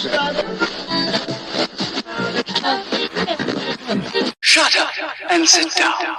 Shut up and sit down.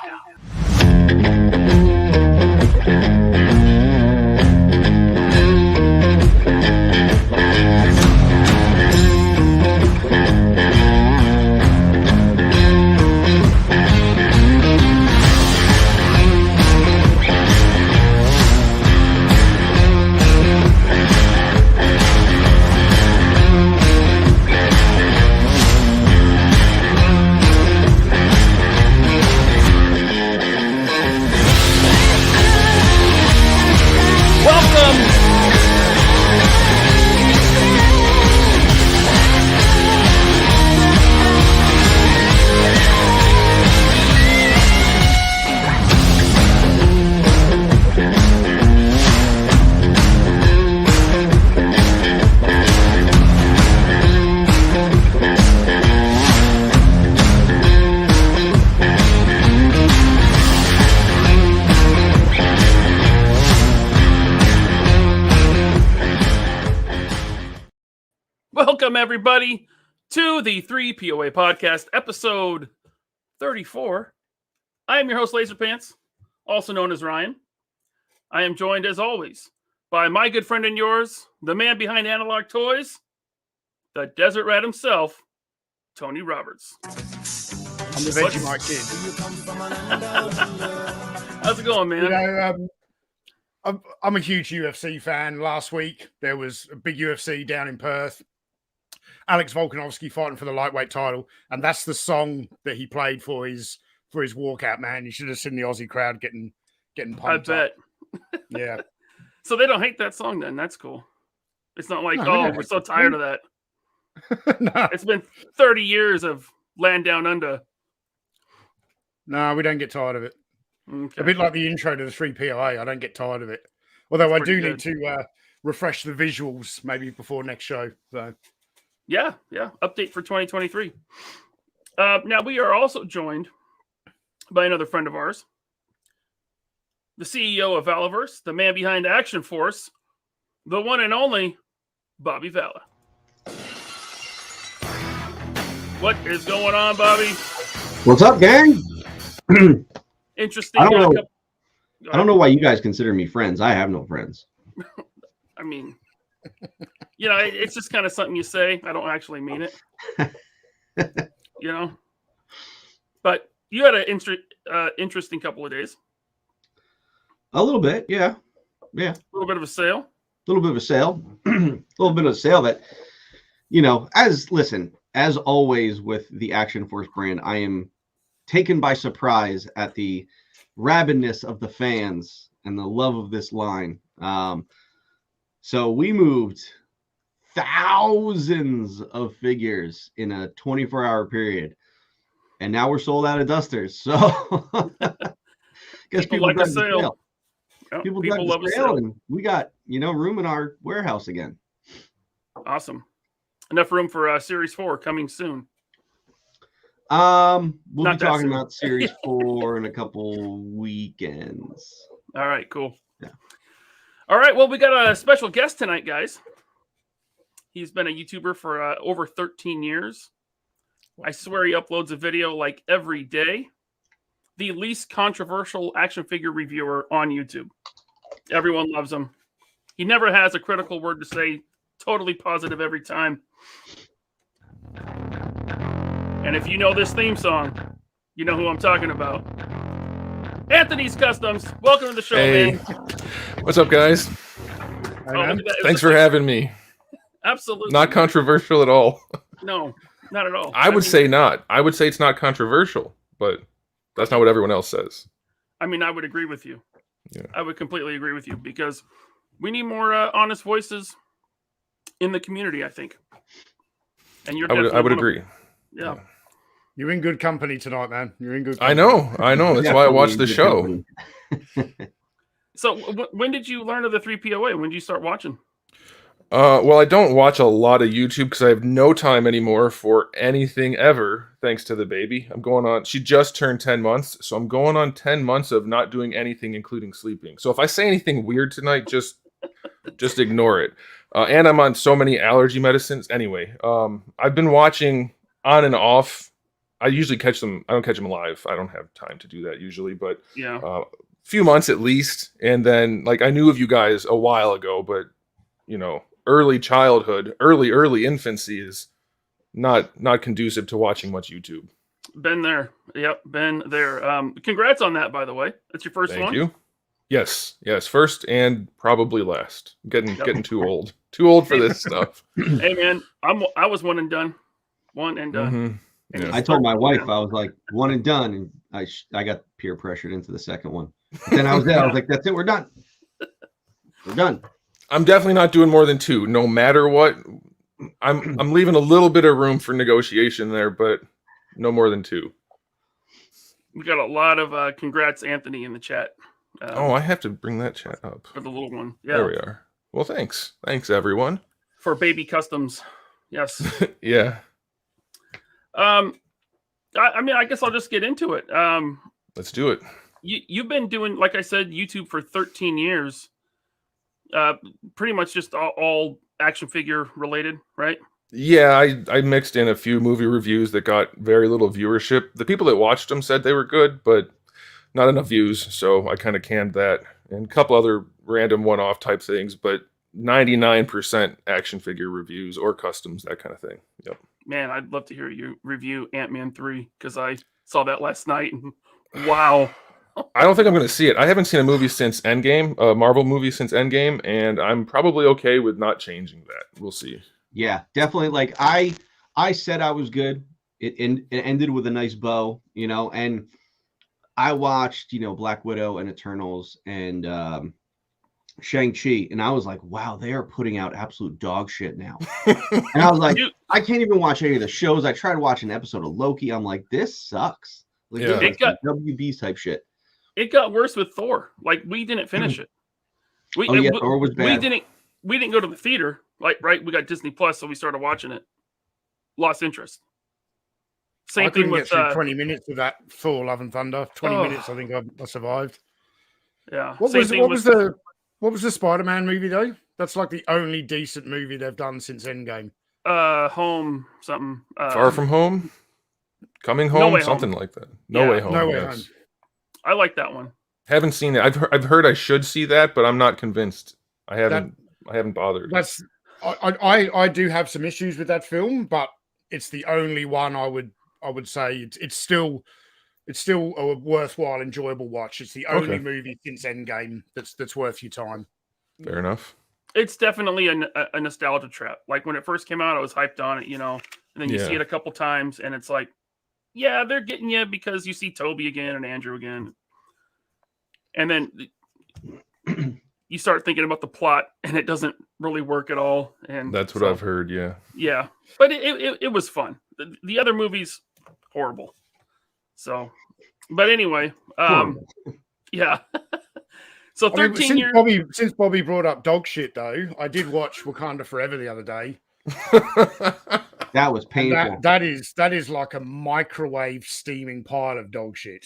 Welcome, everybody, to the 3POA podcast, episode 34. I am your host, Laserpants, also known as Ryan. I am joined, as always, by my good friend and yours, the man behind Analog Toys, the Desert Rat himself, Tony Roberts. I'm the Vegemite Kid. How's it going, man? You know, I'm a huge UFC fan. Last week, there was a big UFC down in Perth. Alex Volkanovski fighting for the lightweight title, and that's the song that he played for his walkout. Man, you should have seen the Aussie crowd getting pumped. I bet. Yeah. So they don't hate that song, then? That's cool. It's not like, we're so tired of that. No. It's been 30 years of Land Down Under. No, we don't get tired of it. Okay. A bit like the intro to the 3POA. I don't get tired of it. Although That's I do pretty need to refresh the visuals maybe before next show. So. Yeah. Update for 2023. Now, we are also joined by another friend of ours, the CEO of Valaverse, the man behind Action Force, the one and only Bobby Vala. What is going on, Bobby? What's up, gang? Interesting. I don't know why you guys consider me friends. I have no friends. I mean, it's just kind of something you say. I don't actually mean it. But you had an interesting couple of days. A little bit, yeah. A little bit of a sale. A little bit of a sale. A little bit of a sale that, as always with the Action Force brand, I am taken by surprise at the rabidness of the fans and the love of this line. So we moved thousands of figures in a 24-hour period, and now we're sold out of dusters. So guess people like a sale. People love a sale, and we got room in our warehouse again. Awesome. Enough room for Series 4 coming soon. We'll be talking about Series 4 in a couple weekends. All right, cool. Yeah. All right, well, we got a special guest tonight, guys. He's been a YouTuber for over 13 years. I swear he uploads a video like every day. The least controversial action figure reviewer on YouTube. Everyone loves him. He never has a critical word to say. Totally positive every time. And if you know this theme song, you know who I'm talking about. Anthony's Customs. Welcome to the show, man. What's up, guys? Thanks for having me. Absolutely. Not controversial at all. No, not at all. I would say not. I would say it's not controversial, but that's not what everyone else says. I mean, I would agree with you. Yeah. I would completely agree with you because we need more honest voices in the community, I think. And I would agree. Yeah. You're in good company tonight, man. You're in good company. I know. That's Yeah, why I watched the show. So when did you learn of the 3POA? When did you start watching? Well, I don't watch a lot of YouTube because I have no time anymore for anything ever, thanks to the baby. She just turned 10 months, so I'm going on 10 months of not doing anything, including sleeping. So if I say anything weird tonight, just Just ignore it. And I'm on so many allergy medicines. Anyway, I've been watching on and off. I usually catch them. I don't catch them live. I don't have time to do that usually, but Yeah. few months at least. And then like I knew of you guys a while ago, but early childhood, early infancy is not conducive to watching much YouTube. Been there. Yep, been there. Congrats on that, by the way. That's your first Thank one. you. Yes, first and probably last. Getting too old. Too old for this stuff. Hey man, I was one and done. One and done. Mhm. And Yeah. you I told my start- wife, I was like, one and done. And I got peer pressured into the second one. But then I was there. I was like, that's it. We're done. We're done. I'm definitely not doing more than 2, no matter what. I'm leaving a little bit of room for negotiation there, but no more than 2. We got a lot of congrats, Anthony, in the chat. I have to bring that chat up. For the little one. Yeah. There we are. Well, thanks. Thanks, everyone. For baby customs. Yes. Yeah. I mean, I guess I'll just get into it. Let's do it. You've been doing, like I said, YouTube for 13 years. Pretty much just all action figure related, right? Yeah, I mixed in a few movie reviews that got very little viewership. The people that watched them said they were good, but not enough views, so I kind of canned that. And a couple other random one-off type things, but 99% action figure reviews or customs, that kind of thing. Yep. Man, I'd love to hear you review Ant-Man 3 because I saw that last night. And wow. I don't think I'm going to see it. I haven't seen a movie since Endgame, a Marvel movie since Endgame, and I'm probably okay with not changing that. We'll see. Yeah, definitely. Like I said I was good. It ended with a nice bow, and I watched, Black Widow and Eternals and Shang-Chi, and I was like, wow, they are putting out absolute dog shit now. And I was like, I can't even watch any of the shows. I tried to watch an episode of Loki. I'm like, this sucks. Like, Yeah. this is It got- WB type shit. It got worse with Thor. Like we didn't finish it. Thor was bad. We didn't go to the theater. Like, right, we got Disney Plus, so we started watching it. Lost interest. Same I thing couldn't with get through 20 minutes of that Thor: Love and Thunder. 20 Oh. minutes, I think I survived. yeah. What Same was thing what was the Spider-Man movie though? That's like the only decent movie they've done since Endgame. Home something. Far From Home? Coming No Home? Way Something Home. like that. No Yeah. Way Home. No Way yes. Home. I like that one. Haven't seen it. I've heard I should see that, but I'm not convinced. I haven't bothered. That's I do have some issues with that film, but it's the only one I would say it's still a worthwhile, enjoyable watch. It's the only Okay. movie since Endgame that's worth your time. Fair enough. It's definitely a nostalgia trap. Like when it first came out, I was hyped on it, and then you see Yeah. it a couple times, and it's like, yeah, they're getting you because you see Toby again and Andrew again, and then you start thinking about the plot, and it doesn't really work at all. And That's what so, I've heard. Yeah. Yeah, but it was fun. The other movies, horrible. So, but anyway, yeah. So I mean, 13 years. since Bobby brought up dog shit though, I did watch Wakanda Forever the other day. That was And painful. that is like a microwave steaming pile of dog shit.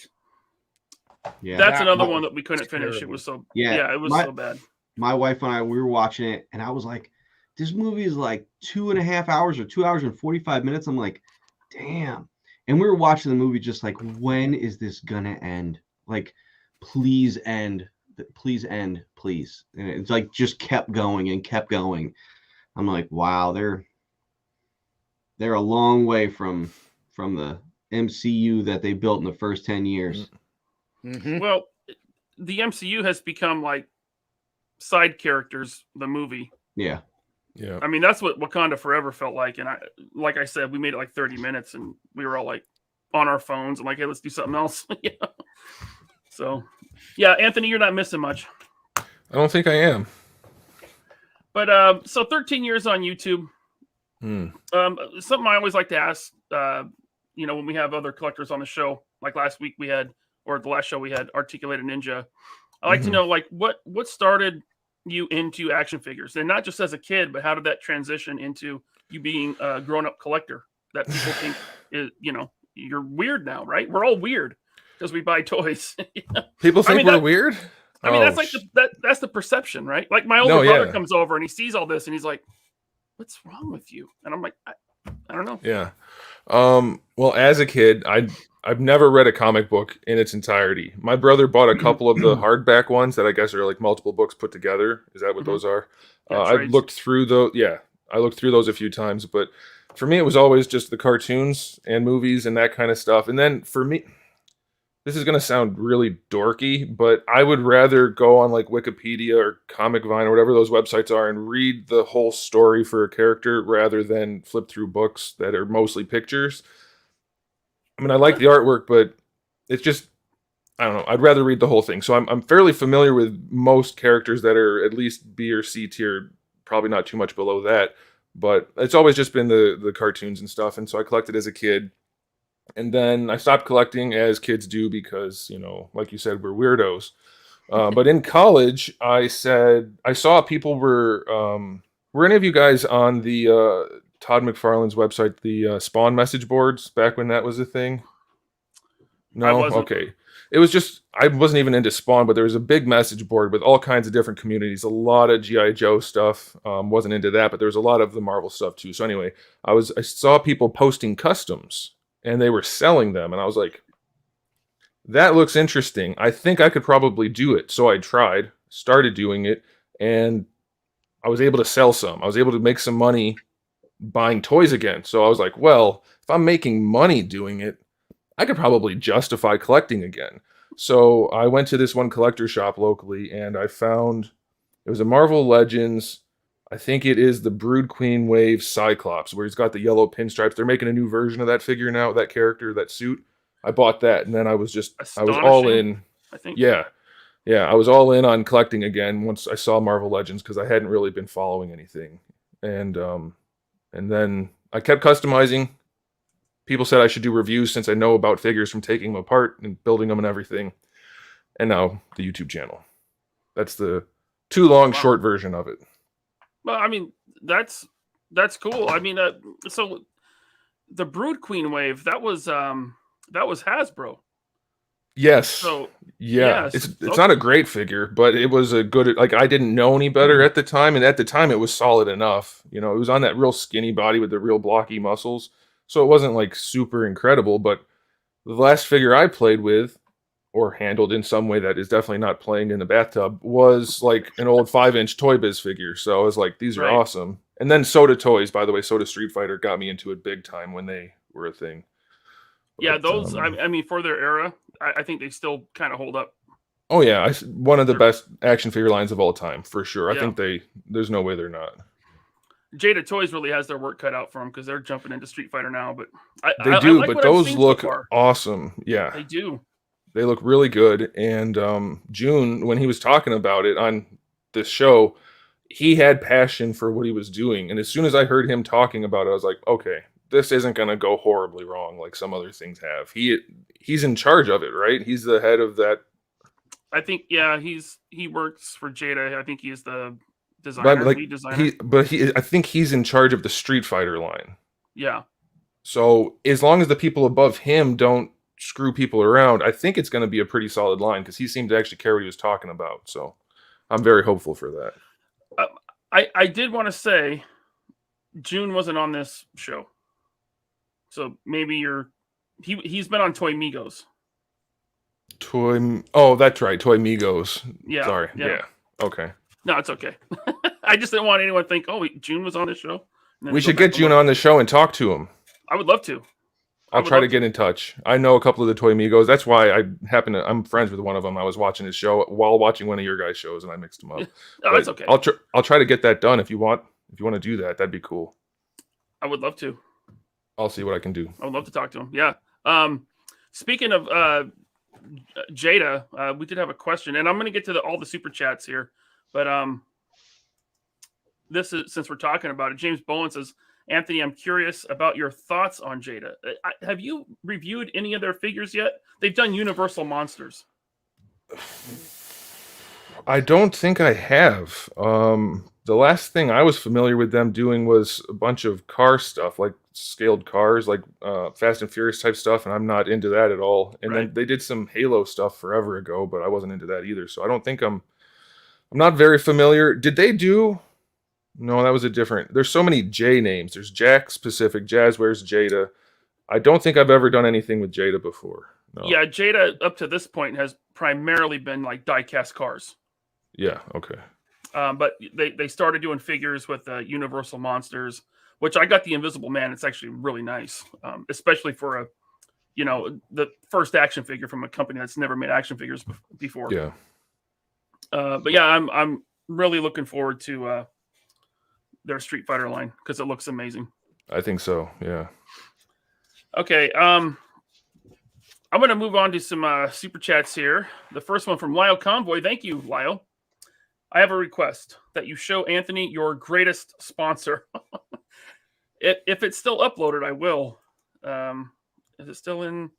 Yeah. That's that another was one that we couldn't finish. It terrible. was so Yeah, it was my- so bad. My wife and I, we were watching it, and I was like, this movie is like 2.5 hours or 2 hours and 45 minutes. I'm like, damn. And we were watching the movie just like, when is this gonna end? Like, please end. Please end, please. And it's like just kept going and kept going. I'm like, wow, they're a long way from the MCU that they built in the first 10 years. Mhm. Well, the MCU has become like side characters. The movie. Yeah. Yeah. I mean, that's what Wakanda Forever felt like. And like I said, we made it like 30 minutes, and we were all like on our phones and like, hey, let's do something else. Yeah. So, yeah, Anthony, you're not missing much. I don't think I am. But so 13 years on YouTube. Hmm. Something I always like to ask, when we have other collectors on the show, like last week we had, or the last show we had, Articulated Ninja. I like to know, like, what started you into action figures, and not just as a kid, but how did that transition into you being a grown-up collector that people think is, you're weird now, right? We're all weird because we buy toys. People think mean, we're that- weird? I mean, Oh, that's like that's the perception, right? Like my older No, brother yeah. comes over and he sees all this and he's like, "What's wrong with you?" And I'm like, I don't know. Yeah. Well, as a kid, I've never read a comic book in its entirety. My brother bought a couple of the hardback ones that I guess are like multiple books put together. Is that what those are? Yeah, I've trades. looked through those. Yeah, I looked through those a few times, but for me, it was always just the cartoons and movies and that kind of stuff. And then for me, this is going to sound really dorky, but I would rather go on like Wikipedia or Comic Vine or whatever those websites are and read the whole story for a character rather than flip through books that are mostly pictures. I mean, I like the artwork, but it's just, I don't know. I'd rather read the whole thing. So I'm fairly familiar with most characters that are at least B or C tier, probably not too much below that. But it's always just been the cartoons and stuff. And so I collected as a kid. And then I stopped collecting as kids do because, like you said, we're weirdos. But in college, I saw people were any of you guys on the Todd McFarlane's website, the Spawn message boards back when that was a thing? I No? wasn't. Okay. It was just, I wasn't even into Spawn, but there was a big message board with all kinds of different communities, a lot of G.I. Joe stuff. Wasn't into that, but there was a lot of the Marvel stuff too. So anyway, I saw people posting customs and they were selling them. And I was like, that looks interesting. I think I could probably do it. So I started doing it, and I was able to sell some. I was able to make some money buying toys again. So I was like, well, if I'm making money doing it, I could probably justify collecting again. So I went to this one collector shop locally, and I found it was a Marvel Legends. I think it is the Brood Queen Wave Cyclops, where he's got the yellow pinstripes. They're making a new version of that figure now, that character, that suit. I bought that, and then I was all in. I think. Yeah, I was all in on collecting again once I saw Marvel Legends because I hadn't really been following anything, and then I kept customizing. People said I should do reviews since I know about figures from taking them apart and building them and everything, and now the YouTube channel. That's the too long short version of it. Well, I mean, that's cool. I mean, so the Brood Queen wave that was Hasbro. Yes. So yeah, yes. it's not a great figure, but it was a good. Like I didn't know any better at the time, and at the time it was solid enough. It was on that real skinny body with the real blocky muscles, so it wasn't like super incredible. But the last figure I played with or handled in some way that is definitely not playing in the bathtub was like an old 5-inch Toy Biz figure. So I was like, these are awesome. And then Soda Toys, by the way, Soda Street Fighter got me into it big time when they were a thing. Yeah, But, those, I mean, for their era, I think they still kind of hold up. Oh yeah, one of the best action figure lines of all time, for sure. Yeah. I think there's no way they're not. Jada Toys really has their work cut out for them because they're jumping into Street Fighter now. But They do, like but what I've those seen look so far. awesome. Yeah. They do. They look really good. And June, when he was talking about it on this show, he had passion for what he was doing. And as soon as I heard him talking about it, I was like, okay, this isn't going to go horribly wrong like some other things have. He's in charge of it, right? He's the head of that. I think, yeah, he works for Jada. I think he's the designer, lead designer. I think he's in charge of the Street Fighter line. Yeah. So as long as the people above him don't screw people around, I think it's going to be a pretty solid line because he seemed to actually care what he was talking about. So I'm very hopeful for that. I did want to say June wasn't on this show. So maybe he's been on Toy Migos. Oh, that's right. Toy Migos. Yeah. Sorry. Yeah. Okay. No, it's okay. I just didn't want anyone to think, oh, June was on this show. We should get June on the show and talk to him. I would love to. I'll try to get in touch. I know a couple of the Toy Migos. That's why I'm friends with one of them. I was watching his show while watching one of your guys' shows, and I mixed them up. Oh, that's okay. I'll try to get that done if you want. If you want to do that, that'd be cool. I would love to. I'll see what I can do. I would love to talk to him. Yeah. Speaking of Jada, we did have a question, and I'm going to get to all the super chats here. But this is, since we're talking about it, James Bowen says, Anthony, I'm curious about your thoughts on Jada. Have you reviewed any of their figures yet? They've done Universal Monsters. I don't think I have. The last thing I was familiar with them doing was a bunch of car stuff, like scaled cars, like Fast and Furious type stuff, and I'm not into that at all. And Right. then they did some Halo stuff forever ago, but I wasn't into that either. So I don't think I'm not very familiar. Did they do? No, that was a different. There's so many J names. There's Jack Pacific, Jazzwares, Jada. I don't think I've ever done anything with Jada before. No. Yeah, Jada up to this point has primarily been like die-cast cars. Yeah. Okay. But they started doing figures with Universal Monsters, which I got the Invisible Man. It's actually really nice, especially for the first action figure from a company that's never made action figures before. Yeah. But yeah, I'm really looking forward to their Street Fighter line because it looks amazing. I think so. Yeah. Okay. I'm going to move on to some super chats here. The first one from Lyle Convoy. Thank you, Lyle. I have a request that you show Anthony your greatest sponsor. If it's still uploaded, I will. Is it still in?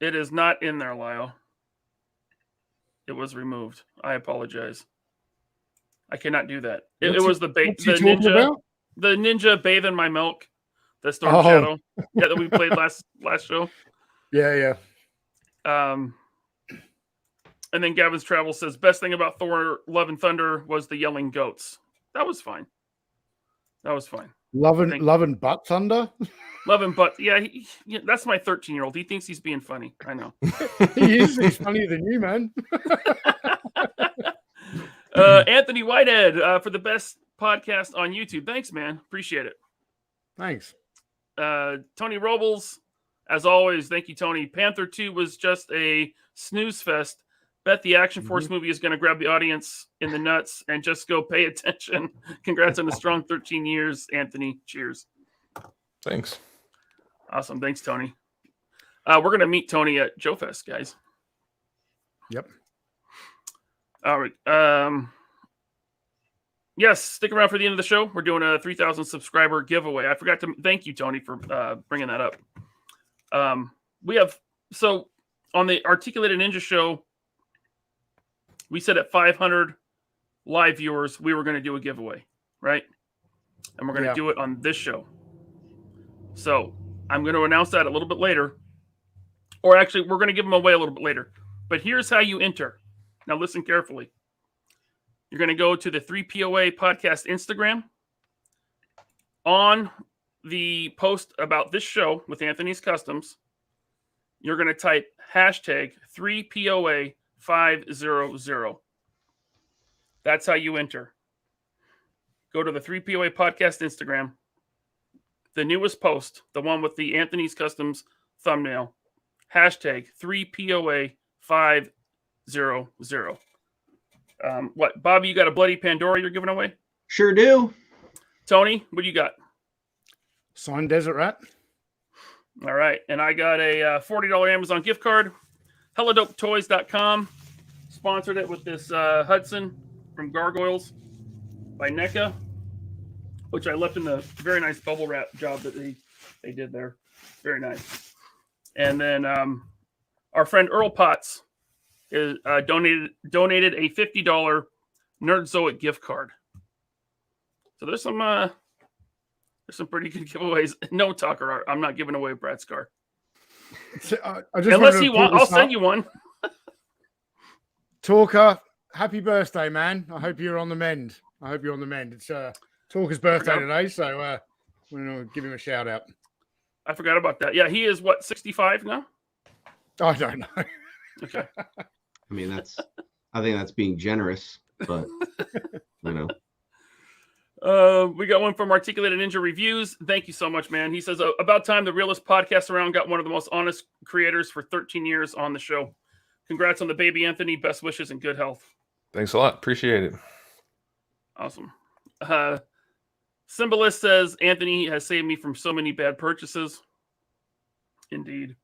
It is not in there, Lyle. It was removed. I apologize. I cannot do that. It was the ninja. The ninja bathe in my milk. The Storm Shadow. Yeah, that we played last show. Yeah. And then Gavin's Travel says, best thing about Thor Love and Thunder was the yelling goats. That was fine. Love and Butt Thunder? Love and Butt. Yeah, that's my 13-year-old. He thinks he's being funny. I know. He is. He's funnier than you, man. Anthony Whitehead for the best podcast on YouTube. Thanks, man. Appreciate it. Thanks. Tony Robles, as always, thank you, Tony. Panther 2 was just a snooze fest. Bet the Action Force movie is going to grab the audience in the nuts and just go pay attention. Congrats on a strong 13 years, Anthony. Cheers. Thanks. Awesome. Thanks, Tony. We're going to meet Tony at Joe Fest, guys. Yep. All right. Yes, stick around for the end of the show. We're doing a 3,000 subscriber giveaway. I forgot to thank you, Tony, for bringing that up. So on the Articulated Ninja show, we said at 500 live viewers, we were going to do a giveaway, right? And we're going to do it on this show. So I'm going to announce that a little bit later. Or actually, we're going to give them away a little bit later. But here's how you enter. Now listen carefully. You're going to go to the 3POA podcast Instagram. On the post about this show with Anthony's Customs, you're going to type hashtag 3POA500. That's how you enter. Go to the 3POA podcast Instagram. The newest post, the one with the Anthony's Customs thumbnail, hashtag 3POA500. What, Bobby, you got a Bloody Pandora you're giving away? Sure do. Tony, what do you got? Signed Desert Rat. All right. And I got a $40 Amazon gift card. HellaDopeToys.com sponsored it with this Hudson from Gargoyles by NECA, which I left in the very nice bubble wrap job that they did there. Very nice. And then our friend Earl Potts is donated a $50 Nerdzoic gift card. So there's some pretty good giveaways. No, Tucker, I'm not giving away Brad's car. Unless he wants, I'll send you one. Talker, happy birthday, man. I hope you're on the mend. It's Talker's birthday today, so we're going to give him a shout out. I forgot about that. Yeah, he is, 65 now? I don't know. Okay. I mean, I think that's being generous, but, you know. We got one from Articulated Ninja Reviews. Thank you so much, man. He says, about time the realest podcast around got one of the most honest creators for 13 years on the show. Congrats on the baby, Anthony. Best wishes and good health. Thanks a lot. Appreciate it. Awesome. Symbolist says, Anthony has saved me from so many bad purchases. Indeed.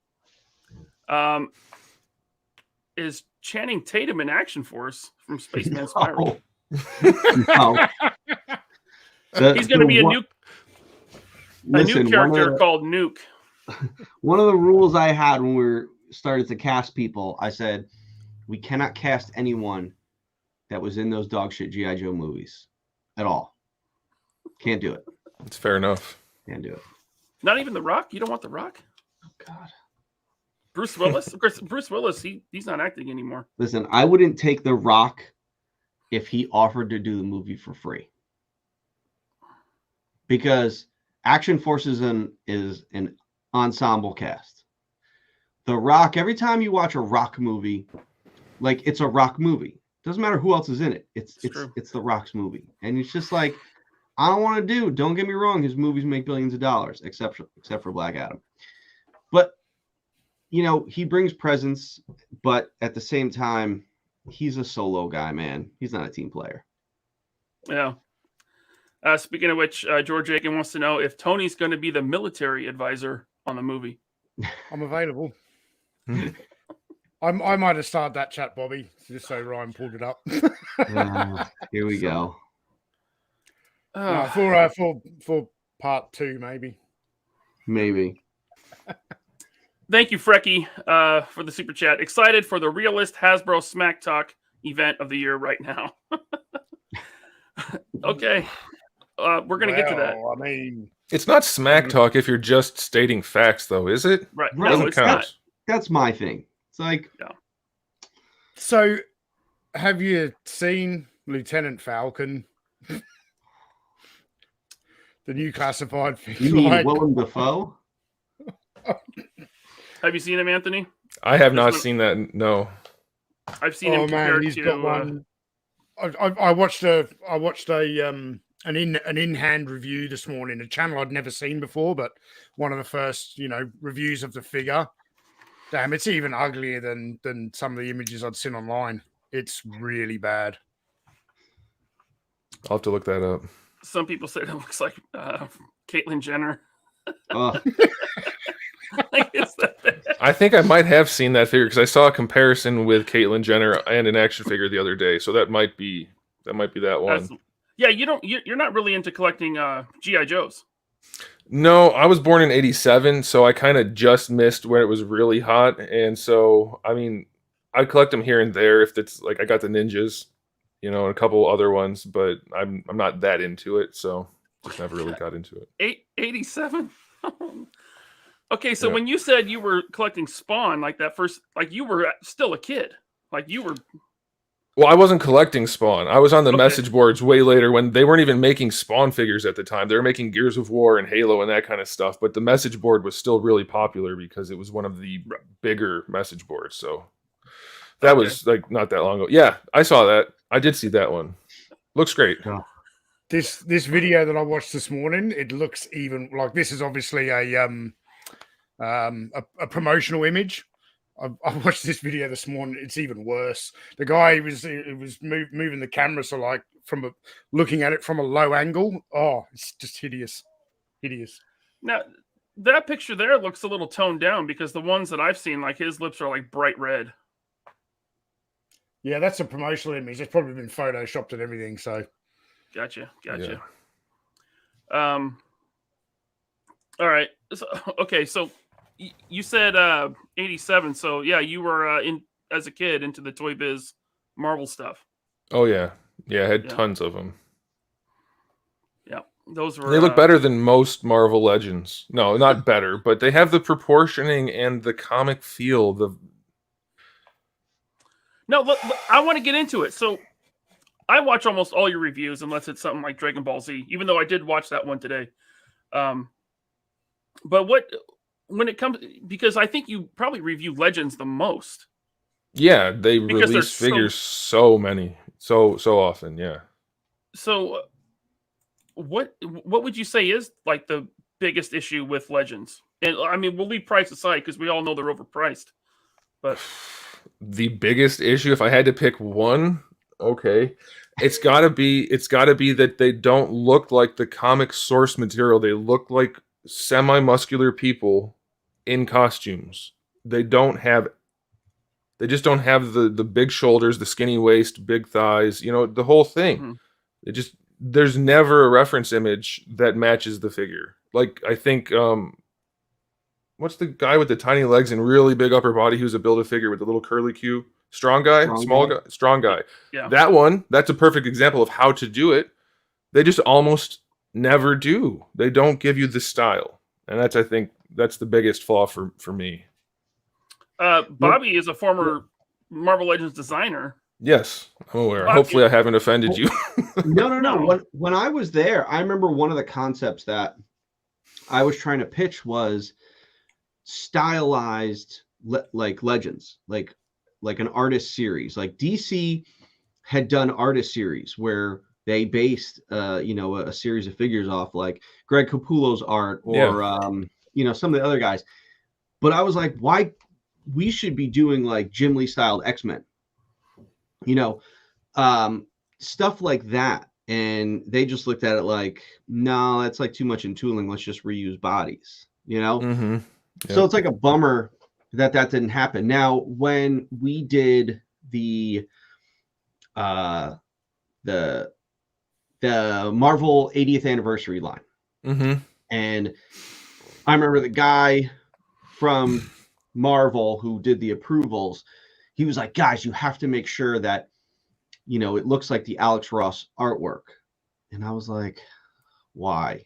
Is Channing Tatum in Action Force from Spaceman Spiral? No. He's going to be a new character called Nuke. One of the rules I had when we started to cast people, I said, we cannot cast anyone that was in those dog shit G.I. Joe movies at all. Can't do it. It's fair enough. Can't do it. Not even The Rock? You don't want The Rock? Oh God. Bruce Willis? Of course, Bruce Willis, he's not acting anymore. Listen, I wouldn't take The Rock if he offered to do the movie for free. Because Action Force is an ensemble cast. The Rock, every time you watch a Rock movie, like it's a Rock movie. Doesn't matter who else is in it. It's The Rock's movie. And it's just like, I don't want to don't get me wrong, his movies make billions of dollars, except for Black Adam. But you know, he brings presence, but at the same time, he's a solo guy, man. He's not a team player. Yeah. Speaking of which, George Aiken wants to know if Tony's going to be the military advisor on the movie. I'm available. I might have started that chat, Bobby, just so Ryan pulled it up. Here we go. For part 2, maybe. Maybe. Thank you, Frecky, for the super chat. Excited for the realist Hasbro Smack Talk event of the year right now. Okay. We're going to get to that. I mean, it's not smack talk if you're just stating facts, though, is it? Right. Right. No, it's not. That's my thing. It's like... Yeah. So, have you seen Lieutenant Falcon? The new classified figure? You mean Willem Dafoe? Have you seen him, Anthony? I have not seen that, no. I've seen him compared he's to... got one. I watched an in-hand review this morning, a channel I'd never seen before, but one of the first, reviews of the figure. Damn, it's even uglier than some of the images I'd seen online. It's really bad. I'll have to look that up. Some people said it looks like Caitlyn Jenner. Like, it's that bad. I think I might have seen that figure because I saw a comparison with Caitlyn Jenner and an action figure the other day. So that might be that one. You're not really into collecting G.I. Joes. No, I was born in 87, so I kind of just missed when it was really hot. And so, I mean, I collect them here and there if it's like I got the ninjas, and a couple other ones, but I'm not that into it, so just never really got into it. 87? Okay, so when you said you were collecting Spawn, like that first, like you were still a kid. Like you were... Well, I wasn't collecting Spawn. I was on the message boards way later when they weren't even making Spawn figures at the time. They were making Gears of War and Halo and that kind of stuff. But the message board was still really popular because it was one of the bigger message boards. So that was like not that long ago. Yeah, I saw that. I did see that one. Looks great. Oh. This video that I watched this morning, it looks even like this is obviously a promotional image. I watched this video this morning. It's even worse. The guy was moving the camera so like looking at it from a low angle. Oh, it's just hideous. Now that picture there looks a little toned down because the ones that I've seen, like his lips are like bright red. Yeah, that's a promotional image. It's probably been photoshopped and everything. So, gotcha. Yeah. All right. So you said 87, so yeah, you were as a kid into the Toy Biz Marvel stuff. Oh yeah, I had tons of them. Yeah, those were. They look better than most Marvel Legends. No, not better, but they have the proportioning and the comic feel. No, look, I want to get into it. So I watch almost all your reviews, unless it's something like Dragon Ball Z. Even though I did watch that one today, but when it comes, because I think you probably review Legends the most. Yeah, they release figures so often. Yeah. So, what would you say is like the biggest issue with Legends? And I mean, we'll leave price aside because we all know they're overpriced. But the biggest issue, if I had to pick one, it's gotta be that they don't look like the comic source material. They look like semi-muscular people in costumes. They just don't have the big shoulders, the skinny waist, big thighs, the whole thing. Mm-hmm. There's never a reference image that matches the figure. Like I think what's the guy with the tiny legs and really big upper body who's a Build-A-Figure with the little curly Q? Strong guy? Strong guy. Yeah. That one, that's a perfect example of how to do it. They just almost never do. They don't give you the style, and I think that's the biggest flaw for me. Bobby is a former Marvel Legends designer. Yes, I'm aware. Bobby, Hopefully, I haven't offended you. No. When I was there, I remember one of the concepts that I was trying to pitch was stylized like Legends, like an artist series. Like DC had done artist series where they based a series of figures off like Greg Capullo's art or some of the other guys. But I was like, why we should be doing like Jim Lee styled X-Men, stuff like that. And they just looked at it like, no, that's like too much in tooling. Let's just reuse bodies, Mm-hmm. Yep. So it's like a bummer that didn't happen. Now, when we did the Marvel 80th anniversary line, and I remember the guy from Marvel who did the approvals, he was like, guys, you have to make sure that it looks like the Alex Ross artwork. And I was like, why?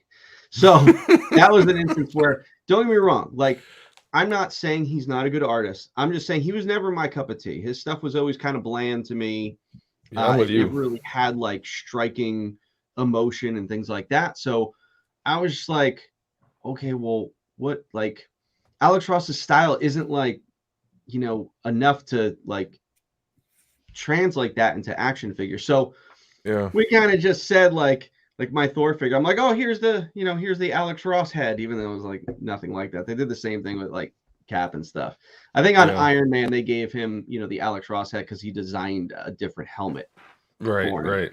So that was an instance where, don't get me wrong, like, I'm not saying he's not a good artist. I'm just saying he was never my cup of tea. His stuff was always kind of bland to me. Yeah, I'm with you. Never really had like striking emotion and things like that. So I was just like, okay, well, what, like, Alex Ross's style isn't like, enough to like translate that into action figures. So we kind of just said like my Thor figure, I'm like, oh, here's the Alex Ross head, even though it was like nothing like that. They did the same thing with like Cap and stuff. I think on Iron Man they gave him the Alex Ross head because he designed a different helmet. Right.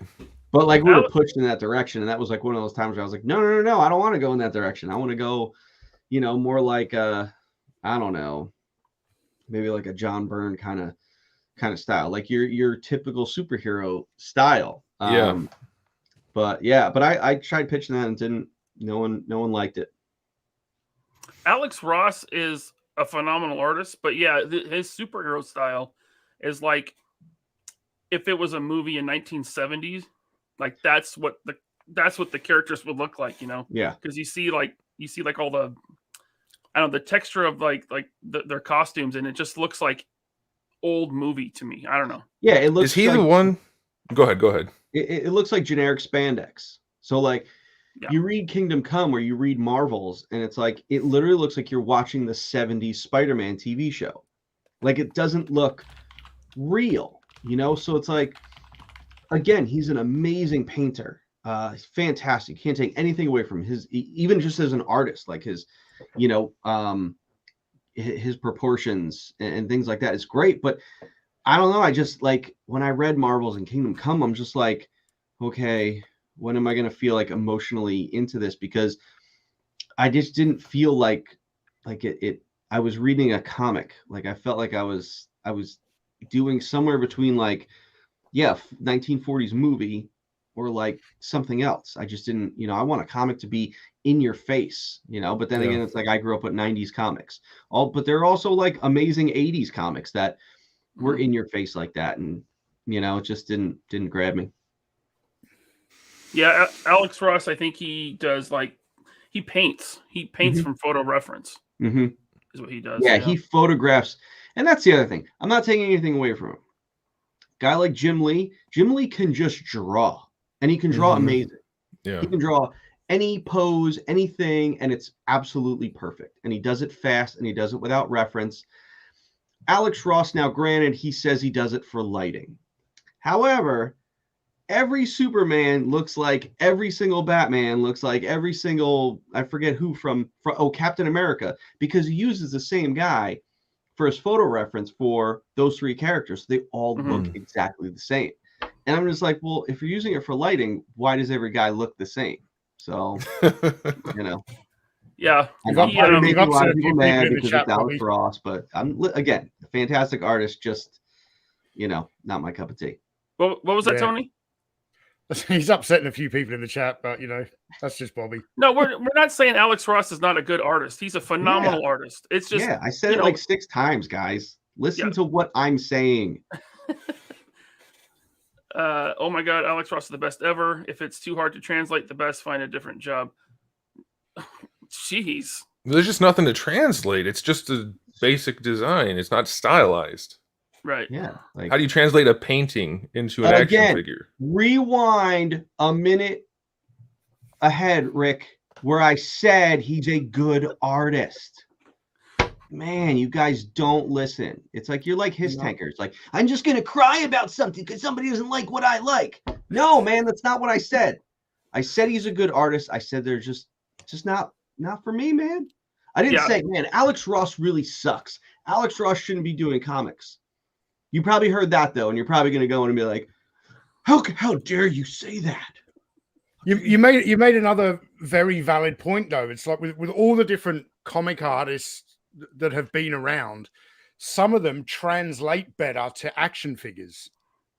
But like we were pushed in that direction, and that was like one of those times where I was like, no, I don't want to go in that direction. I want to go, more like I don't know, maybe like a John Byrne kind of style, like your typical superhero style. But I tried pitching that and didn't. No one liked it. Alex Ross is a phenomenal artist, but his superhero style is like if it was a movie in 1970s, like that's what the characters would look like, Yeah. Because you see like all the, I don't know, the texture of like their costumes, and it just looks like old movie to me. I don't know. Yeah, it looks. Is he the one? Go ahead. It looks like generic spandex. So like you read Kingdom Come or you read Marvels, and it's like it literally looks like you're watching the 70s Spider-Man TV show. Like it doesn't look real, So it's like, again, he's an amazing painter. He's fantastic. Can't take anything away from his, even just as an artist, like his, his proportions and things like that is great. But I don't know. I just like when I read Marvels and Kingdom Come, I'm just like, okay, when am I going to feel like emotionally into this? Because I just didn't feel like it. I was reading a comic. Like I felt like I was doing somewhere between like, 1940s movie or like something else. I just didn't, I want a comic to be in your face, but then again, it's like I grew up with 90s comics. But there are also like amazing 80s comics that were in your face like that, and it just didn't grab me. Yeah, Alex Ross, I think he does like he paints from photo reference. Is what he does. Yeah, he photographs, and that's the other thing. I'm not taking anything away from him. Guy like Jim Lee can just draw, and he can draw amazing. Yeah, he can draw any pose, anything, and it's absolutely perfect. And he does it fast, and he does it without reference. Alex Ross, now granted, he says he does it for lighting. However, every Superman looks like every single Batman, looks like every single, I forget who from Captain America, because he uses the same guy for his photo reference for those three characters. They all look exactly the same. And I'm just like, well, if you're using it for lighting, why does every guy look the same? So, Yeah. I'm not making a lot of people mad because it's Alex Ross, but again, a fantastic artist, just, not my cup of tea. What was that, Tony? He's upsetting a few people in the chat, but that's just Bobby. No, we're not saying Alex Ross is not a good artist. He's a phenomenal artist. It's just I said it like 6 times, guys. Listen to what I'm saying. Oh my God, Alex Ross is the best ever. If it's too hard to translate, the best, find a different job. Jeez. There's just nothing to translate. It's just a basic design. It's not stylized. Right. Yeah. Like, How do you translate a painting into an action again, figure? rewind a minute ahead, Rick, where I said he's a good artist. Man, you guys don't listen. It's like you're like his tankers. Like, I'm just gonna cry about something because somebody doesn't like what I like. No, man, that's not what I said. I said he's a good artist. I said they're just not for me, man. I didn't say, man, Alex Ross really sucks. Alex Ross shouldn't be doing comics. You probably heard that though, and you're probably gonna go in and be like, how dare you say that? You made another very valid point though. It's like with all the different comic artists that have been around, some of them translate better to action figures.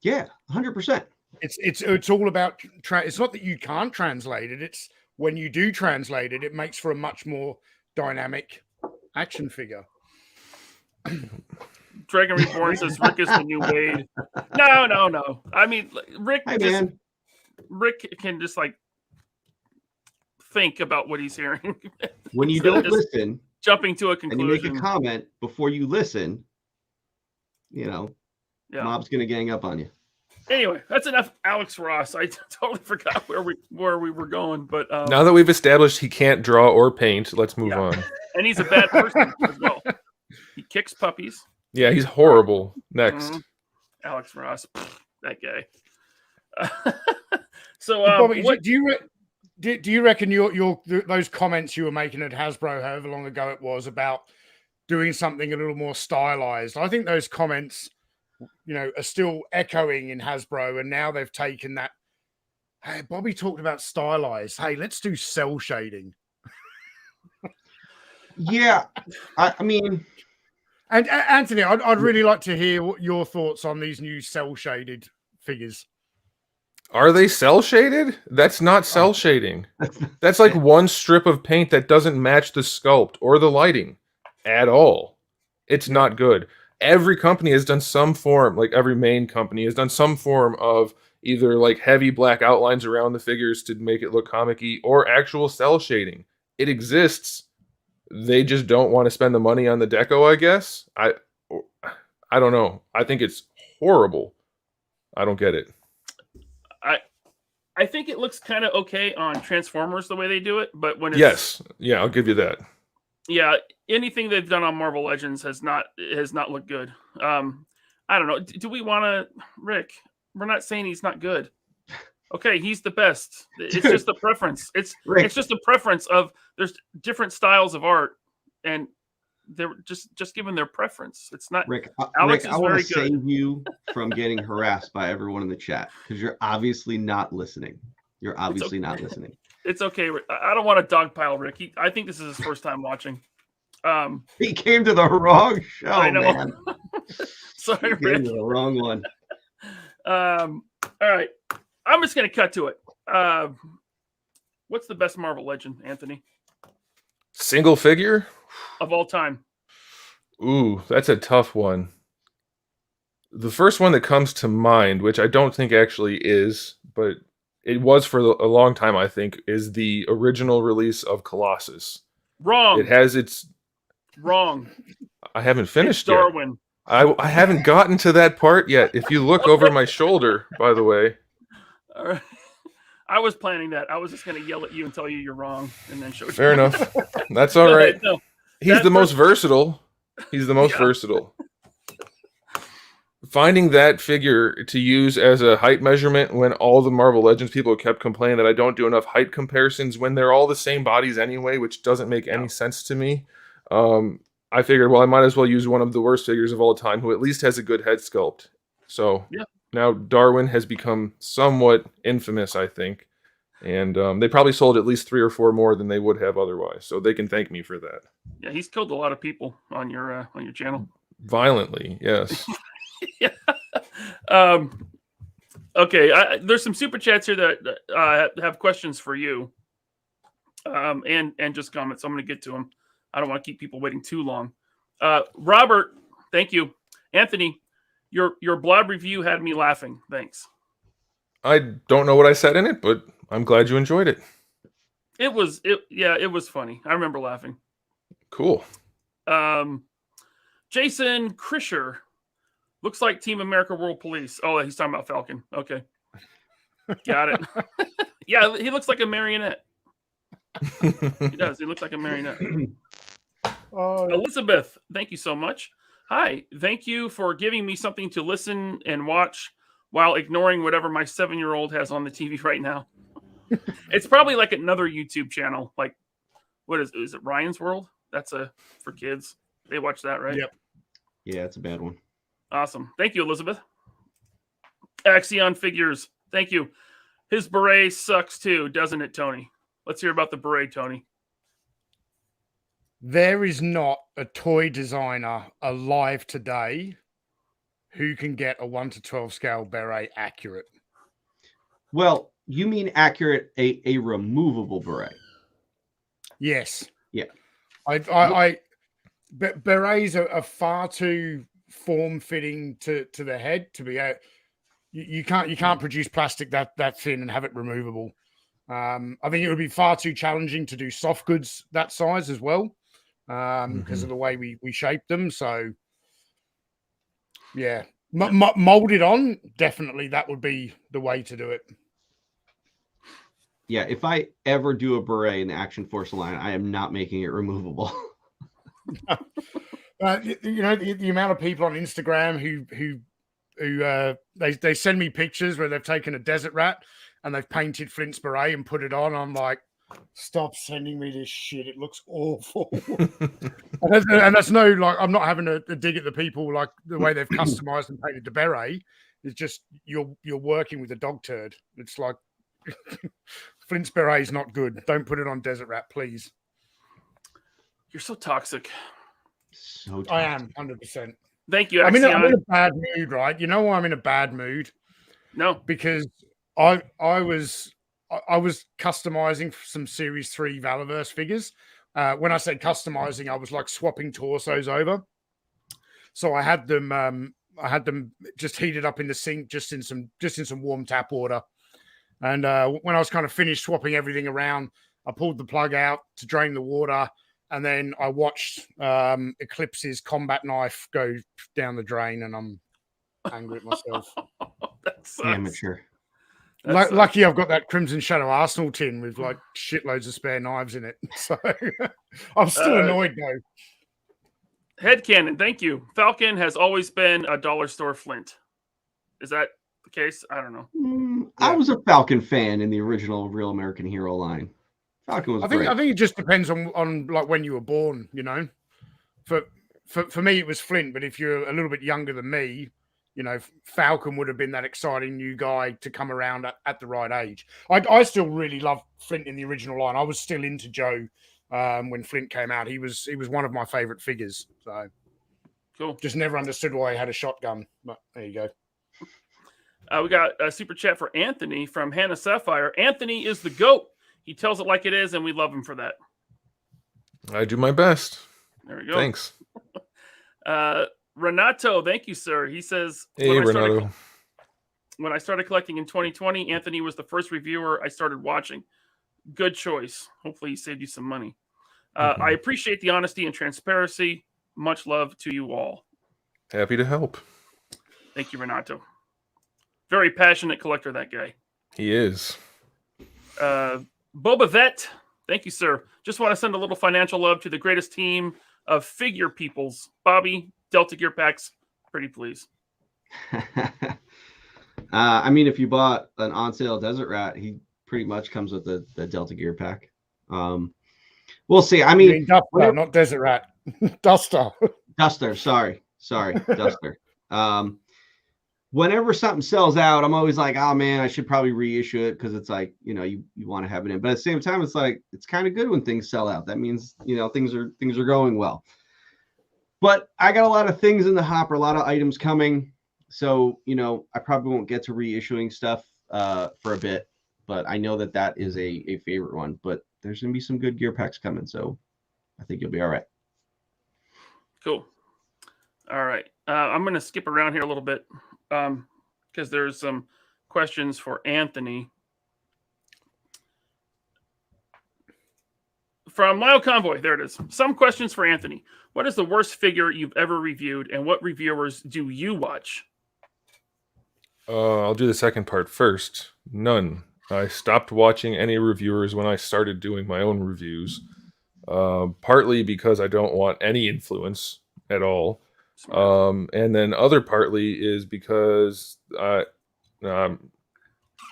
Yeah, 100%. It's all about it's not that you can't translate it. It's when you do translate it, it makes for a much more dynamic action figure. Dragon Reborn says Rick is the new Wade. No. I mean, Rick can just like think about what he's hearing. When you don't listen, jumping to a conclusion, and you make a comment before you listen, mob's gonna gang up on you. Anyway, that's enough Alex Ross. I totally forgot where we were going, but now that we've established he can't draw or paint, let's move on. And he's a bad person as well. He kicks puppies. Yeah, he's horrible. Next, Alex Ross, that guy. So, Bobby, do you reckon your those comments you were making at Hasbro, however long ago it was, about doing something a little more stylized? I think those comments, are still echoing in Hasbro, and now they've taken that. Hey, Bobby talked about stylized. Hey, let's do cell shading. Yeah, I mean, and Anthony, I'd really like to hear what your thoughts on these new cell shaded figures. Are they cell shaded? That's not cell shading. That's like one strip of paint that doesn't match the sculpt or the lighting at all. It's not good. Every company has done some form, like every main company has done some form of either like heavy black outlines around the figures to make it look comic-y or actual cell shading. It exists. They just don't want to spend the money on the deco, I guess. I don't know. I think it's horrible. I don't get it. I think it looks kind of okay on Transformers the way they do it, but when it's I'll give you that. Yeah, anything they've done on Marvel Legends has not looked good. I don't know. Do we want to, Rick? We're not saying he's not good. Okay, he's the best. It's just a preference. It's just a preference of there's different styles of art, and they're just given their preference. It's not Rick. Alex Rick, I want to save you from getting harassed by everyone in the chat because you're obviously not listening. You're obviously not listening. It's okay. I don't want to dogpile Rick. I think this is his first time watching. He came to the wrong show. I know. Man. Sorry, He Rick. came to the wrong one. All right. I'm just going to cut to it. What's the best Marvel Legend, Anthony? Single figure? Of all time. Ooh, that's a tough one. The first one that comes to mind, which I don't think actually is, but it was for a long time, I think, is the original release of Colossus. Wrong. It has its... Wrong. I haven't finished it's Darwin. yet. I haven't gotten to that part yet. If you look over my shoulder, by the way. All right. I was planning that. I was just going to yell at you and tell you you're wrong, and then show you. Fair enough. That's all right. No, He's the most versatile. He's the most versatile. Finding that figure to use as a height measurement when all the Marvel Legends people kept complaining that I don't do enough height comparisons when they're all the same bodies anyway, which doesn't make any sense to me. I figured, well, I might as well use one of the worst figures of all time who at least has a good head sculpt. So now Darwin has become somewhat infamous, I think. And they probably sold at least 3 or 4 more than they would have otherwise. So they can thank me for that. Yeah, he's killed a lot of people on your channel. Violently, yes. Yeah. Okay. There's some super chats here that have questions for you, and just comments. I'm going to get to them. I don't want to keep people waiting too long. Robert, thank you. Anthony, your Blob review had me laughing. Thanks. I don't know what I said in it, but I'm glad you enjoyed it. It was funny. I remember laughing. Cool. Jason Krischer looks like Team America World Police. Oh, he's talking about Falcon. Okay, got it. Yeah, he looks like a marionette. He does. He looks like a marionette. Elizabeth, thank you so much. Hi, thank you for giving me something to listen and watch while ignoring whatever my 7-year-old has on the TV right now. It's probably like another YouTube channel. Like, what is it? Ryan's World? That's for kids. They watch that, right? Yep. Yeah, it's a bad one. Awesome. Thank you, Elizabeth. Axion Figures. Thank you. His beret sucks too, doesn't it, Tony? Let's hear about the beret, Tony. There is not a toy designer alive today who can get a 1:12 scale beret accurate. Well, you mean accurate, a removable beret? Yes. Yeah. Berets are far too form fitting to the head to be a. You can't produce plastic that thin and have it removable. I think it would be far too challenging to do soft goods that size as well, because of the way we shape them. So, yeah, molded on, definitely that would be the way to do it. Yeah, if I ever do a beret in the Action Force line, I am not making it removable. The amount of people on Instagram who they send me pictures where they've taken a desert rat and they've painted Flint's beret and put it on. I'm like, stop sending me this shit. It looks awful. and that's no, like, I'm not having to dig at the people, like the way they've customized and painted the beret. It's just you're working with a dog turd. It's like Flint's beret is not good. Don't put it on desert rat, please. You're so toxic. So toxic. I am 100%. Thank you. I'm in a bad mood, right? You know why I'm in a bad mood? No, because I was customizing some Series 3 Valaverse figures. When I say customizing, I was like swapping torsos over. So I had them just heated up in the sink, just in some warm tap water. And when I was kind of finished swapping everything around, I pulled the plug out to drain the water. And then I watched Eclipse's combat knife go down the drain, and I'm angry at myself. Amateur. Lucky I've got that Crimson Shadow Arsenal tin with like shitloads of spare knives in it. So I'm still annoyed though. Headcanon, thank you. Falcon has always been a dollar store Flint. Is that the case? I don't know. I was a Falcon fan in the original Real American Hero line. Falcon was great. I think it just depends on like when you were born, you know. For me it was Flint, but if you're a little bit younger than me, you know, Falcon would have been that exciting new guy to come around at the right age. I still really love Flint in the original line. I was still into Joe when Flint came out. He was one of my favorite figures. So cool. Just never understood why he had a shotgun, but there you go. We got a super chat for Anthony from Hannah Sapphire. Anthony is the GOAT. He tells it like it is, and we love him for that. I do my best. There we go. Thanks. Renato, thank you, sir. He says, hey, Renato. When I started collecting in 2020, Anthony was the first reviewer I started watching. Good choice. Hopefully he saved you some money. I appreciate the honesty and transparency. Much love to you all. Happy to help. Thank you, Renato. Very passionate collector, that guy. He is. Boba Vet, thank you, sir. Just want to send a little financial love to the greatest team of figure peoples. Bobby, Delta Gear Packs, pretty please. I mean, if you bought an on sale Desert Rat, he pretty much comes with the Delta Gear Pack. We'll see. I mean Duster, not Desert Rat. Duster. Sorry, Duster. Whenever something sells out, I'm always like, oh man, I should probably reissue it because it's like, you know, you want to have it in. But at the same time, it's like it's kind of good when things sell out. That means, you know, things are going well. But I got a lot of things in the hopper, a lot of items coming. So, you know, I probably won't get to reissuing stuff for a bit. But I know that is a favorite one. But there's going to be some good gear packs coming. So I think you'll be all right. Cool. All right. I'm going to skip around here a little bit because there's some questions for Anthony. From Lyle Convoy, there it is. Some questions for Anthony. What is the worst figure you've ever reviewed, and what reviewers do you watch? I'll do the second part first. None. I stopped watching any reviewers when I started doing my own reviews. Partly because I don't want any influence at all. And then other partly is because I don't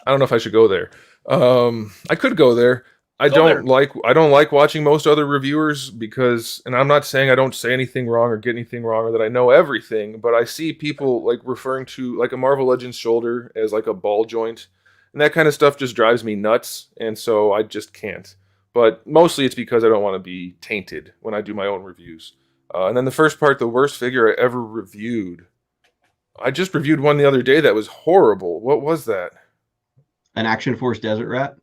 know if I should go there. I could go there. I don't like watching most other reviewers because, and I'm not saying I don't say anything wrong or get anything wrong or that I know everything, but I see people like referring to like a Marvel Legends shoulder as like a ball joint, and that kind of stuff just drives me nuts, and so I just can't. But mostly it's because I don't want to be tainted when I do my own reviews. And then the first part, the worst figure I ever reviewed. I just reviewed one the other day that was horrible. What was that? An Action Force Desert Rat?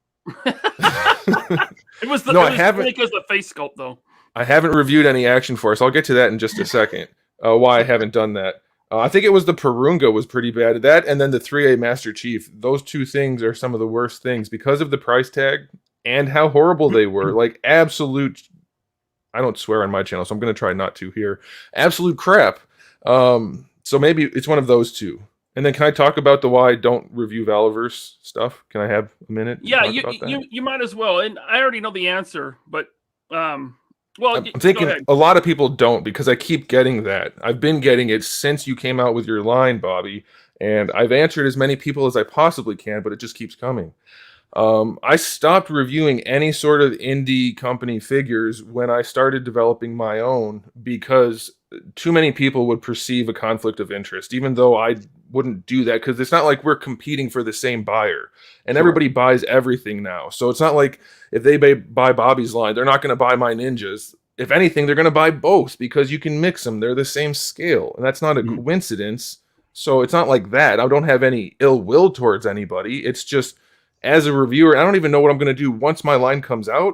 It was I haven't because the face sculpt though. I haven't reviewed any Action Force. I'll get to that in just a second. Why I haven't done that. I think it was the Purunga was pretty bad. That and then the 3A Master Chief. Those two things are some of the worst things because of the price tag and how horrible they were. Like absolute. I don't swear on my channel, so I'm going to try not to here. Absolute crap. So maybe it's one of those two. And then can I talk about the why I don't review Valaverse stuff? Can I have a minute? Yeah, you might as well. And I already know the answer, but well, I'm thinking a lot of people don't because I keep getting that. I've been getting it since you came out with your line, Bobby, and I've answered as many people as I possibly can, but it just keeps coming. I stopped reviewing any sort of indie company figures when I started developing my own because too many people would perceive a conflict of interest, even though I wouldn't do that because it's not like we're competing for the same buyer and everybody buys everything now. So it's not like if they buy Bobby's line, they're not going to buy my ninjas. If anything, they're going to buy both because you can mix them. They're the same scale, and that's not a coincidence. So it's not like that. I don't have any ill will towards anybody. It's just as a reviewer, I don't even know what I'm going to do once my line comes out.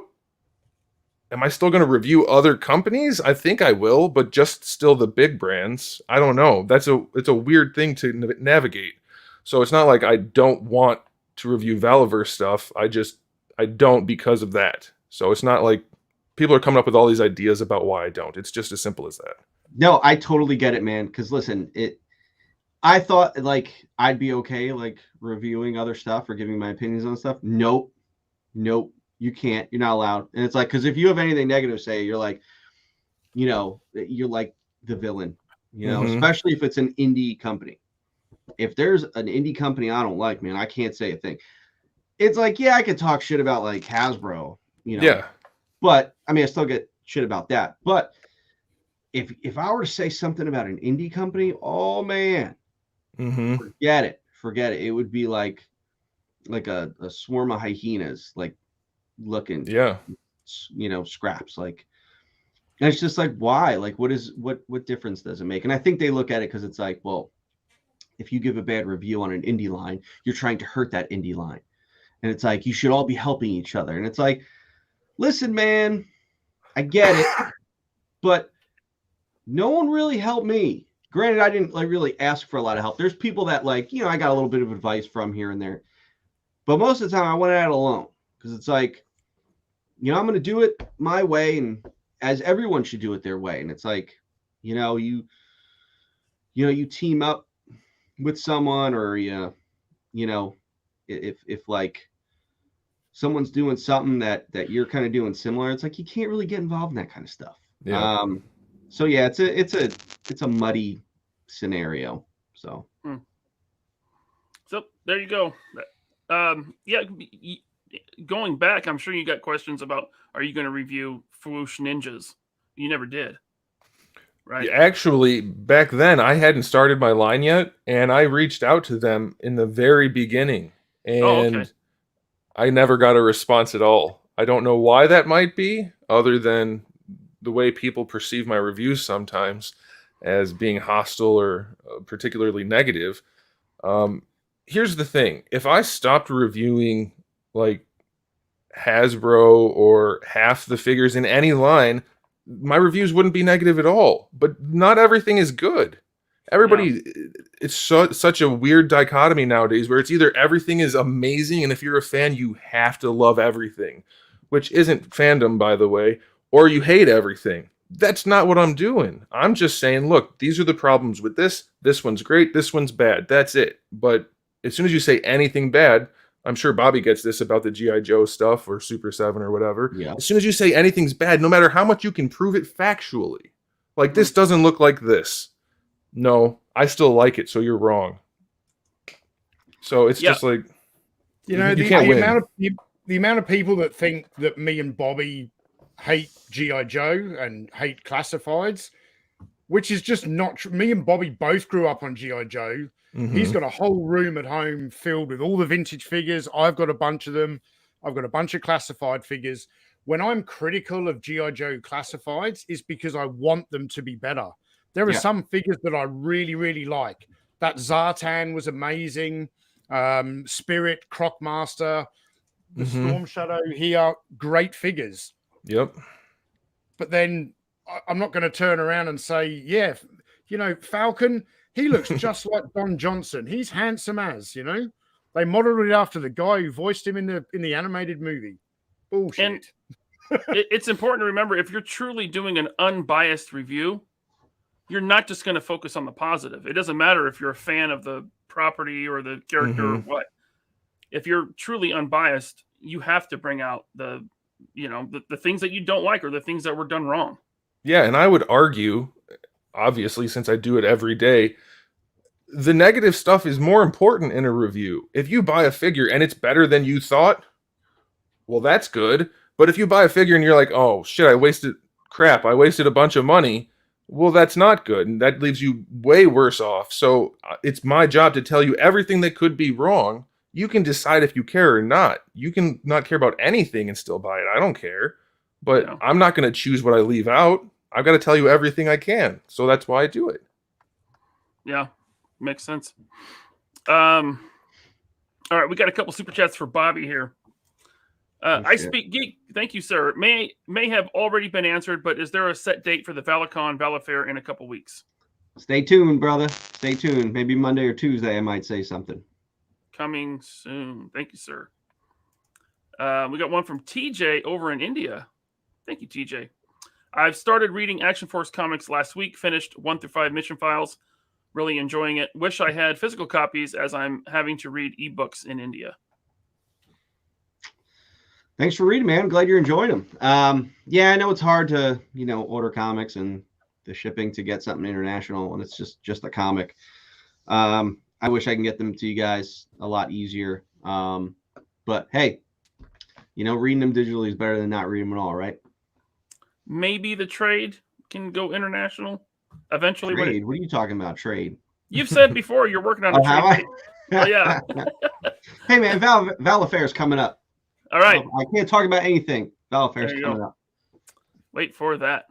Am I still going to review other companies? I think I will, but just still the big brands. I don't know. It's a weird thing to navigate. So it's not like I don't want to review Valaverse stuff. I don't because of that. So it's not like people are coming up with all these ideas about why I don't. It's just as simple as that. No, I totally get it, man. Because listen, I thought like I'd be okay like reviewing other stuff or giving my opinions on stuff. Nope. You can't. You're not allowed. And it's like, because if you have anything negative to say, you're like, you're like the villain, especially if it's an indie company. If there's an indie company I don't like, man, I can't say a thing. It's like, yeah, I could talk shit about like Hasbro, Yeah. But I mean, I still get shit about that. But if I were to say something about an indie company, oh man, forget it. It would be like a swarm of hyenas, like looking, scraps. Like, and it's just like, why? Like, what difference does it make? And I think they look at it because it's like, well, if you give a bad review on an indie line, you're trying to hurt that indie line. And it's like, you should all be helping each other. And it's like, listen, man, I get it, but no one really helped me. Granted, I didn't like really ask for a lot of help. There's people that like, I got a little bit of advice from here and there, but most of the time I went at it alone because it's like, I'm going to do it my way, and as everyone should do it their way. And it's like, you team up with someone, or if like someone's doing something that you're kind of doing similar, it's like you can't really get involved in that kind of stuff. Yeah. So yeah, it's a muddy scenario. So there you go. Going back, I'm sure you got questions about, are you going to review Fwoosh Ninjas? You never did, right? Actually, back then, I hadn't started my line yet, and I reached out to them in the very beginning, and I never got a response at all. I don't know why that might be, other than the way people perceive my reviews sometimes as being hostile or particularly negative. Here's the thing. If I stopped reviewing like Hasbro or half the figures in any line, my reviews wouldn't be negative at all. But not everything is good. Everybody, it's such a weird dichotomy nowadays where it's either everything is amazing, and if you're a fan, you have to love everything, which isn't fandom, by the way, or you hate everything. That's not what I'm doing. I'm just saying, look, these are the problems with this. This one's great. This one's bad. That's it. But as soon as you say anything bad, I'm sure Bobby gets this about the G.I. Joe stuff or Super 7 or whatever. Yeah. As soon as you say anything's bad, no matter how much you can prove it factually, like this doesn't look like this. No, I still like it, so you're wrong. So it's just like, you know, you can't win. The amount of people that think that me and Bobby hate G.I. Joe and hate classifieds, which is just not true. Me and Bobby both grew up on G.I. Joe. Mm-hmm. He's got a whole room at home filled with all the vintage figures. I've got a bunch of them. I've got a bunch of classified figures. When I'm critical of G.I. Joe classifieds, it's because I want them to be better. There are some figures that I really, really like. That Zartan was amazing. Spirit, Crocmaster, the Storm Shadow here, great figures. Yep. But then I'm not going to turn around and say, yeah, you know, Falcon, he looks just like Don Johnson. He's handsome as, you know. They modeled it after the guy who voiced him in the animated movie. Bullshit. And it's important to remember, if you're truly doing an unbiased review, you're not just going to focus on the positive. It doesn't matter if you're a fan of the property or the character or what. If you're truly unbiased, you have to bring out the things that you don't like or the things that were done wrong. Yeah, and I would argue, obviously, since I do it every day, the negative stuff is more important in a review. If you buy a figure and it's better than you thought, well, that's good. But if you buy a figure and you're like, oh, shit, I wasted a bunch of money, well, that's not good. And that leaves you way worse off. So it's my job to tell you everything that could be wrong. You can decide if you care or not. You can not care about anything and still buy it. I don't care. But I'm not going to choose what I leave out. I've got to tell you everything I can. So that's why I do it. Yeah, makes sense. All right, we got a couple super chats for Bobby here. I Speak Geek, thank you, sir. May have already been answered, but is there a set date for the Valicon Valifair in a couple weeks? Stay tuned, brother. Stay tuned. Maybe Monday or Tuesday I might say something. Coming soon. Thank you, sir. We got one from TJ over in India. Thank you, TJ. I've started reading Action Force comics last week, finished 1 through 5 mission files. Really enjoying it. Wish I had physical copies as I'm having to read ebooks in India. Thanks for reading, man. Glad you're enjoying them. Yeah, I know it's hard to, order comics and the shipping to get something international, and it's just a comic. I wish I can get them to you guys a lot easier. But hey, reading them digitally is better than not reading them at all, right? Maybe the trade can go international eventually. Trade? What are you talking about? Trade? You've said before you're working on a trade. Oh, yeah. Hey, man, Valifair is coming up. All right. I can't talk about anything. Valifair is coming up. Wait for that.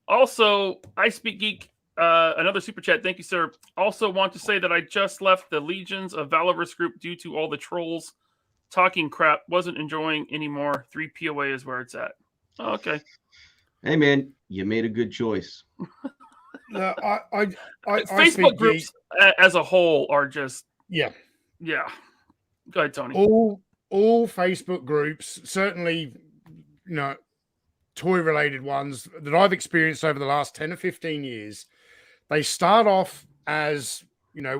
Also, I Speak Geek, another super chat. Thank you, sir. Also want to say that I just left the Legions of Valorous group due to all the trolls talking crap. Wasn't enjoying anymore. 3 POA is where it's at. Oh, okay. Hey, man, you made a good choice. Facebook groups as a whole are just... Yeah. Go ahead, Tony. All Facebook groups, certainly, toy-related ones that I've experienced over the last 10 or 15 years, they start off as,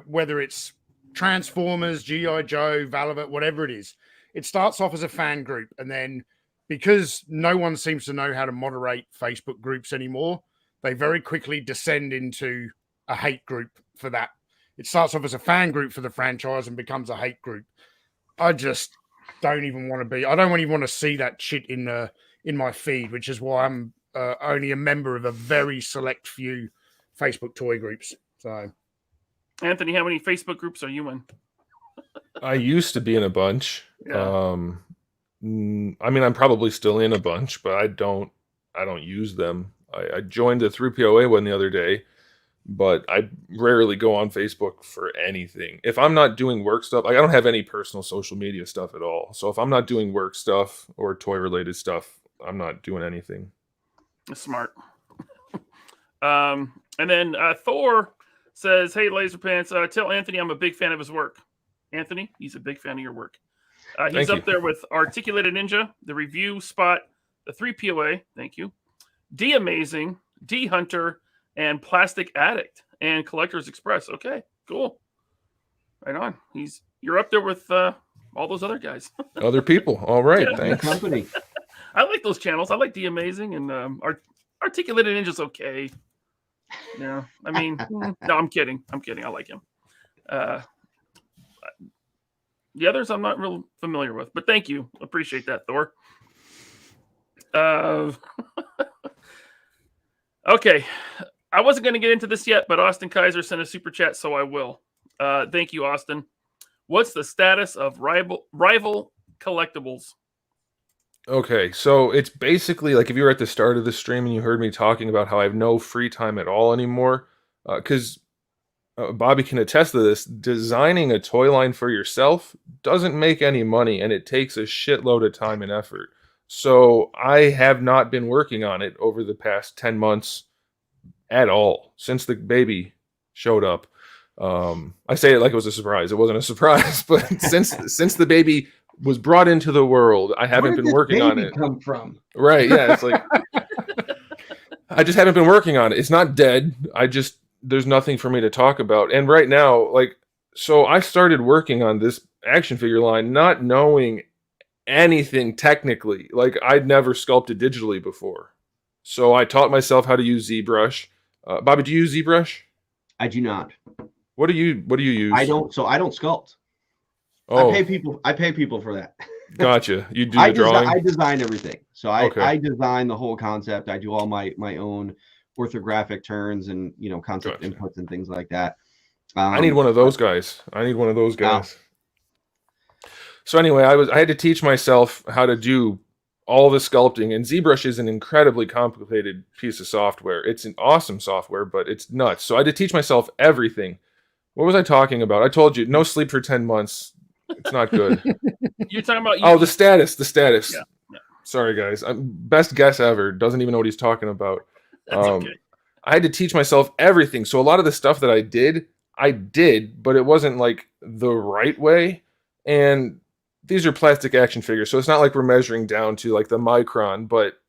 whether it's Transformers, G.I. Joe, Valivert, whatever it is, it starts off as a fan group. And then because no one seems to know how to moderate Facebook groups anymore, they very quickly descend into a hate group for that. It starts off as a fan group for the franchise and becomes a hate group. I just don't even want to be. I don't even want to see that shit in my feed, which is why I'm only a member of a very select few Facebook toy groups. So, Anthony, how many Facebook groups are you in? I used to be in a bunch. Yeah. I'm probably still in a bunch, but I don't use them. I joined the 3POA one the other day, but I rarely go on Facebook for anything. If I'm not doing work stuff, I don't have any personal social media stuff at all. So if I'm not doing work stuff or toy-related stuff, I'm not doing anything. Smart. And then Thor, says, "Hey, Laser Pants, tell Anthony I'm a big fan of his work." Anthony, he's a big fan of your work. He's Thank up you. there with Articulated Ninja, the Review Spot, the 3POA. Thank you. D Amazing, D Hunter, and Plastic Addict, and Collectors Express. Okay, cool. Right on. You're up there with all those other guys. Other people. All right. Yeah. Thanks. Company. I like those channels. I like D Amazing and Articulated Ninja's okay. Yeah, I mean, no, I'm kidding. I like him. The others I'm not real familiar with, but thank you. Appreciate that, Thor. Okay. I wasn't going to get into this yet, but Austin Kaiser sent a super chat, so I will. Thank you, Austin. What's the status of Rival Collectibles? Okay, so it's basically like if you were at the start of the stream and you heard me talking about how I have no free time at all anymore, because Bobby can attest to this, designing a toy line for yourself doesn't make any money, and it takes a shitload of time and effort. So I have not been working on it over the past 10 months at all, since the baby showed up. I say it like it was a surprise. It wasn't a surprise, but since the baby was brought into the world, I haven't been working on it. Come from? Right? Yeah, it's like I just haven't been working on it. It's not dead. There's nothing for me to talk about. And right now, so I started working on this action figure line not knowing anything technically. Like I'd never sculpted digitally before. So I taught myself how to use ZBrush. Bobby, do you use ZBrush? I do not. What do you use? I don't sculpt. Oh, I pay people for that. gotcha. You do the drawing? I design everything. So Okay. I design the whole concept. I do all my own orthographic turns and concept Gotcha. inputs and things like that. I need one of those guys. So anyway, I had to teach myself how to do all the sculpting, and ZBrush is an incredibly complicated piece of software. It's an awesome software, but it's nuts. So I had to teach myself everything. What was I talking about? I told you, no sleep for 10 months. It's not good. You're talking about Oh, the status. Yeah. Sorry, guys. Best guess ever. Doesn't even know what he's talking about. That's okay. I had to teach myself everything. So a lot of the stuff that I did, but it wasn't like the right way. And these are plastic action figures, so it's not like we're measuring down to like the micron, but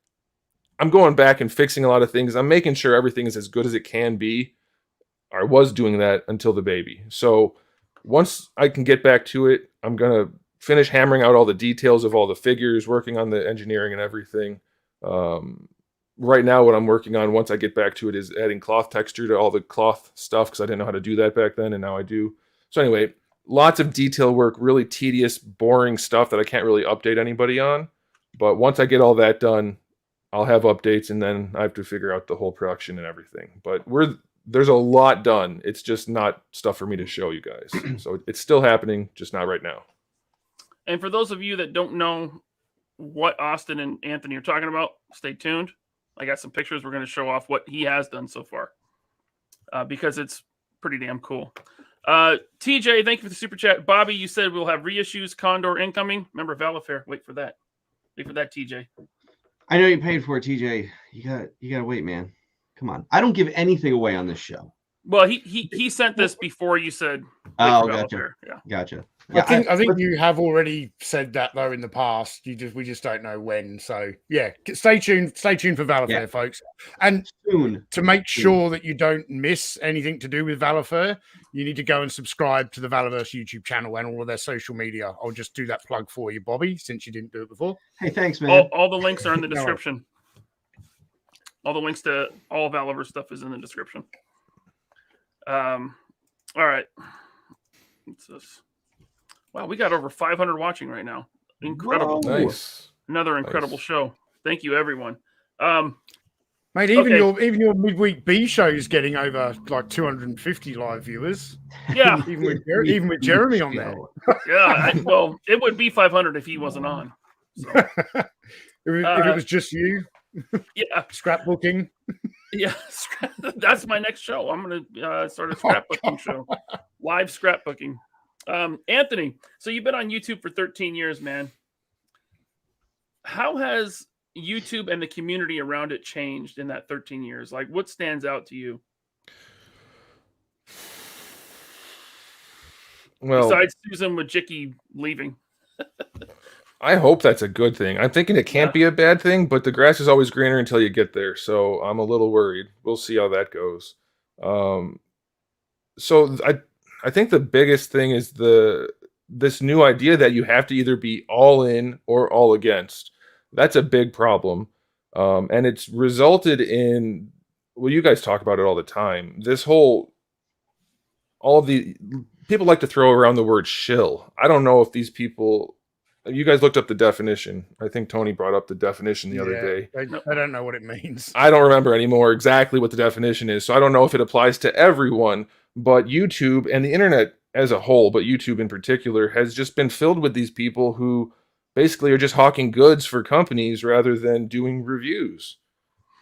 I'm going back and fixing a lot of things. I'm making sure everything is as good as it can be. I was doing that until the baby. So once I can get back to it, I'm going to finish hammering out all the details of all the figures, working on the engineering and everything. Right now, what I'm working on, once I get back to it, is adding cloth texture to all the cloth stuff, because I didn't know how to do that back then, and now I do. So anyway, lots of detail work, really tedious, boring stuff that I can't really update anybody on. But once I get all that done, I'll have updates, and then I have to figure out the whole production and everything. But there's a lot done. It's just not stuff for me to show you guys. So it's still happening, just not right now. And for those of you that don't know what Austin and Anthony are talking about, stay tuned. I got some pictures. We're going to show off what he has done so far because it's pretty damn cool. TJ, thank you for the super chat. Bobby, you said we'll have reissues, Condor incoming. Remember Valifair. Wait for that. Wait for that, TJ. I know you paid for it, TJ. You gotta wait, man. Come on. I don't give anything away on this show. Well, he sent this before you said. Oh, for gotcha. Valifair. Yeah. Gotcha. I think you have already said that though in the past. We just don't know when. So yeah, stay tuned. Stay tuned for Valifair, folks. And soon, to make sure that you don't miss anything to do with Valifair, you need to go and subscribe to the Valaverse YouTube channel and all of their social media. I'll just do that plug for you, Bobby, since you didn't do it before. Hey, thanks, man. All the links are in the description. All the links to all Valaverse stuff is in the description. All right. What's this? Wow, we got over 500 watching right now. Incredible. Whoa. Nice. Another incredible show. Thank you, everyone. Mate, even your midweek B show is getting over like 250 live viewers. Yeah. even with Jeremy on there. Yeah. Well, it would be 500 if he wasn't on. So. if it was just you. Yeah. Scrapbooking. Yeah. That's my next show. I'm going to start a scrapbooking show. Live scrapbooking. Anthony, so you've been on YouTube for 13 years, man. How has YouTube and the community around it changed in that 13 years? Like, what stands out to you? Well, Besides Susan Wojcicki leaving. I hope that's a good thing. I'm thinking it can't be a bad thing, but the grass is always greener until you get there. So I'm a little worried. We'll see how that goes. So I think the biggest thing is this new idea that you have to either be all in or all against. That's a big problem. And it's resulted in, well, you guys talk about it all the time. All the people like to throw around the word shill. I don't know if these people, you guys looked up the definition. I think Tony brought up the definition the other day. I don't know what it means. I don't remember anymore exactly what the definition is. So I don't know if it applies to everyone, but YouTube and the internet as a whole, but YouTube in particular, has just been filled with these people who basically are just hawking goods for companies rather than doing reviews.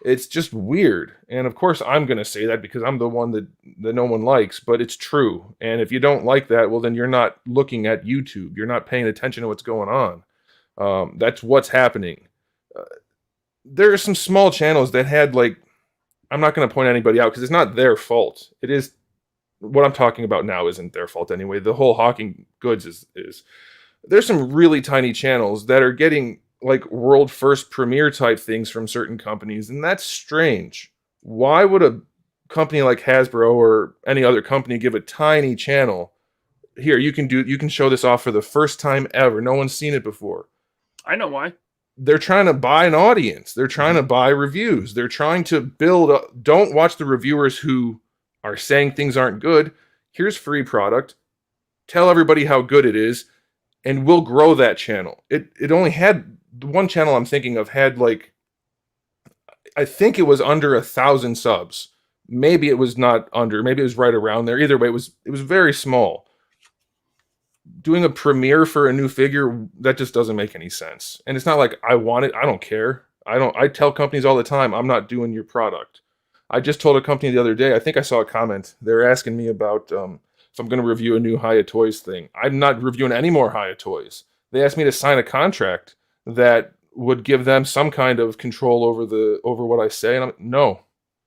It's just weird. And of course, I'm going to say that because I'm the one that no one likes, but it's true. And if you don't like that, well, then you're not looking at YouTube. You're not paying attention to what's going on. That's what's happening. There are some small channels that had, like, I'm not going to point anybody out because it's not their fault. It is, what I'm talking about now isn't their fault anyway. The whole hawking goods is there's some really tiny channels that are getting like world first premiere type things from certain companies, and that's strange. Why would a company like Hasbro or any other company give a tiny channel, here, you can show this off for the first time ever, no one's seen it before? I know why. They're trying to buy an audience. They're trying to buy reviews. They're trying to build don't watch the reviewers who are saying things aren't good. Here's free product, tell everybody how good it is, and we'll grow that channel. It only had, the one channel I'm thinking of had, like, I think it was under 1,000 subs. Maybe it was not under, maybe it was right around there. Either way, it was very small. Doing a premiere for a new figure, that just doesn't make any sense. And it's not like I want it. I don't care. I tell companies all the time, I'm not doing your product. I just told a company the other day, I think I saw a comment. They're asking me about if I'm going to review a new Hiya Toys thing. I'm not reviewing any more Hiya Toys. They asked me to sign a contract that would give them some kind of control over what I say. And no,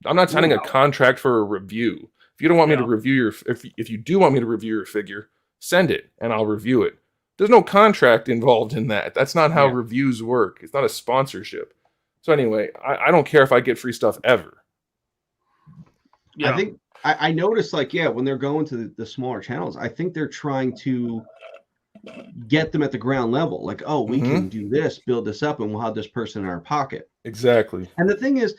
I'm not signing a contract for a review. If you don't want me to review if you do want me to review your figure, send it and I'll review it. There's no contract involved in that. That's not how reviews work. It's not a sponsorship. So anyway, I don't care if I get free stuff ever. Yeah. I think I noticed, like, when they're going to the smaller channels, I think they're trying to get them at the ground level. Like, oh, we can do this, build this up, and we'll have this person in our pocket. Exactly. And the thing is,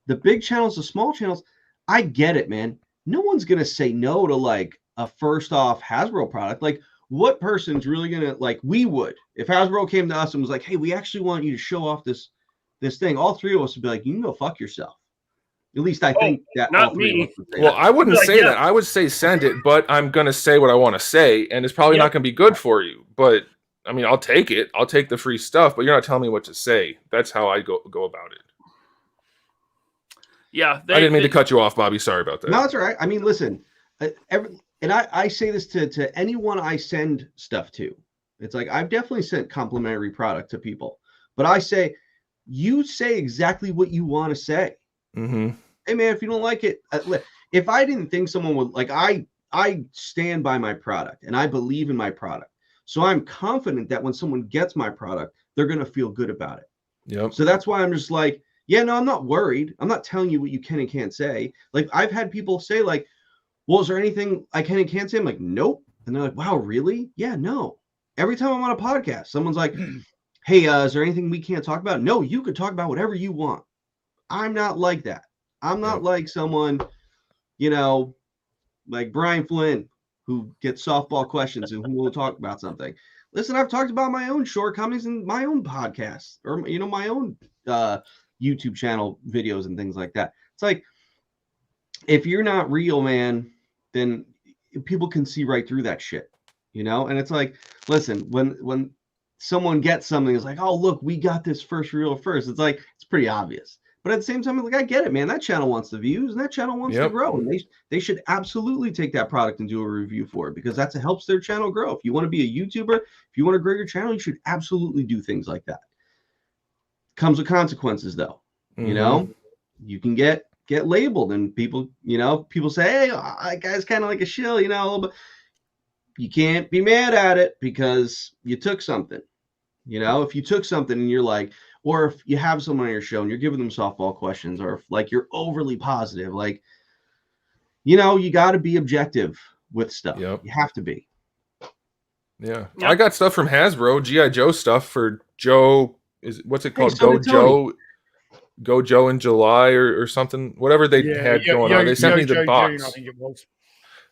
the big channels, the small channels, I get it, man. No one's going to say no to, like, a first off Hasbro product. Like, what person's really going to, like, we would, if Hasbro came to us and was like, hey, we actually want you to show off this thing, all three of us would be like, you can go fuck yourself. At least I think that not all three me. of us would say Well, that. I wouldn't say that. I would say send it, but I'm going to say what I want to say, and it's probably not going to be good for you. But, I mean, I'll take it. I'll take the free stuff, but you're not telling me what to say. That's how I go about it. Yeah. I didn't mean to cut you off, Bobby. Sorry about that. No, it's all right. I mean, listen, and I say this to anyone I send stuff to. It's like, I've definitely sent complimentary product to people, but I say, you say exactly what you want to say. Mm-hmm. Hey, man, if you don't like it, if I didn't think someone would, like, I stand by my product and I believe in my product. So I'm confident that when someone gets my product, they're going to feel good about it. Yep. So that's why I'm just like, yeah, no, I'm not worried. I'm not telling you what you can and can't say. Like, I've had people say, like, well, is there anything I can and can't say? I'm like, nope. And they're like, wow, really? Yeah, no. Every time I'm on a podcast, someone's like, hey, is there anything we can't talk about? No, you could talk about whatever you want. I'm not like that. I'm not like someone, like Brian Flynn, who gets softball questions and who will talk about something. Listen, I've talked about my own shortcomings in my own podcasts or, my own YouTube channel videos and things like that. It's like, if you're not real, man, then people can see right through that shit, And it's like, listen, when someone gets something, it's like, oh, look, we got this first reel first. It's like, it's pretty obvious. But at the same time, like, I get it, man. That channel wants the views and that channel wants to grow. And they should absolutely take that product and do a review for it because that helps their channel grow. If you want to be a YouTuber, if you want to grow your channel, you should absolutely do things like that. Comes with consequences, though. You can get labeled and people say, hey, that guy's kind of like a shill, but you can't be mad at it because you took something. You know, if you took something and you're like, or if you have someone on your show and you're giving them softball questions, or if like you're overly positive, like, you know, you got to be objective with stuff. Yep. You have to be. Yeah. Yep. I got stuff from Hasbro, G.I. Joe stuff for Joe. What's it called? so did Tony. Go Joe in July or something. Whatever they had going on. They sent me the box. June, I think it was.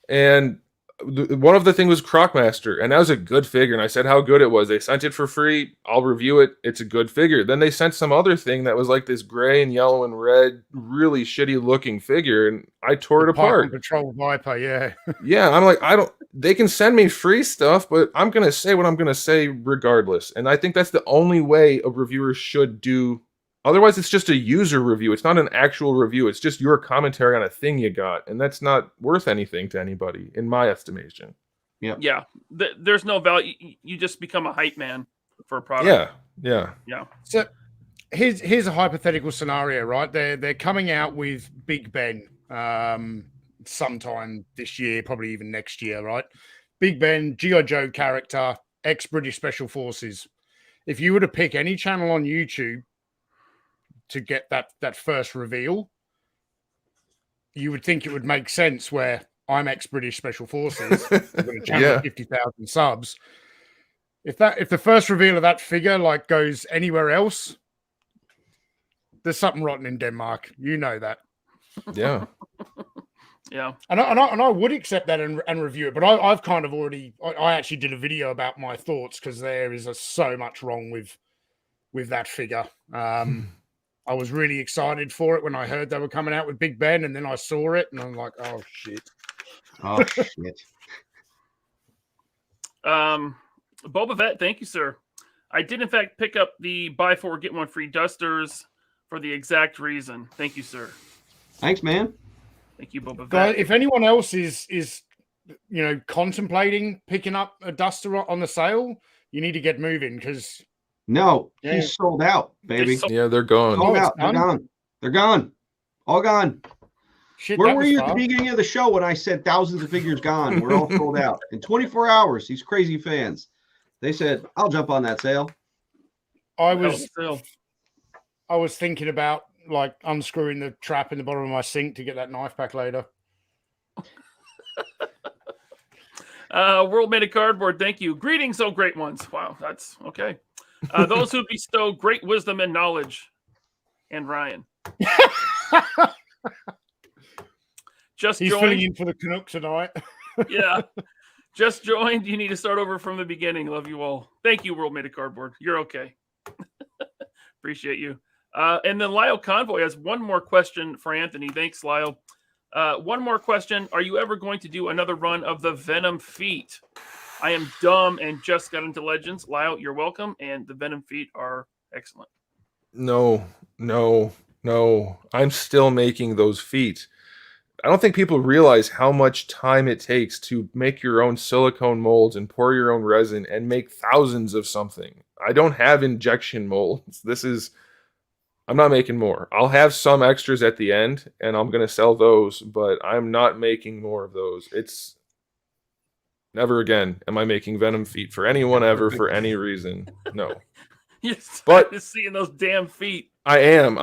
And one of the things was Crocmaster, and that was a good figure. And I said how good it was. They sent it for free. I'll review it. It's a good figure. Then they sent some other thing that was like this gray and yellow and red, really shitty looking figure, and I tore it apart. Patrol Viper, yeah. Yeah, I'm like, they can send me free stuff, but I'm gonna say what I'm gonna say regardless. And I think that's the only way a reviewer should do. Otherwise, it's just a user review. It's not an actual review. It's just your commentary on a thing you got. And that's not worth anything to anybody, in my estimation. Yep. Yeah. There's no value. You just become a hype man for a product. Yeah. So here's a hypothetical scenario, right? They're coming out with Big Ben sometime this year, probably even next year, right? Big Ben, G.I. Joe character, ex-British Special Forces. If you were to pick any channel on YouTube to get that first reveal, you would think it would make sense where I'm ex-British Special Forces. I've got a channel of 50,000 subs. If the first reveal of that figure like goes anywhere else, there's something rotten in Denmark. You know that. Yeah. Yeah. And I would accept that and review it, but I've kind of already. I actually did a video about my thoughts because there is so much wrong with that figure. I was really excited for it when I heard they were coming out with Big Ben, and then I saw it, and I'm like, oh shit. Oh shit. Boba Fett, thank you, sir. I did in fact pick up the buy 4 get 1 free dusters for the exact reason. Thank you, sir. Thanks, man. Thank you, Boba Fett. But if anyone else is contemplating picking up a duster on the sale, you need to get moving because no, he's sold out, baby. Yeah, they're gone. Sold out. They're gone. They're gone. All gone. Shit, where were you at the beginning of the show when I said thousands of figures gone? We're all sold out. In 24 hours, these crazy fans, they said, I'll jump on that sale. I was thinking about like unscrewing the trap in the bottom of my sink to get that knife back later. World Made of Cardboard, thank you. Greetings, oh great ones. Wow, that's okay. Those who bestow great wisdom and knowledge. And Ryan. He's filling in for the Canucks tonight. Yeah. Just joined. You need to start over from the beginning. Love you all. Thank you, World Made of Cardboard. You're okay. Appreciate you. And then Lyle Convoy has one more question for Anthony. Thanks, Lyle. One more question. Are you ever going to do another run of the Venom feet? I am dumb and just got into Legends. Lyle, you're welcome. And the Venom feet are excellent. No. I'm still making those feet. I don't think people realize how much time it takes to make your own silicone molds and pour your own resin and make thousands of something. I don't have injection molds. I'm not making more. I'll have some extras at the end and I'm going to sell those, but I'm not making more of those. It's never again am I making Venom feet for anyone ever for any reason. No. But just seeing those damn feet. I am.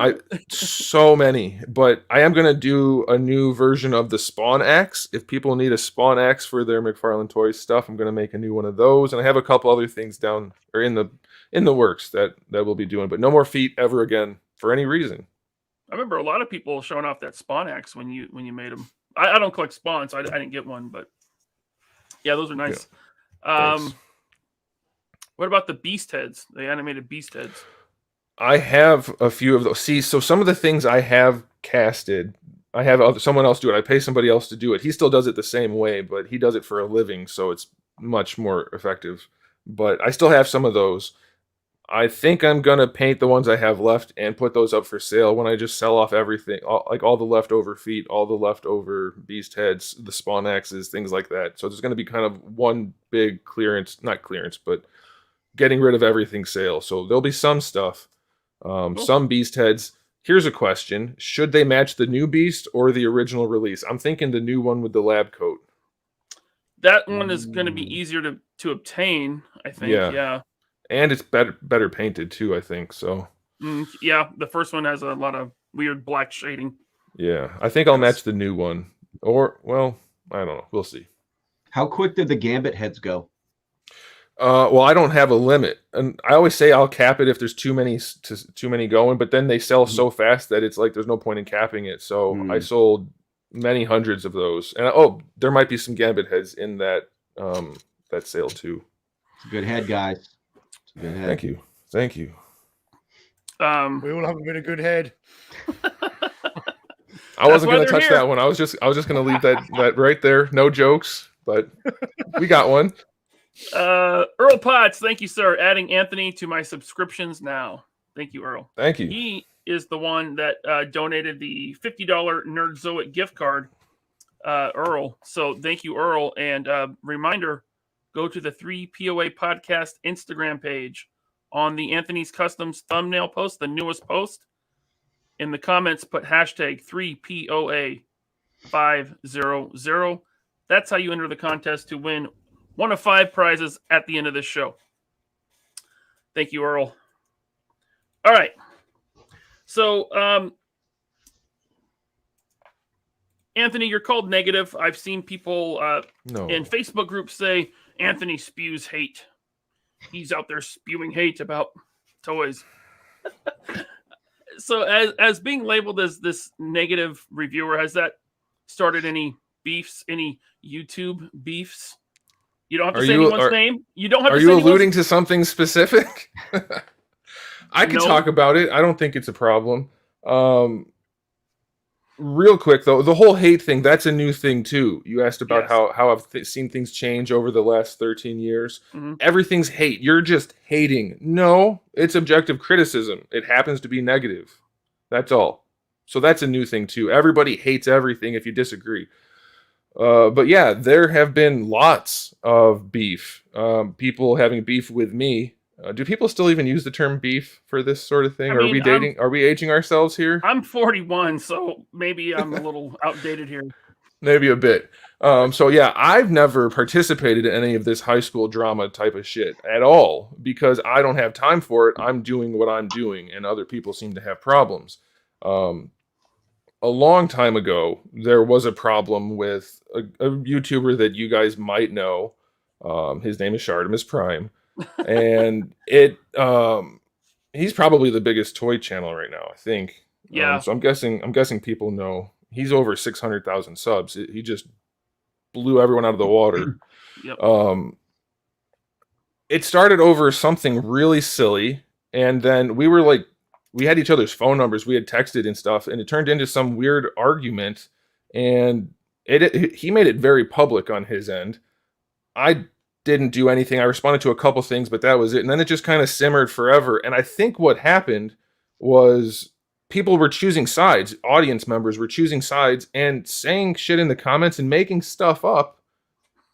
So many, but I am going to do a new version of the Spawn Axe. If people need a Spawn Axe for their McFarlane Toys stuff, I'm going to make a new one of those. And I have a couple other things down or in the works that we'll be doing, but no more feet ever again for any reason. I remember a lot of people showing off that Spawn Axe when you made them. I don't collect Spawn, so I didn't get one, but yeah, those are nice. Yeah. What about the Beast Heads? The animated Beast Heads. I have a few of those. See, so some of the things I have casted, I have someone else do it. I pay somebody else to do it. He still does it the same way, but he does it for a living, so it's much more effective. But I still have some of those. I think I'm going to paint the ones I have left and put those up for sale when I just sell off everything, all the leftover feet, all the leftover beast heads, the Spawn Axes, things like that. So there's going to be kind of one big clearance, not clearance, but getting rid of everything sale. So there'll be some stuff. Some beast heads. Here's a question. Should they match the new beast or the original release? I'm thinking the new one with the lab coat. That one is going to be easier to obtain, I think. Yeah. And it's better painted too, I think. So. Yeah, the first one has a lot of weird black shading. Yeah, I think I'll match the new one. Or, well, I don't know. We'll see. How quick did the Gambit heads go? Well, I don't have a limit, and I always say I'll cap it if there's too many going. But then they sell so fast that it's like there's no point in capping it. So I sold many hundreds of those, and there might be some Gambit heads in that sale too. It's a good head, guys. It's a good head. Thank you. We all have a bit of good head. I wasn't going to touch that one. I was just going to leave that right there. No jokes, but we got one. Earl Potts, thank you, sir. Adding Anthony to my subscriptions now. Thank you, Earl. Thank you. He is the one that donated the $50 Nerdzoic gift card, Earl. So thank you, Earl. And reminder, go to the 3POA podcast Instagram page. On the Anthony's Customs thumbnail post, the newest post, in the comments, put hashtag 3POA500. That's how you enter the contest to win one of 5 prizes at the end of this show. Thank you, Earl. All right. So, Anthony, you're called negative. I've seen people in Facebook groups say Anthony spews hate. He's out there spewing hate about toys. So as being labeled as this negative reviewer, has that started any beefs, any YouTube beefs? You don't have to say anyone's name. You don't have to say anyone's... Are you alluding to something specific? I can talk about it. I don't think it's a problem. Real quick, though, the whole hate thing, that's a new thing, too. You asked about how I've seen things change over the last 13 years. Mm-hmm. Everything's hate. You're just hating. No, it's objective criticism. It happens to be negative. That's all. So that's a new thing, too. Everybody hates everything if you disagree. But yeah, there have been lots of beef. People having beef with me. Do people still even use the term beef for this sort of thing? Are we dating? Are we aging ourselves here? I'm 41, so maybe I'm a little outdated here. Maybe a bit. So yeah, I've never participated in any of this high school drama type of shit at all because I don't have time for it. I'm doing what I'm doing, and other people seem to have problems. A long time ago, there was a problem with a YouTuber that you guys might know. His name is Shartimus Prime. And he's probably the biggest toy channel right now, I think. Yeah. So I'm guessing people know he's over 600,000 subs. He just blew everyone out of the water. Yep. It started over something really silly, and then we had each other's phone numbers. We had texted and stuff, and it turned into some weird argument. And he made it very public on his end. I didn't do anything. I responded to a couple things, but that was it. And then it just kind of simmered forever. And I think what happened was people were choosing sides. Audience members were choosing sides and saying shit in the comments and making stuff up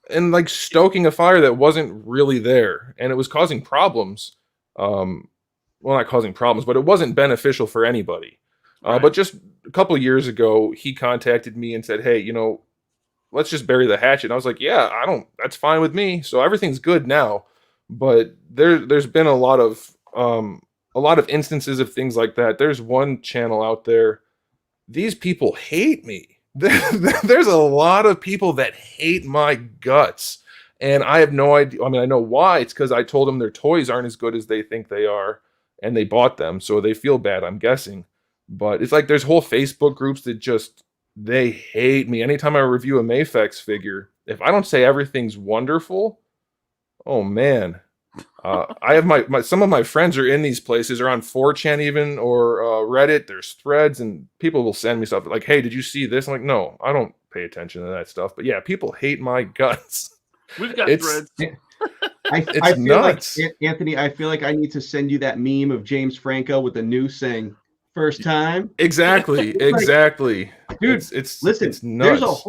and like stoking a fire that wasn't really there. And it was causing problems. Well, not causing problems, but it wasn't beneficial for anybody. Right. But just a couple years ago, he contacted me and said, hey, let's just bury the hatchet. And I was like, yeah, that's fine with me. So everything's good now. But there's been a lot of instances of things like that. There's one channel out there. These people hate me. There's a lot of people that hate my guts. And I have no idea. I mean, I know why. It's because I told them their toys aren't as good as they think they are. And they bought them. So they feel bad, I'm guessing. But it's like there's whole Facebook groups that just... they hate me. Anytime I review a Mafex figure, if I don't say everything's wonderful, oh man. I have some of my friends are in these places, or on 4chan even, or Reddit. There's threads, and people will send me stuff like, hey, did you see this? I'm like, no, I don't pay attention to that stuff. But yeah, people hate my guts. We've got threads. I feel nuts. Like, Anthony, I feel like I need to send you that meme of James Franco with the noose saying, first time. Exactly. Dude, listen, it's nuts.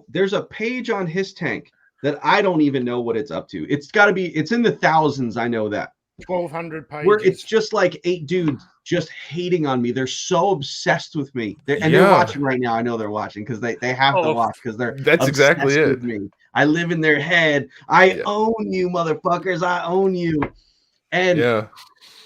There's a page on his tank that I don't even know what it's up to. It's in the thousands. I know that 1,200 pages. Where it's just like 8 dudes just hating on me. They're so obsessed with me. They're watching right now. I know they're watching because they have to watch because they're that's exactly it with me. I live in their head. I Yeah. own you, motherfuckers. I own you. And Yeah.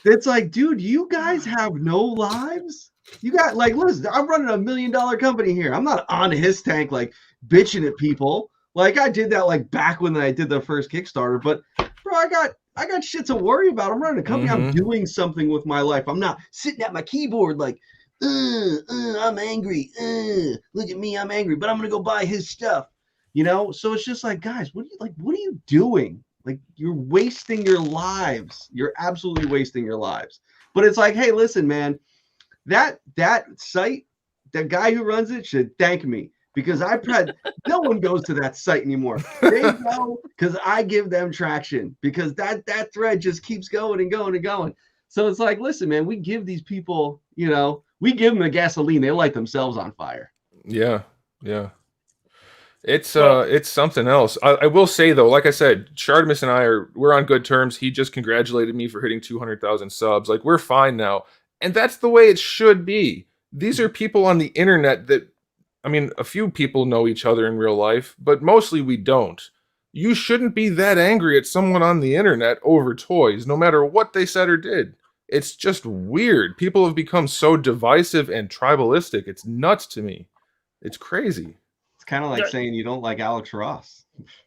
it's like, dude, you guys have no lives. You got like, listen, I'm running $1 million company here. I'm not on his tank like bitching at people. Like I did that like back when I did the first Kickstarter, but bro, I got shit to worry about. I'm running a company. I'm doing something with my life. I'm not sitting at my keyboard like, I'm angry. Look at me, I'm angry, but I'm gonna go buy his stuff. You know, so it's just like, guys, what are you doing? Like you're wasting your lives. You're absolutely wasting your lives. But it's like, hey, listen, man, that site, that guy who runs it should thank me because no one goes to that site anymore. They go because I give them traction because that thread just keeps going and going and going. So it's like, listen, man, we give these people, you know, we give them the gasoline. They light themselves on fire. Yeah. Yeah. It's something else. I will say though, like I said, Shardimus and we're on good terms. He just congratulated me for hitting 200,000 subs. Like we're fine now, and that's the way it should be. These are people on the internet that, I mean, a few people know each other in real life, but mostly we don't. You shouldn't be that angry at someone on the internet over toys, no matter what they said or did. It's just weird. People have become so divisive and tribalistic. It's nuts to me. It's crazy. It's kind of like saying you don't like Alex Ross.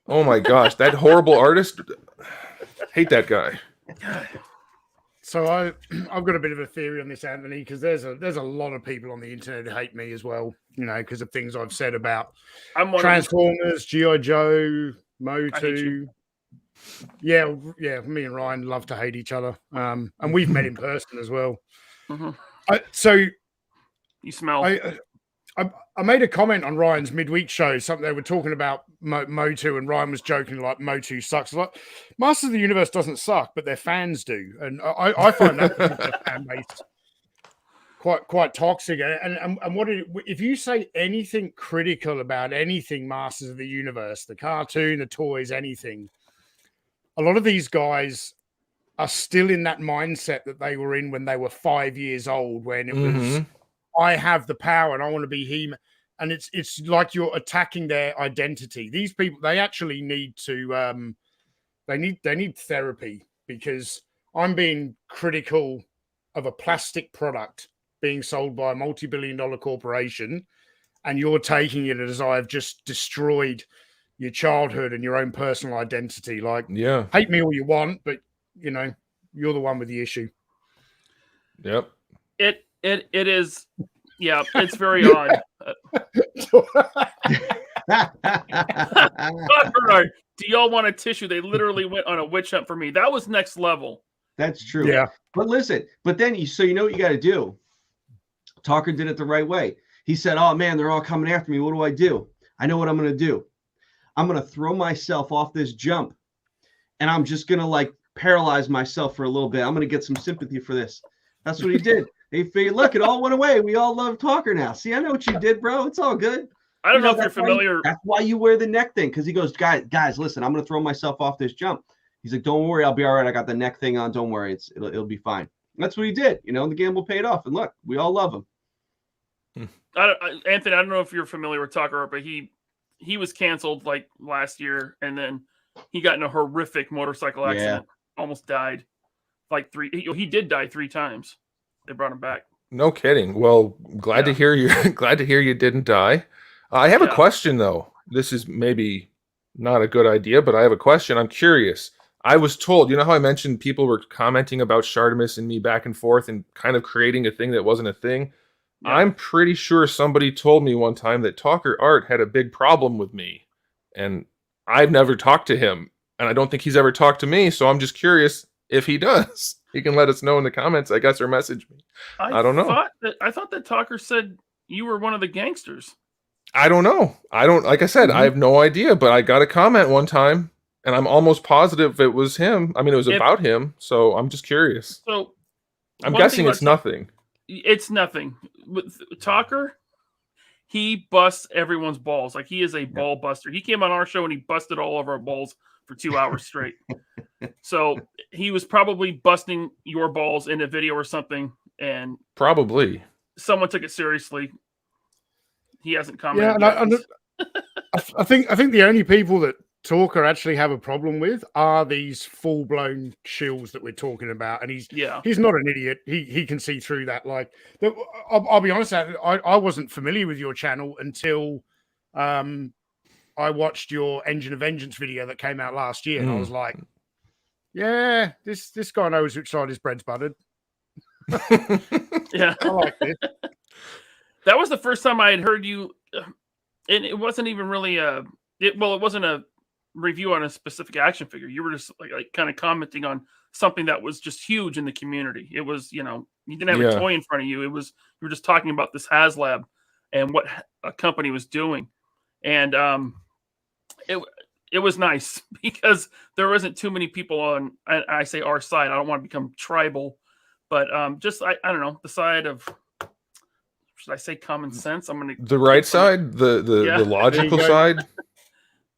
Oh my gosh, that horrible artist. Hate that guy. So I've got a bit of a theory on this, Anthony, because there's a lot of people on the internet who hate me as well, you know, because of things I've said about Transformers, G.I. Joe, Motu. Yeah, me and Ryan love to hate each other. And we've met in person as well. So you smell. I made a comment on Ryan's midweek show. Something they were talking about Motu, and Ryan was joking like Motu sucks. Like Masters of the Universe doesn't suck, but their fans do, and I find that fan base quite toxic. And if you say anything critical about anything Masters of the Universe, the cartoon, the toys, anything, a lot of these guys are still in that mindset that they were in when they were 5 years old, when it was, I have the power and I want to be him. And it's like you're attacking their identity. These people, they actually need to, they need therapy, because I'm being critical of a plastic product being sold by a multi-billion-dollar corporation, and you're taking it as I've just destroyed your childhood and your own personal identity. Like, yeah, hate me all you want, but you know, you're the one with the issue. Yep. It is. Yeah, it's very odd. Do y'all want a tissue? They literally went on a witch hunt for me. That was next level. That's true. Yeah. But listen, then you know what you got to do. Talker did it the right way. He said, oh man, they're all coming after me. What do? I know what I'm going to do. I'm going to throw myself off this jump, and I'm just going to like paralyze myself for a little bit. I'm going to get some sympathy for this. That's what he did. He figured, look, it all went away. We all love Talker now. See, I know what you did, bro. It's all good. I don't know if you're familiar. That's why you wear the neck thing, because he goes, guys, listen, I'm going to throw myself off this jump. He's like, don't worry, I'll be all right. I got the neck thing on. Don't worry, it'll be fine. That's what he did. You know, the gamble paid off, and look, we all love him. Anthony, I don't know if you're familiar with Talker, but he was canceled like last year, and then he got in a horrific motorcycle accident. Almost died. Like he did die 3 times. They brought him back. No kidding. Well, glad to hear you didn't die. I have a question though. This is maybe not a good idea, but I have a question. I'm curious. I was told, you know how I mentioned people were commenting about Shardimus and me back and forth and kind of creating a thing that wasn't a thing? Yeah. I'm pretty sure somebody told me one time that Talker Art had a big problem with me, and I've never talked to him, and I don't think he's ever talked to me, so I'm just curious if he does. He can let us know in the comments, I guess, or message me. I don't know. I thought that Talker said you were one of the gangsters. I don't know. Like I said, I have no idea, but I got a comment one time, and I'm almost positive it was him. I mean, it was about him, so I'm just curious. So I'm guessing it's nothing. It's nothing. With Talker, he busts everyone's balls. Like, he is a ball buster. He came on our show and he busted all of our balls for 2 hours straight. So he was probably busting your balls in a video or something, and probably someone took it seriously. He hasn't commented. Yeah, and I think the only people that Talker actually have a problem with are these full-blown shills that we're talking about, and he's not an idiot. He can see through that. Like, I'll be honest, I wasn't familiar with your channel until I watched your Engine of Vengeance video that came out last year, and I was like, yeah, this guy knows which side his bread's buttered. Yeah, I like this. That was the first time I had heard you, and it wasn't even really it wasn't a review on a specific action figure. You were just like kind of commenting on something that was just huge in the community. It was, you didn't have a toy in front of you. It was, you were just talking about this HasLab and what a company was doing. And it was nice because there wasn't too many people on, I say our side. I don't want to become tribal, but just, I don't know, the side of, should I say common sense? I'm going to the right side, the logical side.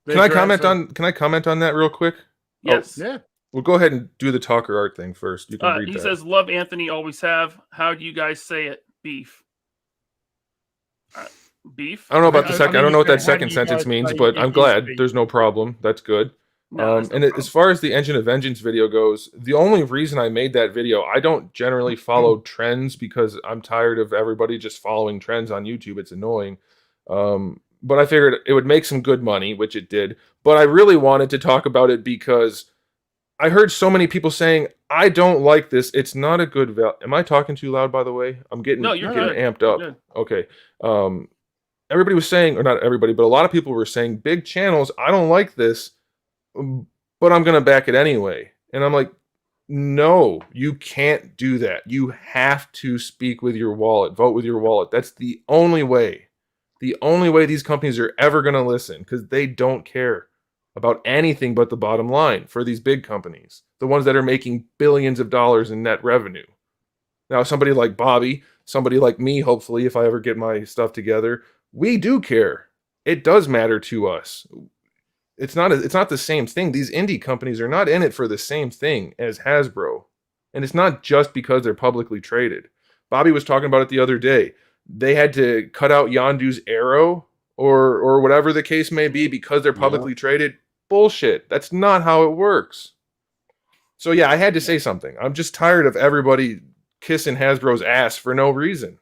Can I comment on that real quick? Yes. Yeah. We'll go ahead and do the Talker art thing first. You can read that. He says, "Love Anthony, always have. How do you guys say it? Beef. Beef. I don't know about the second. I don't know what that how do second you sentence guys means, say but it I'm is glad. beef? There's no problem. That's good. No, there's no And problem. as far as the Engine of Vengeance video goes, the only reason I made that video, I don't generally follow trends because I'm tired of everybody just following trends on YouTube. It's annoying. But I figured it would make some good money, which it did. But I really wanted to talk about it because I heard so many people saying, I don't like this. It's not a good value. Am I talking too loud, by the way? I'm getting, You're getting good. amped up. Good. Okay. Everybody was saying, or not everybody, but a lot of people were saying, big channels, I don't like this, but I'm going to back it anyway. And I'm like, no, you can't do that. You have to speak with your wallet, vote with your wallet. That's the only way. The only way these companies are ever going to listen, because they don't care about anything but the bottom line for these big companies, the ones that are making billions of dollars in net revenue. Now, somebody like Bobby, somebody like me, hopefully, if I ever get my stuff together, we do care. It does matter to us. It's not the same thing. These indie companies are not in it for the same thing as Hasbro. And it's not just because they're publicly traded. Bobby was talking about it the other day. They had to cut out Yondu's arrow or whatever the case may be because they're publicly traded. Bullshit. That's not how it works. So yeah, I had to say something. I'm just tired of everybody kissing Hasbro's ass for no reason.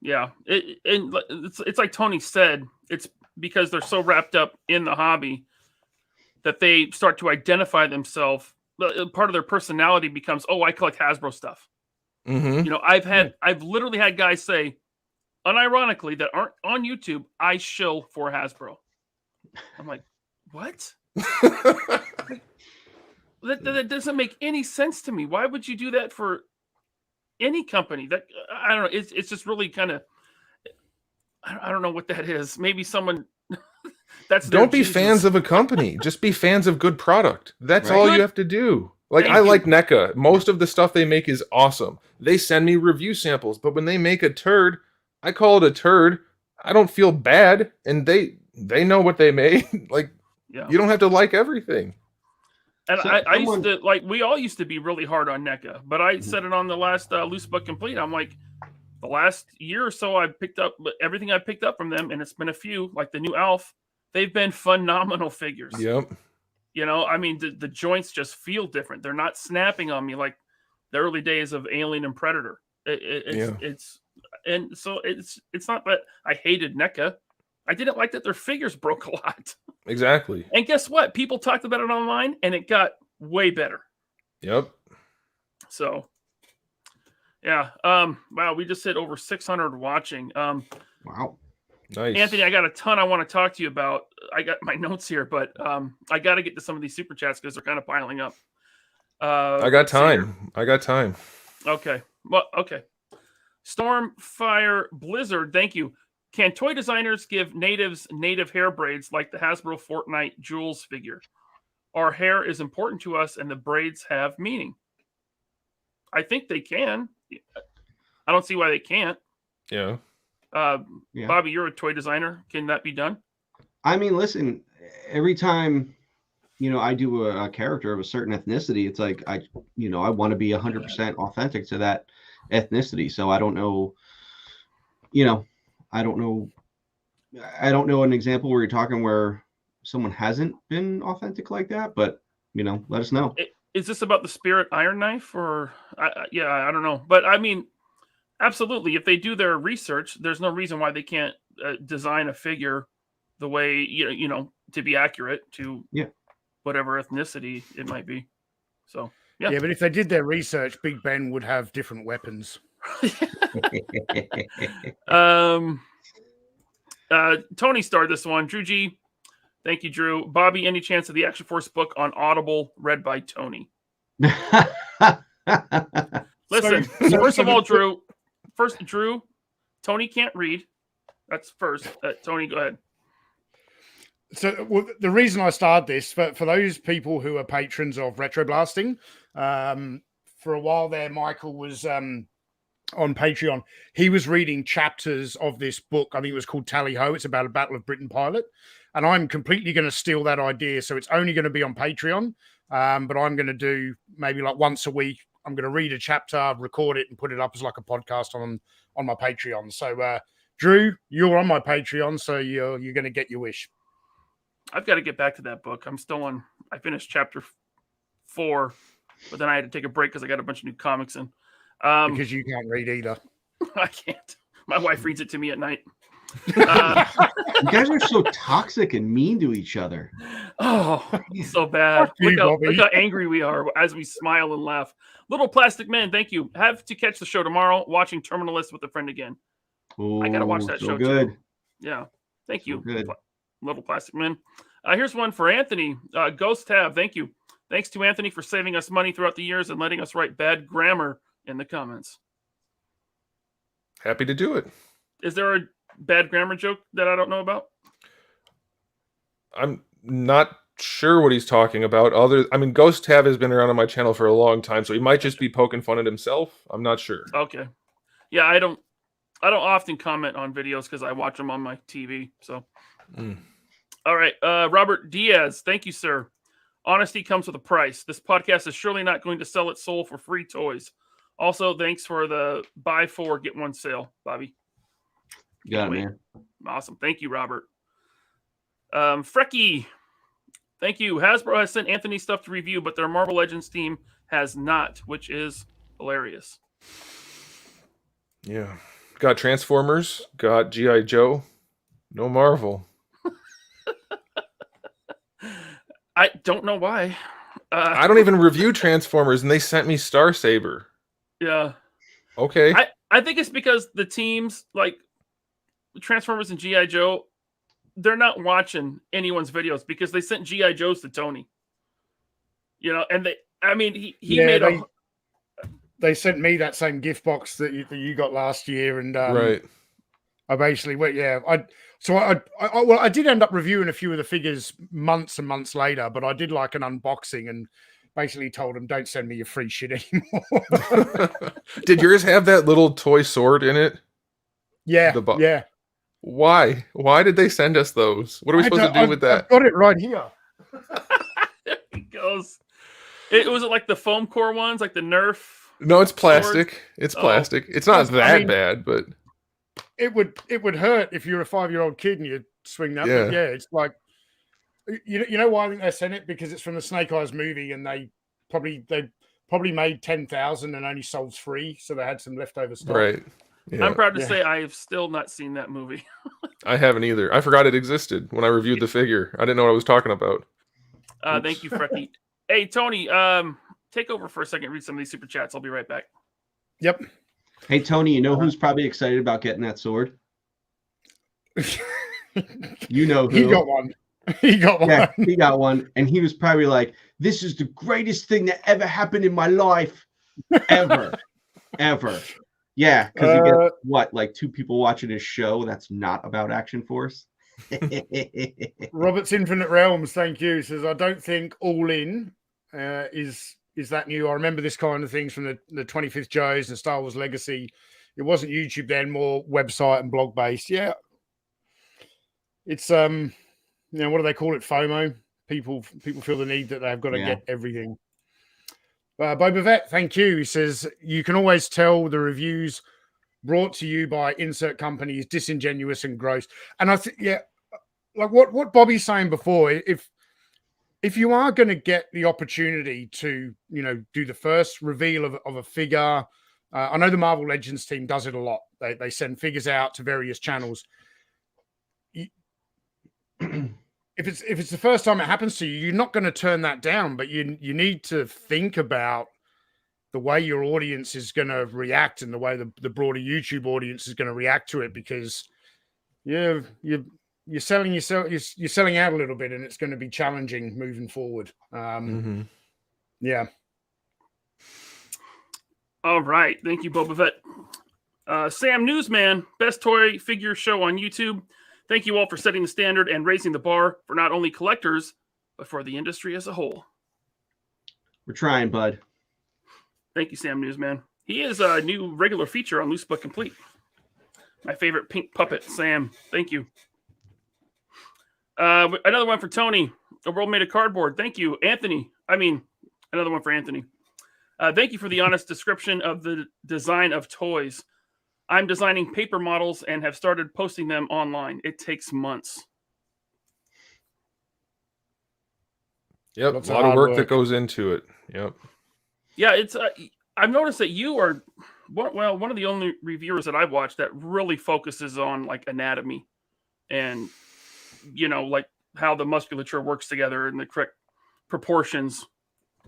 Yeah, it's like Tony said. It's because they're so wrapped up in the hobby that they start to identify themselves. Part of their personality becomes, oh, I collect Hasbro stuff. Mm-hmm. I've literally had guys say, unironically, that aren't on YouTube, I shill for Hasbro. I'm like, what? that doesn't make any sense to me. Why would you do that for any company? That I don't know. It's just really kind of, I don't know what that is. Maybe someone that's don't be fans of a company. Just be fans of good product. That's all you have to do. Like, I like NECA. Most of the stuff they make is awesome. They send me review samples, but when they make a turd, I call it a turd. I don't feel bad, and they know what they made. Like, you don't have to like everything. And so I used to, like, we all used to be really hard on NECA, but I said it on the last Loose But Complete. I'm like, the last year or so, I picked up everything I picked up from them, and it's been a few, like the new Alf. They've been phenomenal figures. Yep. I mean, the joints just feel different. They're not snapping on me like the early days of Alien and Predator. It's not that I hated NECA. I didn't like that their figures broke a lot. Exactly. And guess what? People talked about it online, and it got way better. Yep. So, yeah. Wow, we just hit over 600 watching. Wow. Nice. Anthony, I got a ton I want to talk to you about. I got my notes here, but I got to get to some of these super chats because they're kind of piling up. I got time. Okay. Well, okay. Stormfire Blizzard, thank you. Can toy designers give natives native hair braids like the Hasbro Fortnite Jules figure? Our hair is important to us, and the braids have meaning. I think they can. I don't see why they can't. Yeah. Bobby, you're a toy designer. Can that be done? I mean, listen, every time, I do a character of a certain ethnicity, it's like, I want to be 100% authentic to that ethnicity. So I don't know, I don't know an example where you're talking where someone hasn't been authentic like that, but let us know. Is this about the Spirit Iron Knife, or yeah, I don't know, but I mean, absolutely. If they do their research, there's no reason why they can't design a figure the way to be accurate to whatever ethnicity it might be. So yeah, but if they did their research, Big Ben would have different weapons. Tony starred this one. Drew G, thank you, Drew. Bobby, any chance of the Action Force book on Audible read by Tony? Listen, first of all, Drew, Tony can't read. That's first. Tony, go ahead. So the reason I started this, for those people who are patrons of Retro Blasting, for a while there, Michael was on Patreon. He was reading chapters of this book. I think it was called Tally Ho. It's about a Battle of Britain pilot. And I'm completely going to steal that idea. So it's only going to be on Patreon. But I'm going to do maybe like once a week. I'm going to read a chapter, record it, and put it up as like a podcast on my Patreon. So, Drew, you're on my Patreon, so you're going to get your wish. I've got to get back to that book. I finished chapter 4, but then I had to take a break because I got a bunch of new comics in. Because you can't read either. I can't. My wife reads it to me at night. You guys are so toxic and mean to each other. Oh, so bad. Look how angry we are as we smile and laugh. Little Plastic Man, thank you. Have to catch the show tomorrow, watching Terminalist with a friend again. Ooh, I got to watch that show good. too. Yeah. Thank you, Good. Little Plastic Man. Here's one for Anthony. Ghost Tab, thank you. Thanks to Anthony for saving us money throughout the years and letting us write bad grammar in the comments. Happy to do it. Is there a bad grammar joke that I don't know about? I'm not sure what he's talking about. Ghost Tab has been around on my channel for a long time, so he might just be poking fun at himself. I'm not sure. Okay. Yeah, I don't often comment on videos because I watch them on my TV. So, All right. Robert Diaz, thank you, sir. Honesty comes with a price. This podcast is surely not going to sell its soul for free toys. Also, thanks for the buy 4, get 1 sale, Bobby. Got it, man. Awesome. Thank you, Robert. Frecky, thank you. Hasbro has sent Anthony stuff to review, but their Marvel Legends team has not, which is hilarious. Yeah. Got Transformers, got G.I. Joe, no Marvel. I don't know why. I don't even review Transformers, and they sent me Star Saber. Yeah. Okay. I think it's because the teams, like Transformers and G.I. Joe, they're not watching anyone's videos because they sent G.I. Joes to Tony. And they sent me that same gift box that you got last year, and right. I basically went, I did end up reviewing a few of the figures months and months later, but I did like an unboxing and basically told them, don't send me your free shit anymore. Did yours have that little toy sword in it? Yeah, yeah. Why? Why did they send us those? What are we supposed to do with that? I've got it right here. There he goes. It was like the foam core ones, like the Nerf. No, it's plastic. Swords? It's plastic. It's not that bad, but it would hurt if you're a 5-year-old kid and you swing that. Yeah. But yeah, it's like you know why I think they sent it, because it's from the Snake Eyes movie, and they probably made 10,000 and only sold 3, so they had some leftover stock. Right. Yeah. I'm proud to say I have still not seen that movie. I haven't either. I forgot it existed when I reviewed the figure. I didn't know what I was talking about. Thank you, Frecky. Hey, Tony, take over for a second. Read some of these super chats. I'll be right back. Yep. Hey, Tony, you know who's probably excited about getting that sword? You know who. He got one. Yeah, he got one. And he was probably like, this is the greatest thing that ever happened in my life. Ever. Ever. Yeah, because he gets, what, like 2 people watching his show that's not about Action Force? Robert's Infinite Realms, thank you, says, I don't think All In is that new. I remember this kind of things from the 25th Joes and Star Wars Legacy. It wasn't YouTube then, more website and blog based. Yeah. It's what do they call it? FOMO. People feel the need that they've got to get everything. Boba Vet, thank you. He says, you can always tell the reviews brought to you by insert company is disingenuous and gross. And I think, like what Bobby's saying before, if you are going to get the opportunity to, do the first reveal of a figure, I know the Marvel Legends team does it a lot. They send figures out to various channels. If it's the first time it happens to you, you're not going to turn that down, but you need to think about the way your audience is going to react and the way the broader YouTube audience is going to react to it, because you're selling yourself, you're selling out a little bit, and it's going to be challenging moving forward. Yeah. All right. Thank you, Boba Fett. Sam Newsman, best toy figure show on YouTube. Thank you all for setting the standard and raising the bar for not only collectors, but for the industry as a whole. We're trying, bud. Thank you, Sam Newsman. He is a new regular feature on Loose But Complete. My favorite pink puppet, Sam. Thank you. Another one for Tony. A World Made of Cardboard. Thank you, Anthony. Another one for Anthony. Thank you for the honest description of the design of toys. I'm designing paper models and have started posting them online. It takes months. Yep, That's a lot of work that goes into it. Yep. Yeah, it's. I've noticed that you are, one of the only reviewers that I've watched that really focuses on like anatomy, and like how the musculature works together and the correct proportions.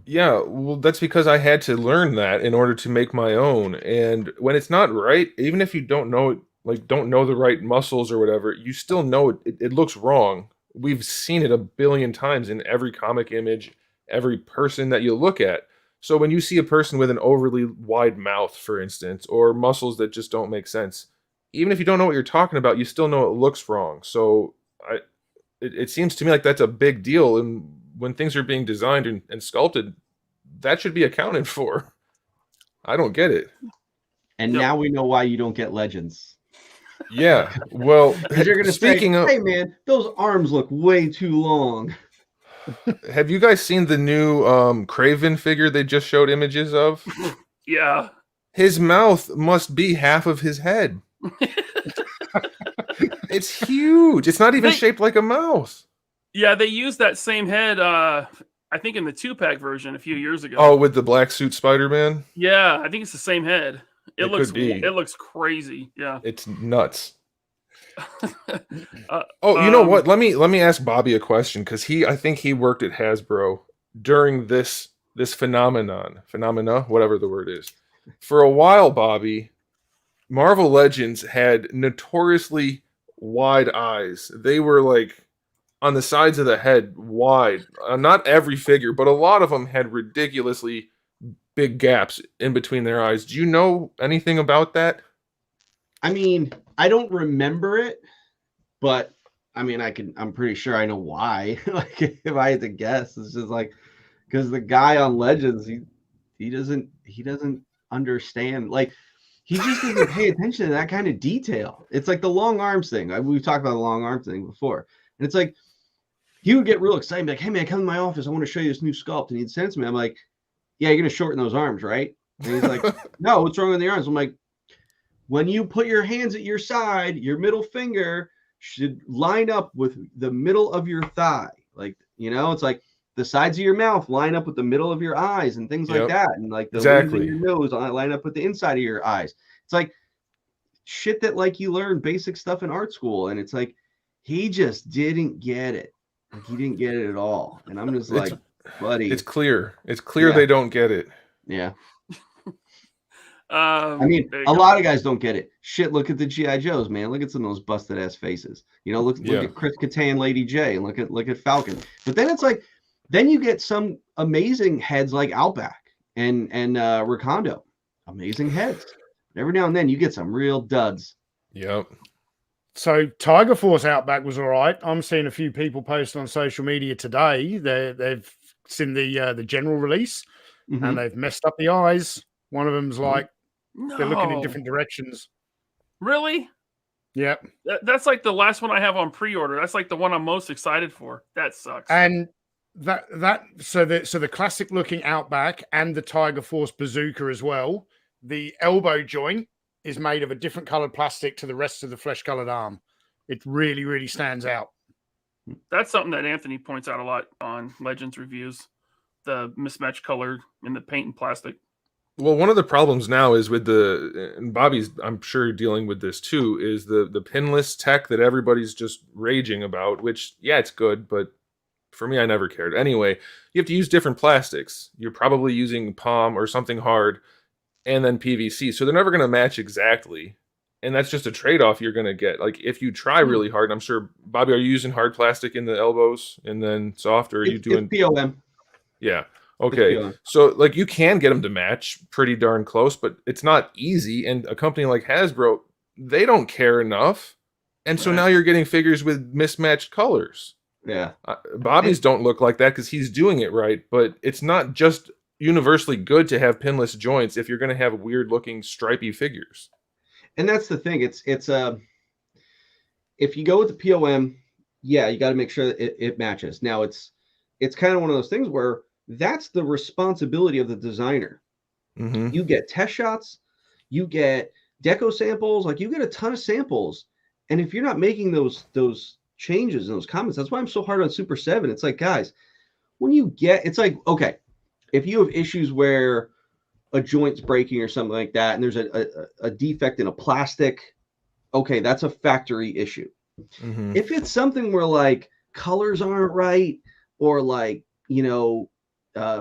Yeah, well, that's because I had to learn that in order to make my own. And when it's not right, even if you don't know it, like don't know the right muscles or whatever, you still know it looks wrong. We've seen it a billion times in every comic image, every person that you look at. So when you see a person with an overly wide mouth, for instance, or muscles that just don't make sense, even if you don't know what you're talking about, you still know it looks wrong. So it seems to me like that's a big deal. And when things are being designed and sculpted, that should be accounted for. I don't get it. And now we know why you don't get Legends. Yeah, well, you're going to say, hey, man, those arms look way too long. Have you guys seen the new Craven figure they just showed images of? Yeah. His mouth must be half of his head. It's huge. It's not even shaped like a mouth. Yeah, they used that same head, I think, in the 2-pack version a few years ago. Oh, with the black suit Spider-Man? Yeah, I think it's the same head. It looks crazy. Yeah. It's nuts. You know what? Let me ask Bobby a question, because I think he worked at Hasbro during this phenomena, whatever the word is. For a while, Bobby, Marvel Legends had notoriously wide eyes. They were like on the sides of the head, wide. Not every figure, but a lot of them had ridiculously big gaps in between their eyes. Do you know anything about that? I mean, I don't remember it, but I mean, I'm pretty sure I know why. Like, if I had to guess, it's just like, because the guy on Legends, he doesn't understand. Like, he just doesn't pay attention to that kind of detail. It's like the long arms thing. We've talked about the long arm thing before. And it's like, he would get real excited, like, hey man, come to my office. I want to show you this new sculpt. And he'd send it to me. I'm like, yeah, you're going to shorten those arms, right? And he's like, no, what's wrong with the arms? I'm like, when you put your hands at your side, your middle finger should line up with the middle of your thigh. Like, it's like the sides of your mouth line up with the middle of your eyes and things like that. And like the limbs in your nose line up with the inside of your eyes. It's like shit that like you learn basic stuff in art school. And it's like, he just didn't get it. Like, he didn't get it at all. And I'm just like, buddy. It's clear. It's clear they don't get it. Yeah. I mean, a lot of guys don't get it. Shit, look at the G.I. Joes, man. Look at some of those busted ass faces. Look at Chris Kattan, Lady J, and look at Falcon. But then it's like, then you get some amazing heads like Outback and Recondo. Amazing heads. Every now and then you get some real duds. Yep. So Tiger Force Outback was all right. I'm seeing a few people post on social media today. They've seen the general release, and they've messed up the eyes. One of them's like, they're looking in different directions. Really? Yeah. That's like the last one I have on pre-order. That's like the one I'm most excited for. That sucks. And so the classic looking Outback and the Tiger Force Bazooka as well. The elbow joint is made of a different colored plastic to the rest of the flesh colored arm. It really, really stands out. That's something that Anthony points out a lot on Legends reviews, the mismatched color in the paint and plastic. Well, one of the problems now is with and Bobby's, I'm sure, dealing with this too, is the pinless tech that everybody's just raging about, which, yeah, it's good, but for me, I never cared. Anyway, you have to use different plastics. You're probably using POM or something hard and then PVC. So they're never going to match exactly. And that's just a trade-off you're going to get. Like, if you try really hard, I'm sure, Bobby, are you using hard plastic in the elbows and then soft, or are you doing POM? Yeah. Okay. So, like, you can get them to match pretty darn close, but it's not easy. And a company like Hasbro, they don't care enough. And so now you're getting figures with mismatched colors. Yeah. Bobby's don't look like that because he's doing it right, but it's not just universally good to have pinless joints if you're going to have weird looking stripy figures. And that's the thing. It's if you go with the POM, yeah, you got to make sure that it matches. Now it's kind of one of those things where that's the responsibility of the designer. Mm-hmm. You get test shots, you get deco samples, like you get a ton of samples. And if you're not making those changes and those comments, that's why I'm so hard on Super 7. It's like, guys, it's like, okay, if you have issues where a joint's breaking or something like that, and there's a defect in a plastic, okay, that's a factory issue. Mm-hmm. If it's something where like colors aren't right, or like,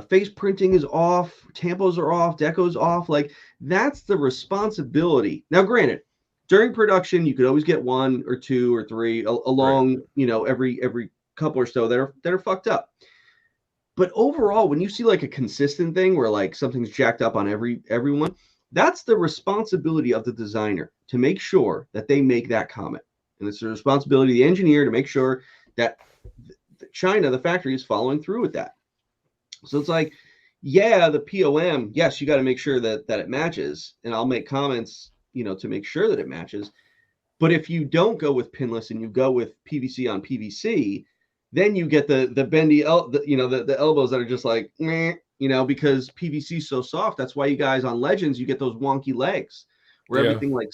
face printing is off, tampos are off, deco's off, like that's the responsibility. Now, granted, during production, you could always get one or two or three along, every couple or so that are fucked up. But overall, when you see like a consistent thing where like something's jacked up on everyone, that's the responsibility of the designer to make sure that they make that comment. And it's the responsibility of the engineer to make sure that China, the factory, is following through with that. So it's like, yeah, the POM, yes, you got to make sure that it matches. And I'll make comments, to make sure that it matches. But if you don't go with pinless and you go with PVC on PVC, then you get the bendy, the elbows that are just like, meh, because PVC is so soft. That's why you guys on Legends, you get those wonky legs where everything like,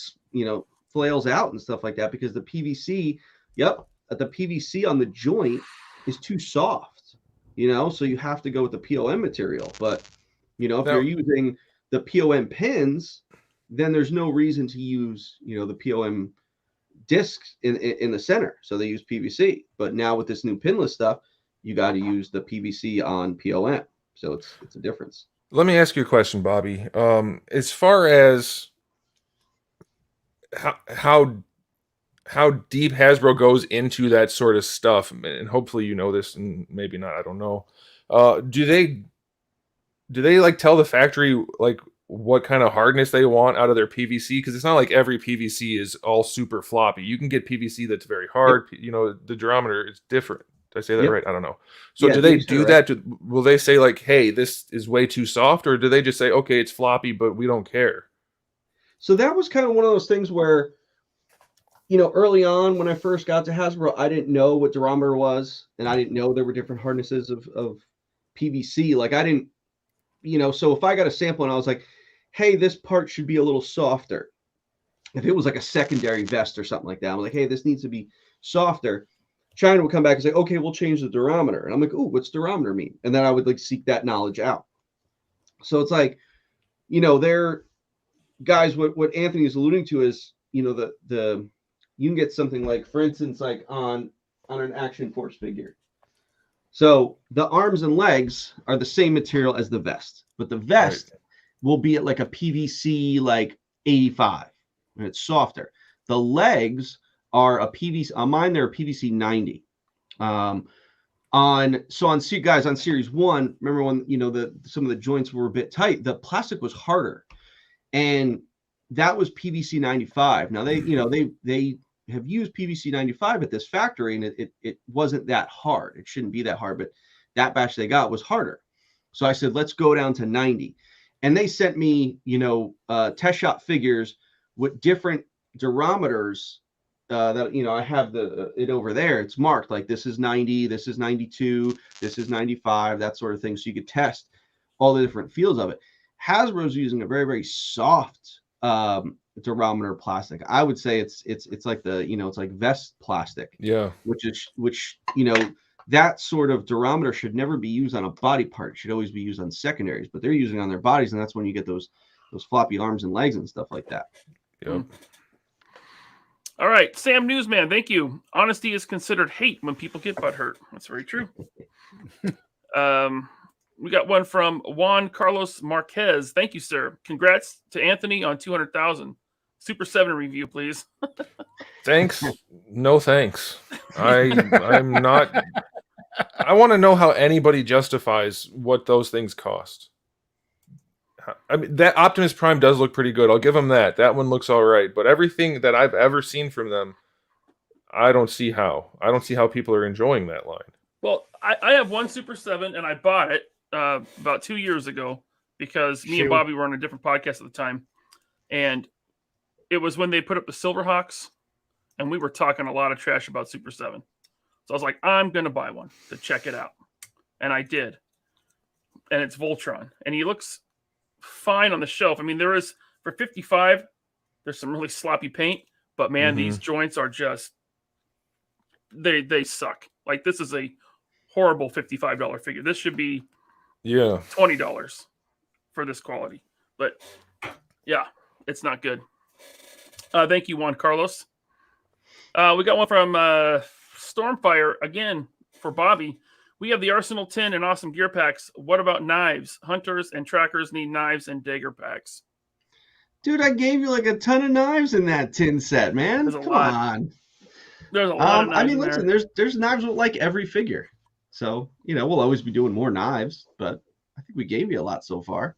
flails out and stuff like that, because the PVC, the PVC on the joint is too soft, so you have to go with the POM material. But, if you're using the POM pins, then there's no reason to use, the POM discs in the center. So they use PVC. But now with this new pinless stuff, you got to use the PVC on POM. So it's a difference. Let me ask you a question, Bobby. As far as how deep Hasbro goes into that sort of stuff, and hopefully you know this, and maybe not, I don't know. Do they like tell the factory like what kind of hardness they want out of their PVC? Because it's not like every PVC is all super floppy. You can get PVC that's very hard. Yep. The durometer is different. Did I say that right? I don't know. So do they do that? Will they say like, hey, this is way too soft? Or do they just say, okay, it's floppy, but we don't care? So that was kind of one of those things where, early on when I first got to Hasbro, I didn't know what durometer was, and I didn't know there were different hardnesses of PVC. Like I didn't, so if I got a sample and I was like, hey, this part should be a little softer. If it was like a secondary vest or something like that, I'm like, hey, this needs to be softer. China would come back and say, okay, we'll change the durometer. And I'm like, ooh, what's durometer mean? And then I would like seek that knowledge out. So it's like, they're guys, what Anthony is alluding to is, the you can get something like, for instance, like on an Action Force figure. So the arms and legs are the same material as the vest, but the vest will be at like a PVC like 85, and it's softer. The legs are a PVC, on mine they're a PVC 90. On Series 1, remember when some of the joints were a bit tight, the plastic was harder, and that was PVC 95. Now they have used PVC 95 at this factory, and it wasn't that hard. It shouldn't be that hard, but that batch they got was harder. So I said, let's go down to 90. And they sent me, test shot figures with different durometers that, I have it over there. It's marked like this is 90, this is 92, this is 95, that sort of thing. So you could test all the different feels of it. Hasbro's using a very, very soft durometer plastic. I would say it's like the, it's like vest plastic. Yeah. Which that sort of durometer should never be used on a body part. It should always be used on secondaries, but they're using it on their bodies, and that's when you get those floppy arms and legs and stuff like that. Yep. All right, Sam Newsman, thank you. Honesty is considered hate when people get butthurt. That's very true. We got one from Juan Carlos Marquez. Thank you, sir. Congrats to Anthony on 200,000. Super 7 review, please. Thanks. No thanks. I'm not. I want to know how anybody justifies what those things cost. I mean, that Optimus Prime does look pretty good. I'll give them that. That one looks all right. But everything that I've ever seen from them, I don't see how. I don't see how people are enjoying that line. Well, I have one Super 7, and I bought it about 2 years ago because me and Bobby were on a different podcast at the time. And it was when they put up the Silverhawks, and we were talking a lot of trash about Super 7. So I was like, I'm going to buy one to check it out. And I did. And it's Voltron. And he looks fine on the shelf. I mean, there is, for 55, there's some really sloppy paint. But, man, these joints are just, they suck. Like, this is a horrible $55 figure. This should be $20 for this quality. But, yeah, it's not good. Thank you, Juan Carlos. We got one from Stormfire, again, for Bobby. We have the Arsenal tin and awesome gear packs. What about knives? Hunters and trackers need knives and dagger packs. Dude, I gave you like a ton of knives in that tin set, man. Come on. There's a lot of knives. I mean, listen, there's knives with like every figure. So, we'll always be doing more knives, but I think we gave you a lot so far.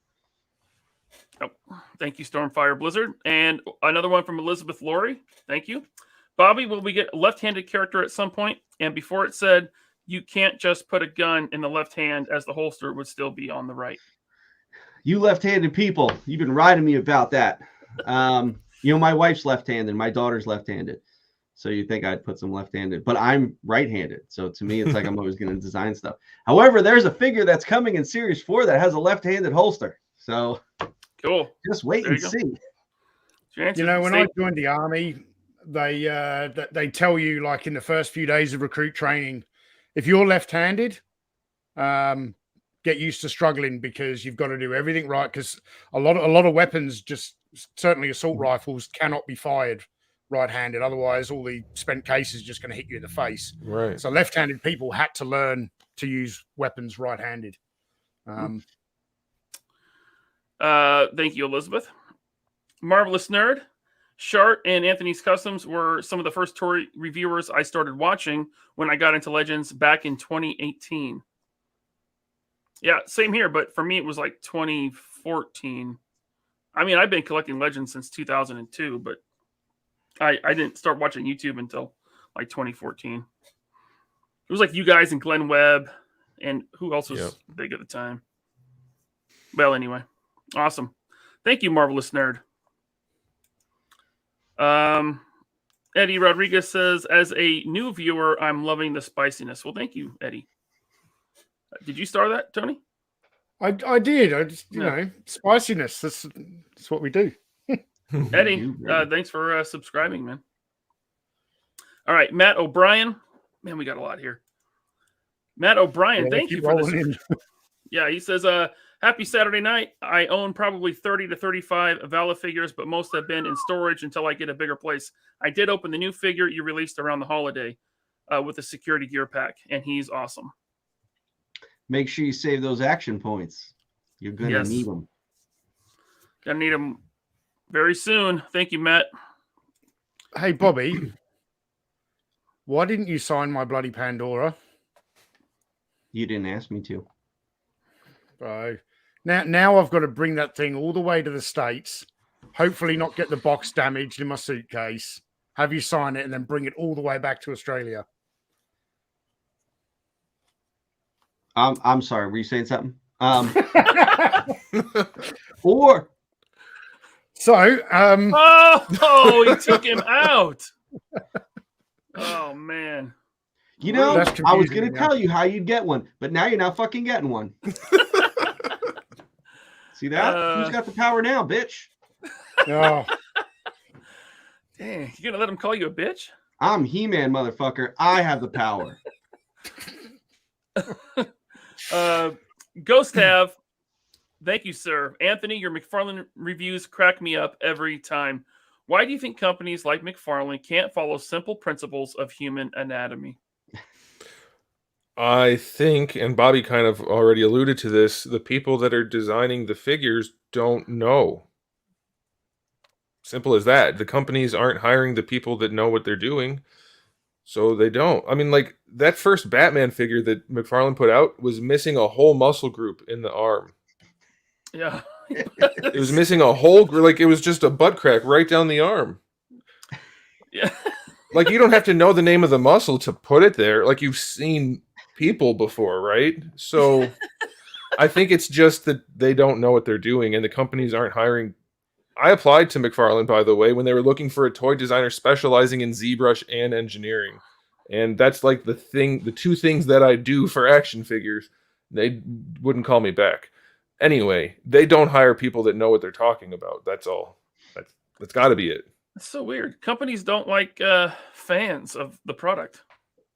Oh, thank you, Stormfire Blizzard. And another one from Elizabeth Laurie. Thank you. Bobby, will we get a left-handed character at some point? And before it said, you can't just put a gun in the left hand as the holster would still be on the right. You left-handed people, you've been riding me about that. My wife's left-handed, my daughter's left-handed. So you think I'd put some left-handed, but I'm right-handed. So to me, it's like I'm always going to design stuff. However, there's a figure that's coming in Series 4 that has a left-handed holster. So cool. Just wait and see. When I joined the army, they tell you, like, in the first few days of recruit training, if you're left-handed, get used to struggling because you've got to do everything right. Because a lot of weapons, just certainly assault rifles, cannot be fired right-handed. Otherwise, all the spent cases are just going to hit you in the face. Right. So left-handed people had to learn to use weapons right-handed. Thank you, Elizabeth. Marvelous Nerd. Shart and Anthony's Customs were some of the first toy reviewers I started watching when I got into Legends back in 2018. Yeah, same here, but for me it was like 2014. I mean, I've been collecting Legends since 2002, but I didn't start watching YouTube until like 2014. It was like you guys and Glenn Webb, and who else was big at the time? Well, anyway, awesome. Thank you, Marvelous Nerd. Eddie Rodriguez says, as a new viewer, I'm loving the spiciness. Well, thank you, Eddie. Did you start that, Tony? I did. I just, spiciness. That's what we do. Eddie, thanks for subscribing, man. All right, Matt O'Brien. Man, we got a lot here. Matt O'Brien, thank you for this. Yeah, he says, happy Saturday night. I own probably 30 to 35 Vala figures, but most have been in storage until I get a bigger place. I did open the new figure you released around the holiday with a security gear pack, and he's awesome. Make sure you save those action points. You're going to need them. Gonna need them very soon. Thank you, Matt. Hey, Bobby. Why didn't you sign my bloody Pandora? You didn't ask me to. Now I've got to bring that thing all the way to the States, hopefully not get the box damaged in my suitcase, have you sign it, and then bring it all the way back to Australia. I'm sorry, were you saying something? Or so he took him out. Oh man. I was going to tell you how you'd get one, but now you're not fucking getting one. See that? Who's got the power now, bitch? Oh. Dang, you gonna let him call you a bitch? I'm He-Man, motherfucker. I have the power. Ghost have. Thank you, sir. Anthony, your McFarlane reviews crack me up every time. Why do you think companies like McFarlane can't follow simple principles of human anatomy? I think, and Bobby kind of already alluded to this, the people that are designing the figures don't know. Simple as that. The companies aren't hiring the people that know what they're doing, so they don't. I mean, like, that first Batman figure that McFarlane put out was missing a whole muscle group in the arm. Yeah. It was missing a whole, like, it was just a butt crack right down the arm. Yeah. Like, you don't have to know the name of the muscle to put it there. Like, you've seen people before, right? So I think it's just that they don't know what they're doing, and the companies aren't hiring. I applied to McFarlane, by the way, when they were looking for a toy designer specializing in ZBrush and engineering. And that's like the two things that I do for action figures. They wouldn't call me back. Anyway, they don't hire people that know what they're talking about. That's all. That's got to be it. It's so weird. Companies don't like fans of the product.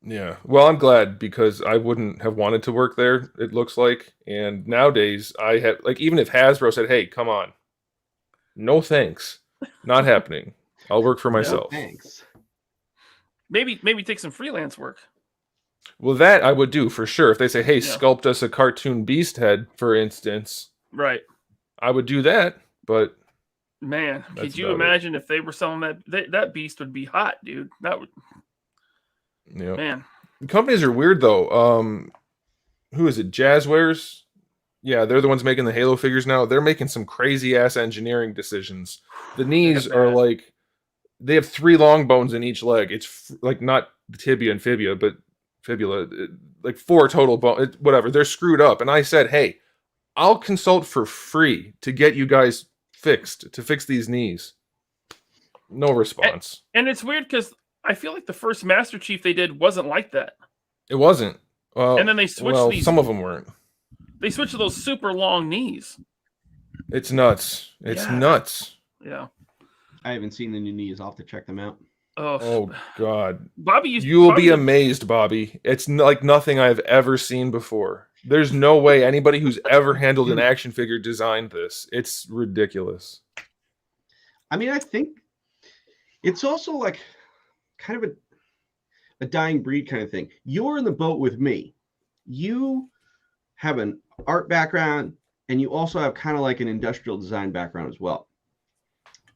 Yeah. Well, I'm glad, because I wouldn't have wanted to work there, it looks like. And nowadays, I have, like, even if Hasbro said, hey, come on. No thanks. Not happening. I'll work for myself. No, thanks. Maybe take some freelance work. Well, that I would do for sure. If they say, hey, sculpt us a cartoon beast head, for instance. Right. I would do that, but... Man, could you imagine if they were selling that beast would be hot, dude. That would... Yeah. Man. Companies are weird, though. Who is it? Jazzwares? Yeah, they're the ones making the Halo figures now. They're making some crazy-ass engineering decisions. The knees are like... They have 3 long bones in each leg. It's like not the tibia and fibula, but fibula. Like 4 total bones. Whatever. They're screwed up. And I said, hey, I'll consult for free to get you guys fixed, to fix these knees. No response. And it's weird because I feel like the first Master Chief they did wasn't like that. It wasn't. And then they switched these. Some of them weren't. They switched to those super long knees. It's nuts. It's nuts. Yeah. I haven't seen the new knees. I'll have to check them out. Oh God, Bobby, you will be amazed, Bobby. It's like nothing I've ever seen before. There's no way anybody who's ever handled an action figure designed this. It's ridiculous. I mean, I think it's also like kind of a dying breed kind of thing. You're in the boat with me. You have an art background, and you also have kind of like an industrial design background as well.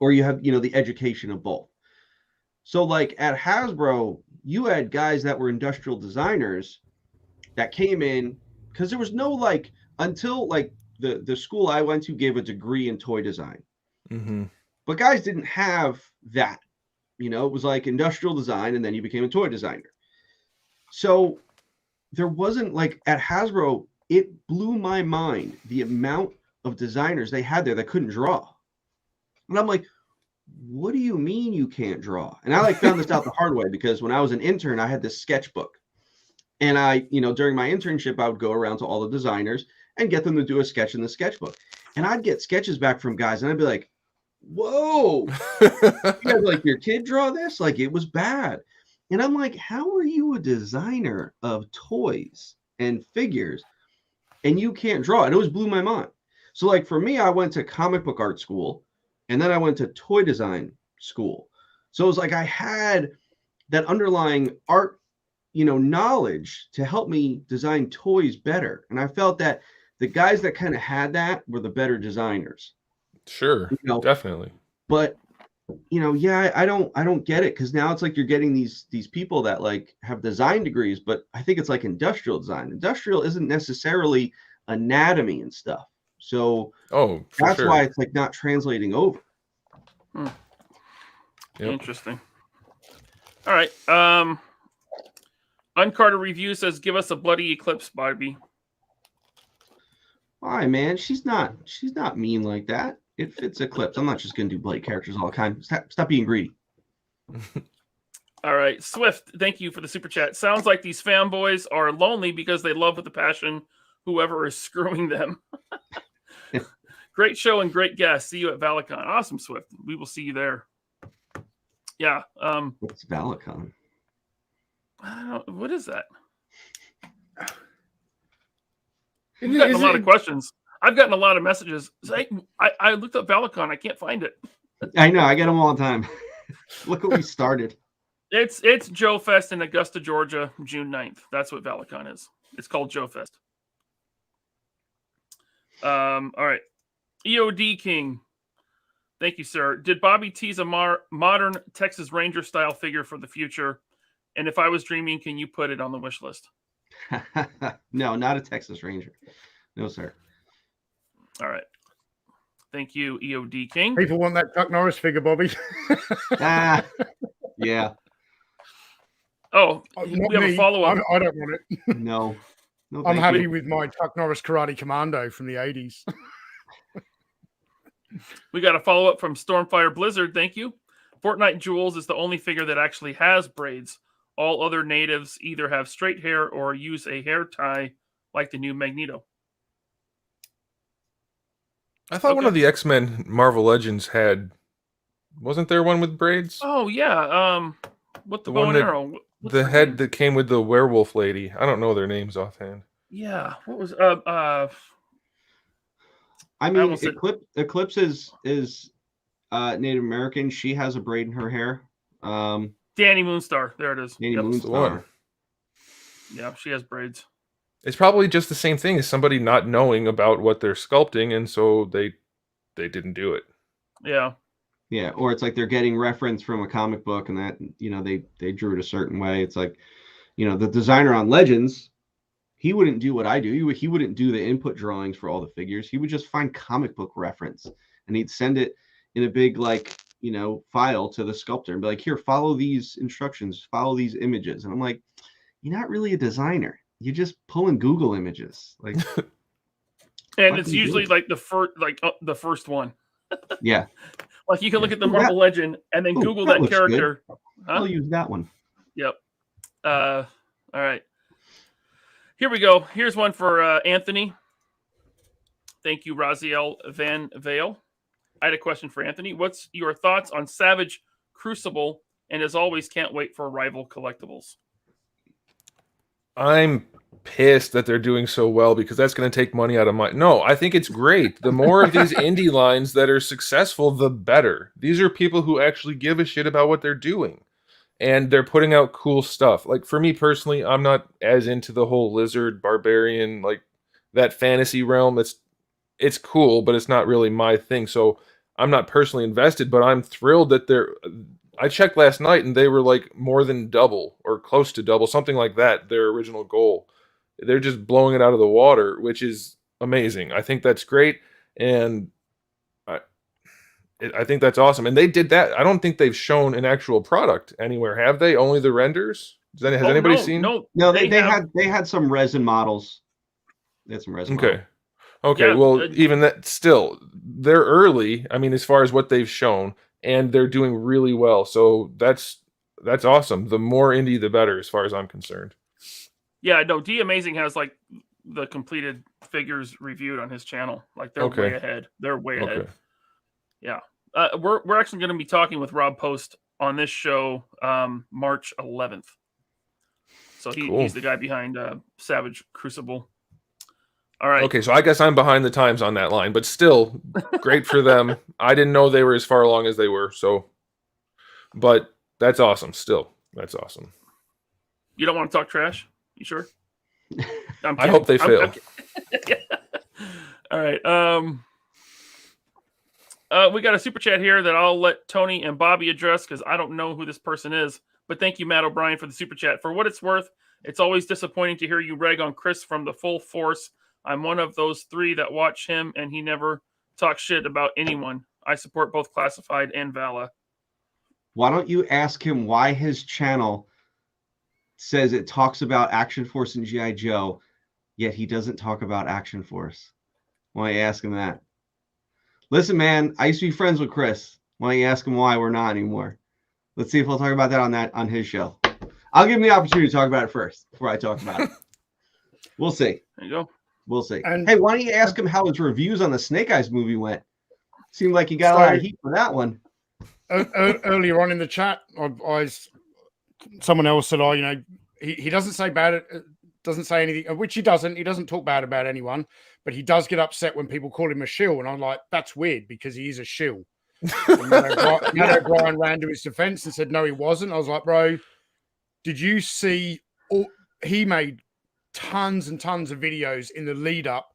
Or you have, the education of both. So like at Hasbro, you had guys that were industrial designers that came in, because there was no like, until like the school I went to gave a degree in toy design. Mm-hmm. But guys didn't have that. It was like industrial design, and then you became a toy designer. So there wasn't like at Hasbro, it blew my mind the amount of designers they had there that couldn't draw. And I'm like, what do you mean you can't draw? And I like found this out the hard way, because when I was an intern, I had this sketchbook. And I, during my internship, I would go around to all the designers and get them to do a sketch in the sketchbook. And I'd get sketches back from guys, and I'd be like, whoa, you guys, like, your kid draw this? Like, it was bad. And I'm like, how are you a designer of toys and figures and you can't draw? And it always blew my mind. So like for me, I went to comic book art school, and then I went to toy design school. So it was like I had that underlying art, knowledge to help me design toys better. And I felt that the guys that kind of had that were the better designers. Sure, definitely. But I don't get it, because now it's like you're getting these people that like have design degrees, but I think it's like industrial design. Industrial isn't necessarily anatomy and stuff. So that's why it's like not translating over. Yep. Interesting. All right. Uncarded Review says, give us a bloody eclipse, Barbie. Why, man? She's not mean like that. It fits Eclipse. I'm not just gonna do bloody characters all the time. Stop being greedy. All right. Swift, thank you for the super chat. Sounds like these fanboys are lonely because they love with a passion whoever is screwing them. Great show and great guest. See you at Valicon. Awesome, Swift. We will see you there. Yeah. What's Valicon? I don't know, what is that? Is We've gotten a lot it- of questions. I've gotten a lot of messages. I looked up Valicon. I can't find it. I know. I get them all the time. Look what we started. It's Joe Fest in Augusta, Georgia, June 9th. That's what Valicon is. It's called Joe Fest. All right. EOD King. Thank you, sir. Did Bobby tease a modern Texas Ranger style figure for the future? And if I was dreaming, can you put it on the wish list? No, not a Texas Ranger. No, sir. All right. Thank you, EOD King. People want that Chuck Norris figure, Bobby. Yeah. Oh, Not we have me. a follow-up. I don't want it. No. No, I'm thank happy you. with my Chuck Norris Karate Commando from the 80s. We got a follow-up from Stormfire Blizzard. Thank you. Fortnite Jewels is the only figure that actually has braids. All other natives either have straight hair or use a hair tie like the new Magneto. I thought one Okay. of the X-Men Marvel Legends had. Wasn't there one with braids? Oh, yeah. With the The bow one and that- arrow. What's The her head name? that came with the werewolf lady. I don't know their names offhand. Yeah. What was I mean, almost said- Eclipse is Native American. She has a braid in her hair. Danny Moonstar. There it is. Danny Yep. That's the one. Moonstar. Yeah, she has braids. It's probably just the same thing as somebody not knowing about what they're sculpting, and so they didn't do it. Yeah. Yeah, or it's like they're getting reference from a comic book, and that they drew it a certain way. It's like, the designer on Legends, he wouldn't do what I do. He wouldn't do the input drawings for all the figures. He would just find comic book reference, and he'd send it in a big file to the sculptor and be like, "Here, follow these instructions, follow these images." And I'm like, "You're not really a designer. You're just pulling Google images." Like, And it's Fucking usually good. like the first one. yeah, Like you can look at the Ooh, Marvel Legend and then ooh, Google that that looks character. Huh? I'll use that one. Yep. All right. Here we go. Here's one for Anthony. Thank you, Raziel Van Vale. I had a question for Anthony. What's your thoughts on Savage Crucible? And as always, can't wait for Rival Collectibles. I'm pissed that they're doing so well because that's going to take money out of my. No, I think it's great. The more of these indie lines that are successful, the better. These are people who actually give a shit about what they're doing, and they're putting out cool stuff. Like for me personally, I'm not as into the whole lizard barbarian, like that fantasy realm. It's cool, but it's not really my thing. So I'm not personally invested, but I'm thrilled that they're. I checked last night and they were like more than double or close to double, something like that, their original goal. They're just blowing it out of the water, which is amazing. I think that's great. And I think that's awesome. And they did that. I don't think they've shown an actual product anywhere, have they? Only the renders? Has anybody seen? No, No, they had some resin models. They had some resin models. Okay. Yeah, Well, even that, still, they're early. I mean, as far as what they've shown, and they're doing really well. So that's awesome. The more indie, the better, as far as I'm concerned. Yeah, no, D Amazing has like the completed figures reviewed on his channel. Like they're way ahead. They're way ahead. Yeah. We're actually going to be talking with Rob Post on this show March 11th. So he's the guy behind Savage Crucible. All right. Okay, so I guess I'm behind the times on that line, but still great for them. I didn't know they were as far along as they were, so but that's awesome. Still, that's awesome. You don't want to talk trash? You sure? I hope they fail. All right. We got a super chat here that I'll let Tony and Bobby address because I don't know who this person is. But thank you, Matt O'Brien, for the super chat. For what it's worth, it's always disappointing to hear you rag on Chris from the Full Force. I'm one of those three that watch him, and he never talks shit about anyone. I support both Classified and Vala. Why don't you ask him why his channel says it talks about Action Force and G.I. Joe, yet he doesn't talk about Action Force? Why don't you ask him that? Listen, man, I used to be friends with Chris. Why don't you ask him why we're not anymore? Let's see if he'll talk about that on his show. I'll give him the opportunity to talk about it first before I talk about it. We'll see. There you go. We'll see. And- hey, why don't you ask him how his reviews on the Snake Eyes movie went? Seemed like he got a lot of heat for that one. earlier on in the chat, someone else said, "Oh, he doesn't say bad, doesn't say anything," which he doesn't. He doesn't talk bad about anyone, but he does get upset when people call him a shill. And I'm like, that's weird because he is a shill. Matt O'Brien ran to his defense and said, "No, he wasn't." I was like, "Bro, did you see?" He made tons and tons of videos in the lead up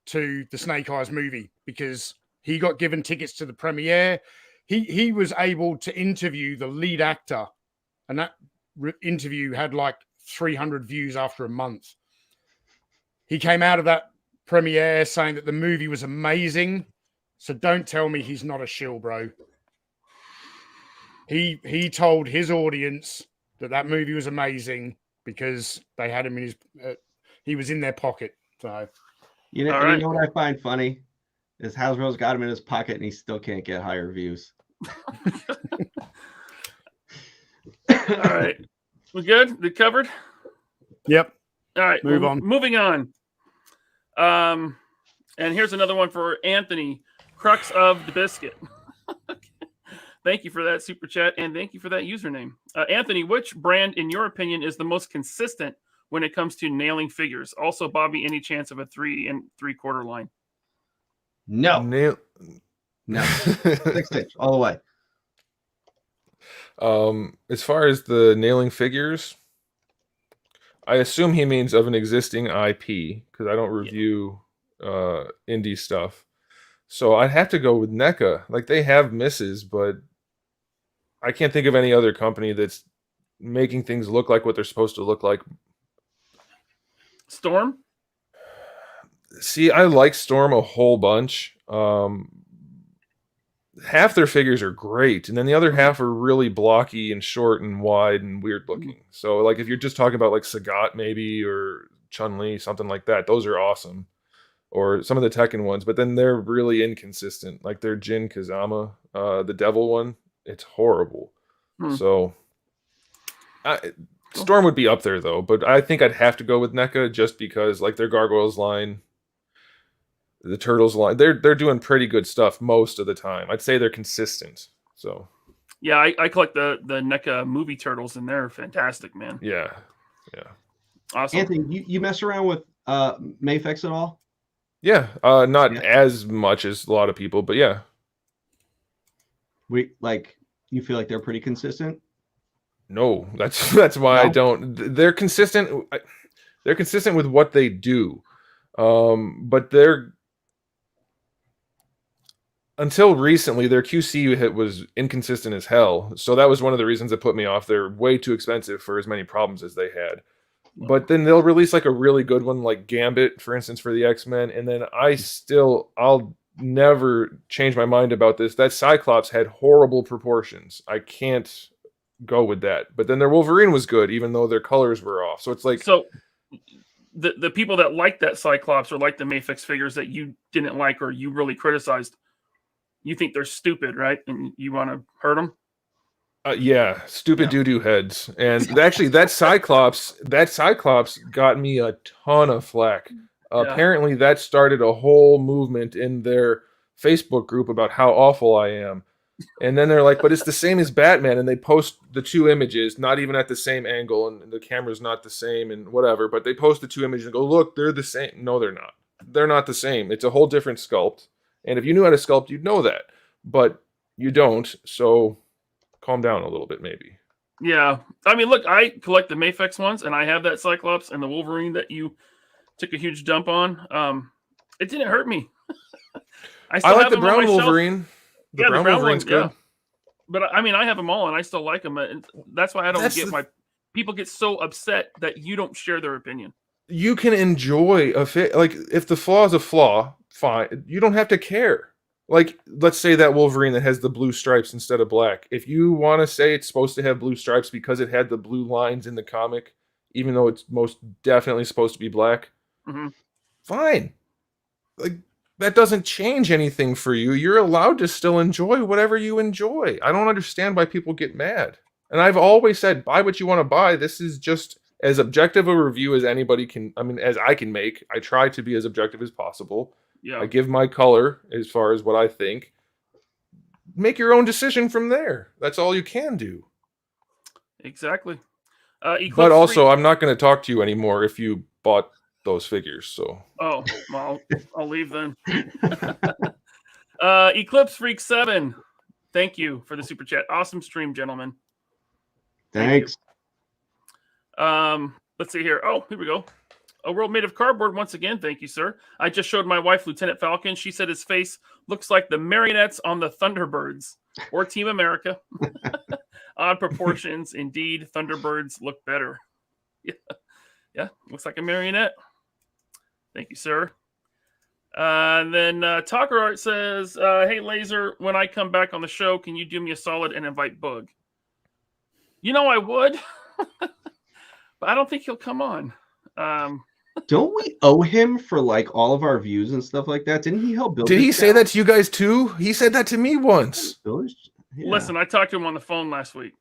to the Snake Eyes movie because he got given tickets to the premiere. He was able to interview the lead actor, and that interview had like 300 views after a month. He came out of that premiere saying that the movie was amazing. So don't tell me he's not a shill, bro. He told his audience that movie was amazing because they had him in his he was in their pocket. So you know what I find funny is Hasbro's got him in his pocket and he still can't get higher views. All right. We good? We covered? Yep. All right. Moving on. And here's another one for Anthony, Crux of the Biscuit. Thank you for that super chat and thank you for that username. Anthony, which brand, in your opinion, is the most consistent when it comes to nailing figures? Also, Bobby, any chance of a 3 3/4 line? No. No. 6 all the way. As far as the nailing figures, I assume he means of an existing IP because I don't review indie stuff. So I'd have to go with NECA. Like, they have misses, but I can't think of any other company that's making things look like what they're supposed to look like. Storm? See, I like Storm a whole bunch. Half their figures are great, and then the other half are really blocky and short and wide and weird looking. So, like, if you're just talking about like Sagat maybe or Chun-Li, something like that, those are awesome. Or some of the Tekken ones, but then they're really inconsistent. Like their Jin Kazama, the Devil one, it's horrible. So Storm would be up there though, but I think I'd have to go with NECA just because like their Gargoyles line, the Turtles line, they're doing pretty good stuff most of the time. I'd say they're consistent. So yeah, I collect the NECA movie Turtles and they're fantastic, man. Yeah. Awesome. Anthony, you mess around with Mafex at all? Yeah, not as much as a lot of people, but yeah. You feel like they're pretty consistent? No, that's why I don't. They're consistent. They're consistent with what they do, but until recently their QC hit was inconsistent as hell. So that was one of the reasons that put me off. They're way too expensive for as many problems as they had. But then they'll release like a really good one, like Gambit, for instance, for the X-Men, and then I'll never change my mind about this. That Cyclops had horrible proportions. I can't go with that. But then their Wolverine was good, even though their colors were off. So it's like the people that like that Cyclops or like the Mafex figures that you didn't like or you really criticized, you think they're stupid, right? And you want to hurt them? Yeah, stupid doo-doo heads. And actually that Cyclops got me a ton of flack. Apparently that started a whole movement in their Facebook group about how awful I am. And then they're like, but it's the same as Batman. And they post the two images, not even at the same angle, and the camera's not the same and whatever. But they post the two images and go, look, they're the same. No, they're not. They're not the same. It's a whole different sculpt. And if you knew how to sculpt, you'd know that. But you don't, so calm down a little bit, maybe. Yeah. I mean, look, I collect the Mafex ones, and I have that Cyclops and the Wolverine that you took a huge dump on. It didn't hurt me. I like the brown Wolverine. The brown Wolverine's good. Yeah. But I mean, I have them all, and I still like them. And that's why I don't people get so upset that you don't share their opinion. You can enjoy a fit. Like, if the flaw is a flaw, fine. You don't have to care. Like, let's say that Wolverine that has the blue stripes instead of black. If you want to say it's supposed to have blue stripes because it had the blue lines in the comic, even though it's most definitely supposed to be black, fine. Like, that doesn't change anything for you. You're allowed to still enjoy whatever you enjoy. I don't understand why people get mad. And I've always said, buy what you want to buy. This is just as objective a review as anybody can, as I can make. I try to be as objective as possible. Yeah. I give my color as far as what I think. make your own decision from there. That's all you can do. Exactly. But also, I'm not going to talk to you anymore if you bought those figures. So. Oh, well, I'll leave then. Eclipse Freak 7. Thank you for the super chat. Awesome stream, gentlemen. Thanks. Let's see here. Oh, here we go. A world made of cardboard once again. Thank you, sir. I just showed my wife Lieutenant Falcon. She said his face looks like the marionettes on the Thunderbirds or Team America. Odd proportions. Indeed, Thunderbirds look better. Yeah, looks like a marionette. Thank you, sir. And then Talker Art says, hey, Laser, when I come back on the show, can you do me a solid and invite Bug? You know I would, but I don't think he'll come on. Don't we owe him for like all of our views and stuff like that? Didn't he help build? Did he say that to you guys too? He said that to me once. Yeah. Listen, I talked to him on the phone last week,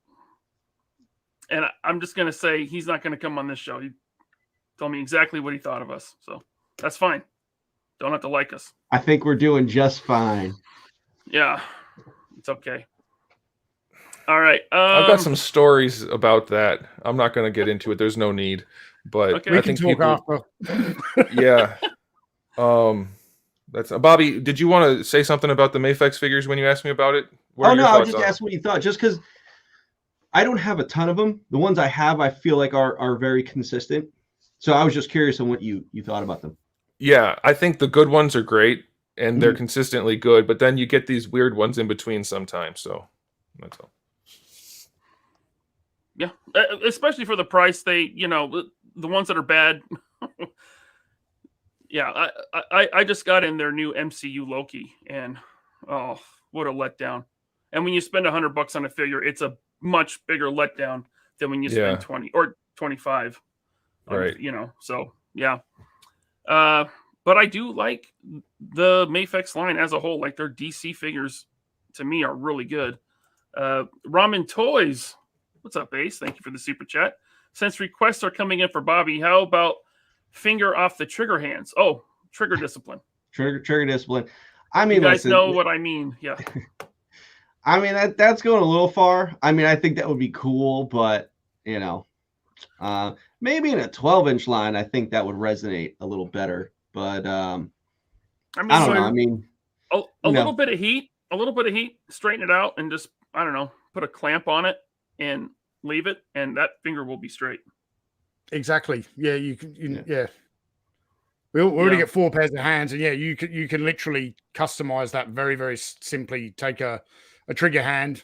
and I'm just going to say he's not going to come on this show. He told me exactly what he thought of us, so that's fine. Don't have to like us. I think we're doing just fine. Yeah, it's okay. All right. I've got some stories about that. I'm not going to get into it. There's no need. But okay. I think people. Yeah. That's Bobby. Did you want to say something about the Mafex figures when you asked me about it? Oh no, I just asked what you thought. Just because I don't have a ton of them. The ones I have, I feel like are very consistent. So I was just curious on what you thought about them. Yeah, I think the good ones are great and they're consistently good. But then you get these weird ones in between sometimes. So that's all. Yeah, especially for the price. They, the ones that are bad. Yeah, I just got in their new MCU Loki, and oh, what a letdown! And when you spend $100 on a figure, it's a much bigger letdown than when you spend 20 or 25. Right. So yeah. But I do like the Mafex line as a whole. Like their DC figures, to me, are really good. Ramen Toys. What's up, Ace? Thank you for the super chat. Since requests are coming in for Bobby, how about finger off the trigger hands? Oh, trigger discipline. Trigger discipline. I mean, you guys know what I mean. Yeah. I mean, that's going a little far. I mean, I think that would be cool, but maybe in a 12-inch line, I think that would resonate a little better. But I don't know. I mean, a little bit of heat, straighten it out, and just put a clamp on it and leave it, and that finger will be straight. Exactly. Yeah, you can. Yeah. We already get 4 pairs of hands, and you can literally customize that very, very simply. Take a trigger hand,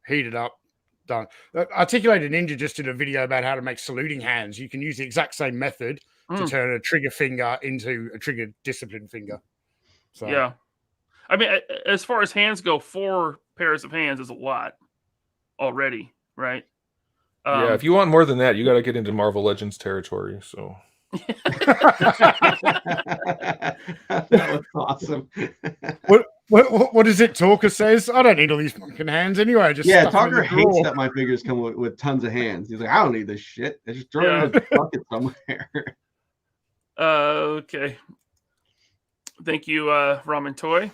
heat it up, done. Articulated Ninja just did a video about how to make saluting hands. You can use the exact same method to turn a trigger finger into a trigger discipline finger. So yeah, I mean, as far as hands go, 4 pairs of hands is a lot already, right? Yeah, if you want more than that, you got to get into Marvel Legends territory. So that was awesome. What is it? Talker says, I don't need all these fucking hands anyway. Talker hates that my figures come with tons of hands. He's like, I don't need this shit. I just throw it in a bucket somewhere. Okay. Thank you, Ramen Toy.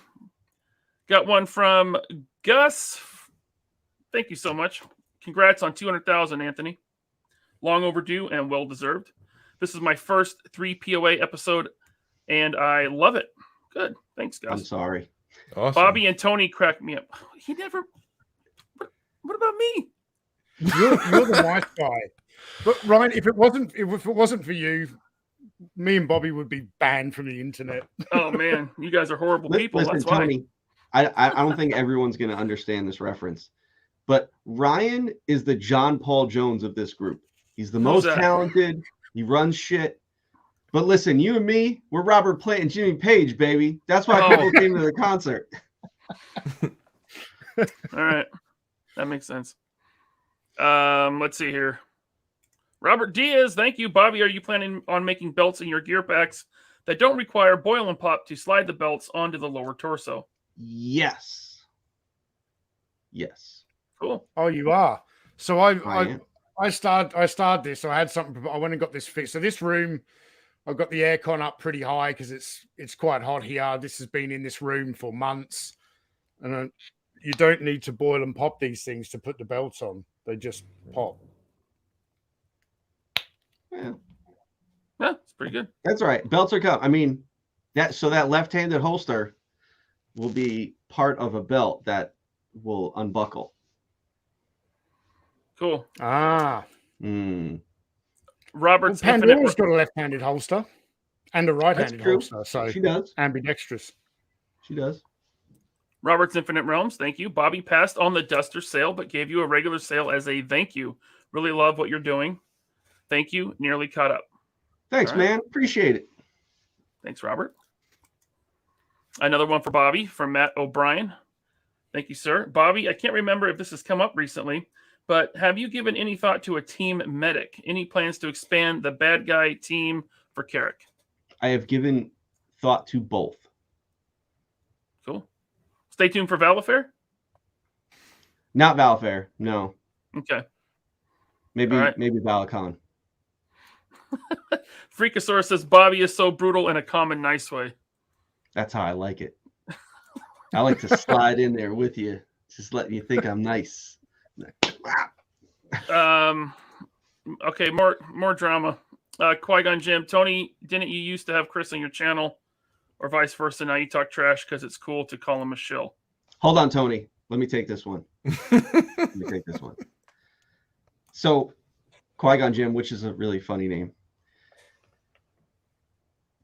Got one from Gus. Thank you so much. Congrats on 200,000, Anthony. Long overdue and well deserved. This is my first 3 POA episode, and I love it. Good. Thanks, Gus. I'm sorry. Awesome. Bobby and Tony cracked me up. He never. What about me? You're the nice guy. But Ryan, if it wasn't for you, me and Bobby would be banned from the internet. Oh man, you guys are horrible people. Listen, that's Tony, why. I don't think everyone's going to understand this reference, but Ryan is the John Paul Jones of this group. He's the most talented. He runs shit. But listen, you and me, we're Robert Plant and Jimmy Page, baby. That's why people came to the concert. All right, that makes sense. Let's see here. Robert Diaz, thank you. Bobby, are you planning on making belts in your gear packs that don't require boil and pop to slide the belts onto the lower torso? Yes. Cool. Oh, you are. So I started this. So I had something. I went and got this fixed. So this room, I've got the aircon up pretty high because it's quite hot here. This has been in this room for months, and you don't need to boil and pop these things to put the belts on. They just pop. Yeah, Yeah, it's pretty good. that's all right. Belts are coming. I mean, that left-handed holster will be part of a belt that will unbuckle. Cool. Well, Robert's Pandora's got a left-handed holster and a right-handed true. holster, so She does. Ambidextrous. She does. Robert's Infinite Realms, thank you. Bobby passed on the Duster sale, but gave you a regular sale as a thank you. Really love what you're doing. Thank you. Nearly caught up. Thanks, All right. man. Appreciate it. Thanks, Robert. Another one for Bobby from Matt O'Brien. Thank you, sir. Bobby, I can't remember if this has come up recently, but have you given any thought to a team medic? Any plans to expand the bad guy team for Carrick? I have given thought to both. Cool. Stay tuned for Valifair? Not Valfair, no. Okay. Maybe All right. maybe Valacon. Freakosaurus says Bobby is so brutal in a common nice way. That's how I like it. I like to slide in there with you, just letting you think I'm nice. Okay, more drama. Qui-Gon Jim, Tony, didn't you used to have Chris on your channel, or vice versa? Now you talk trash because it's cool to call him a shill. Hold on, Tony. Let me take this one. Let me take this one. So, Qui-Gon Jim, which is a really funny name.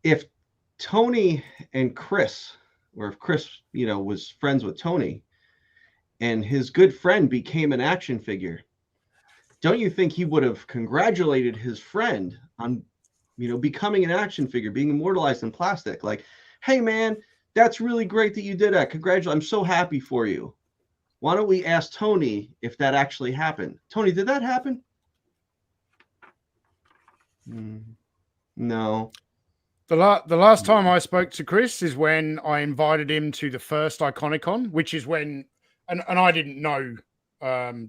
If Tony and Chris, or if Chris, was friends with Tony, and his good friend became an action figure, don't you think he would have congratulated his friend on, becoming an action figure, being immortalized in plastic? Like, hey, man, that's really great that you did that. Congratulations. I'm so happy for you. Why don't we ask Tony if that actually happened? Tony, did that happen? No. The last time I spoke to Chris is when I invited him to the first Iconicon, which is when, and I didn't know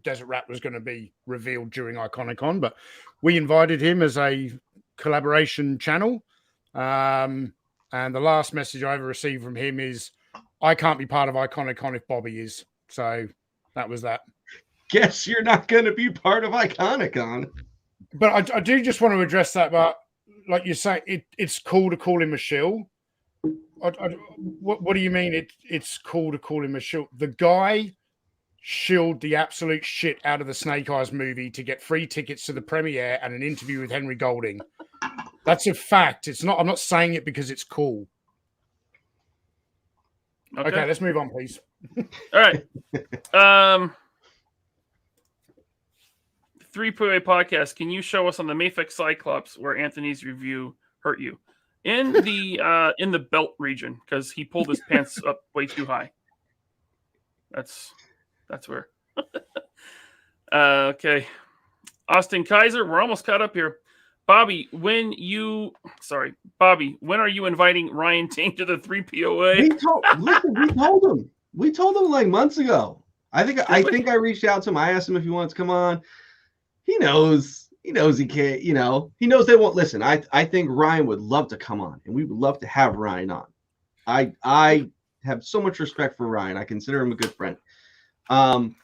Desert Rat was going to be revealed during Iconicon, but we invited him as a collaboration channel. And the last message I ever received from him is, I can't be part of Iconicon if Bobby is. So that was that. Guess you're not going to be part of Iconicon. But I do just want to address that. But like you say, it's cool to call him a shill. What do you mean it's cool to call him a shill? The guy shilled the absolute shit out of the Snake Eyes movie to get free tickets to the premiere and an interview with Henry Golding. That's a fact. It's not. I'm not saying it because it's cool. Okay, let's move on, please. All right. 3PA podcast. Can you show us on the Mafex Cyclops where Anthony's review hurt you? In the belt region, because he pulled his pants up way too high. That's where. Okay. Austin Kaiser, we're almost caught up here. Bobby, when are you inviting Ryan Ting to the 3POA? We told him like months ago. I think I reached out to him. I asked him if he wants to come on. He knows he can't, he knows they won't listen. I think Ryan would love to come on, and we would love to have Ryan on. I have so much respect for Ryan. I consider him a good friend. Hasbro's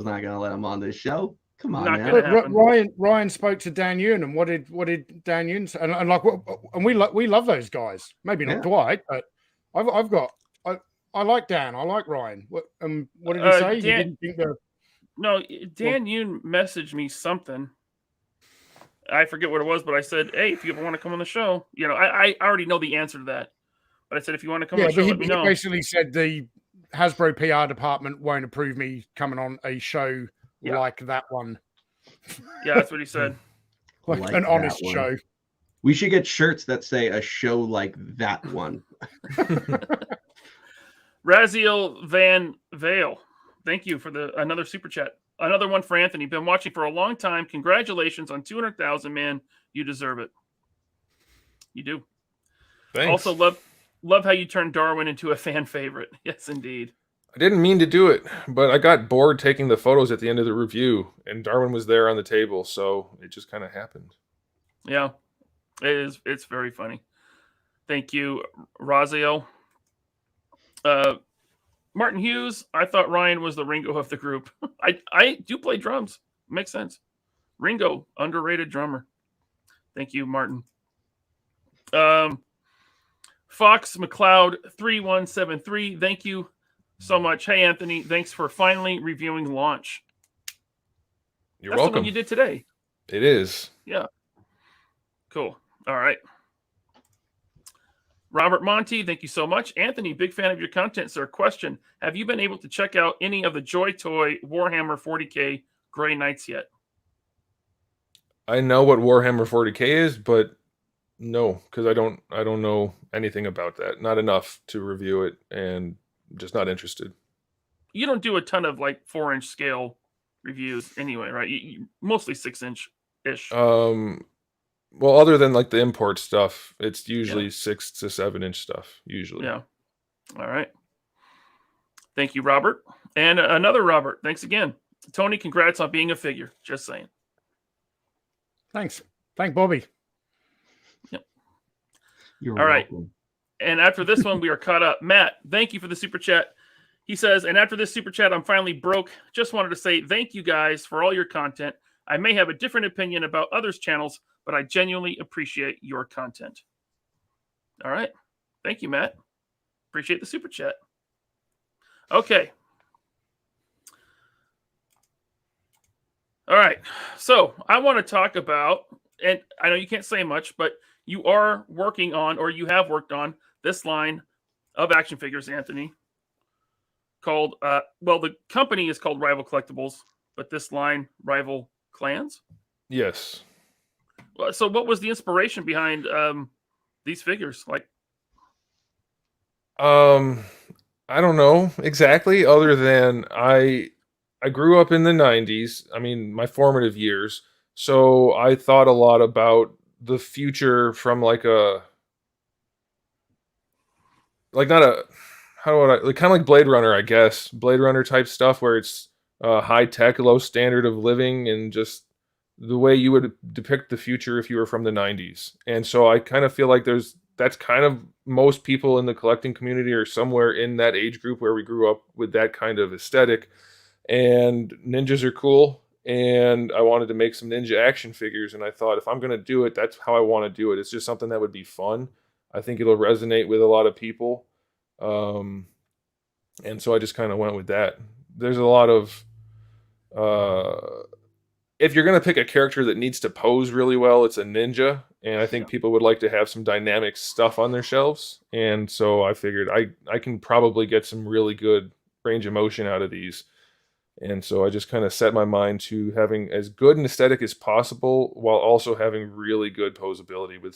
not gonna let him on this show. Come on, man. Ryan spoke to Dan Yun, and what did Dan Yun say? And we love those guys. Maybe not Dwight, but I like Dan. I like Ryan. What did he say? Dan, you didn't think no, Dan Yun messaged me something. I forget what it was, but I said, "Hey, if you ever want to come on the show, I already know the answer to that." But I said, if you want to come on the show, let me know. He basically said the Hasbro PR department won't approve me coming on a show like that one. Yeah, that's what he said. like an honest show. We should get shirts that say a show like that one. Raziel Van Vale, thank you for another super chat. Another one for Anthony. Been watching for a long time. Congratulations on 200,000, man. You deserve it. You do. Thanks. Also, love how you turned Darwin into a fan favorite. Yes, indeed. I didn't mean to do it, but I got bored taking the photos at the end of the review, and Darwin was there on the table, so it just kind of happened. Yeah, it's very funny. Thank you, Raziel. Martin Hughes, I thought Ryan was the Ringo of the group. I do play drums. Makes sense. Ringo, underrated drummer. Thank you, Martin. Fox McLeod 3173. Thank you so much. Hey, Anthony, thanks for finally reviewing Launch. You're That's welcome. the one you did today. It is. Yeah. Cool. All right. Robert Monty, thank you so much. Anthony, big fan of your content, sir. Question: have you been able to check out any of the Joy Toy Warhammer 40K Grey Knights yet? I know what Warhammer 40K is, but no, because I don't know anything about that. Not enough to review it, and just not interested. You don't do a ton of like 4-inch scale reviews anyway, right? You mostly 6-inch ish. Well, other than like the import stuff, it's usually 6 to 7 inch stuff. Usually. Yeah. All right. Thank you, Robert. And another Robert. Thanks again. Tony, congrats on being a figure. Just saying. Thanks. Thank Bobby. Yep. You're all right. welcome. And after this one, we are caught up. Matt, thank you for the super chat. He says, and after this super chat, I'm finally broke. Just wanted to say thank you guys for all your content. I may have a different opinion about others' channels, but I genuinely appreciate your content. All right. Thank you, Matt. Appreciate the super chat. Okay. All right. So I want to talk about, and I know you can't say much, but you are working on, or you have worked on, this line of action figures, Anthony, called, well, the company is called Rival Collectibles, but this line, Rival Clans? Yes. So what was the inspiration behind these figures? Like, I don't know exactly, other than I grew up in the 90s. I mean, my formative years. So I thought a lot about the future from like not a, how would I, like kind of like Blade Runner, I guess. Blade Runner type stuff where it's high tech, low standard of living, and just the way you would depict the future if you were from the 90s. And so I kind of feel like that's kind of most people in the collecting community are somewhere in that age group where we grew up with that kind of aesthetic. And ninjas are cool. And I wanted to make some ninja action figures. And I thought, if I'm going to do it, that's how I want to do it. It's just something that would be fun. I think it'll resonate with a lot of people. And so I just kind of went with that. There's a lot of, if you're going to pick a character that needs to pose really well, it's a ninja. And I think people would like to have some dynamic stuff on their shelves. And so I figured I can probably get some really good range of motion out of these. And so I just kind of set my mind to having as good an aesthetic as possible while also having really good posability with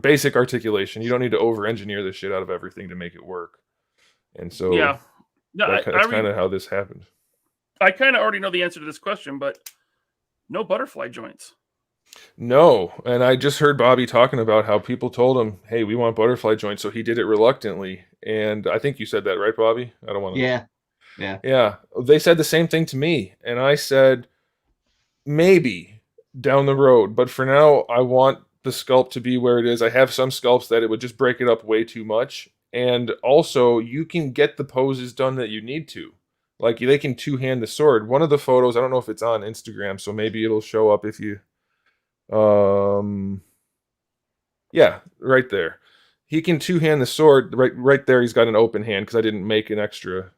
basic articulation. You don't need to over-engineer the shit out of everything to make it work. And so that's kind of how this happened. I kind of already know the answer to this question, but no butterfly joints. No, and I just heard Bobby talking about how people told him, hey, we want butterfly joints, so he did it reluctantly. And I think you said that, right, Bobby? I don't want to... Yeah. They said the same thing to me, and I said, maybe down the road, but for now, I want the sculpt to be where it is. I have some sculpts that it would just break it up way too much, and also, you can get the poses done that you need to. Like, they can two-hand the sword. One of the photos, I don't know if it's on Instagram, so maybe it'll show up if you... yeah, right there. He can two-hand the sword. Right there, he's got an open hand, because I didn't make an extra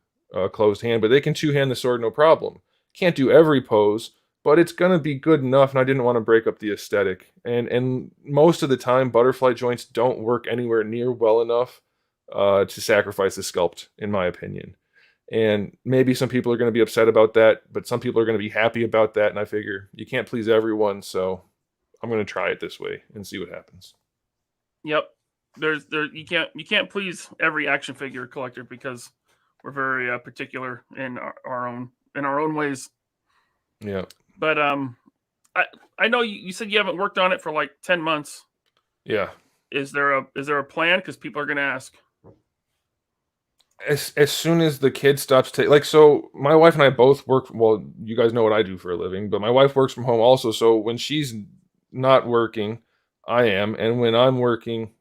closed hand, but they can two-hand the sword no problem. Can't do every pose, but it's going to be good enough, and I didn't want to break up the aesthetic. And most of the time, butterfly joints don't work anywhere near well enough to sacrifice the sculpt, in my opinion. And maybe some people are going to be upset about that, but some people are going to be happy about that, and I figure you can't please everyone, so I'm going to try it this way and see what happens. Yep. You can't please every action figure collector because we're very particular in our own ways. Yeah. But I know you said you haven't worked on it for like 10 months. Yeah. Is there a plan? Because people are going to ask. As soon as the kid stops so my wife and I both work. Well, you guys know what I do for a living, but my wife works from home also. So when she's not working, I am, and when I'm working,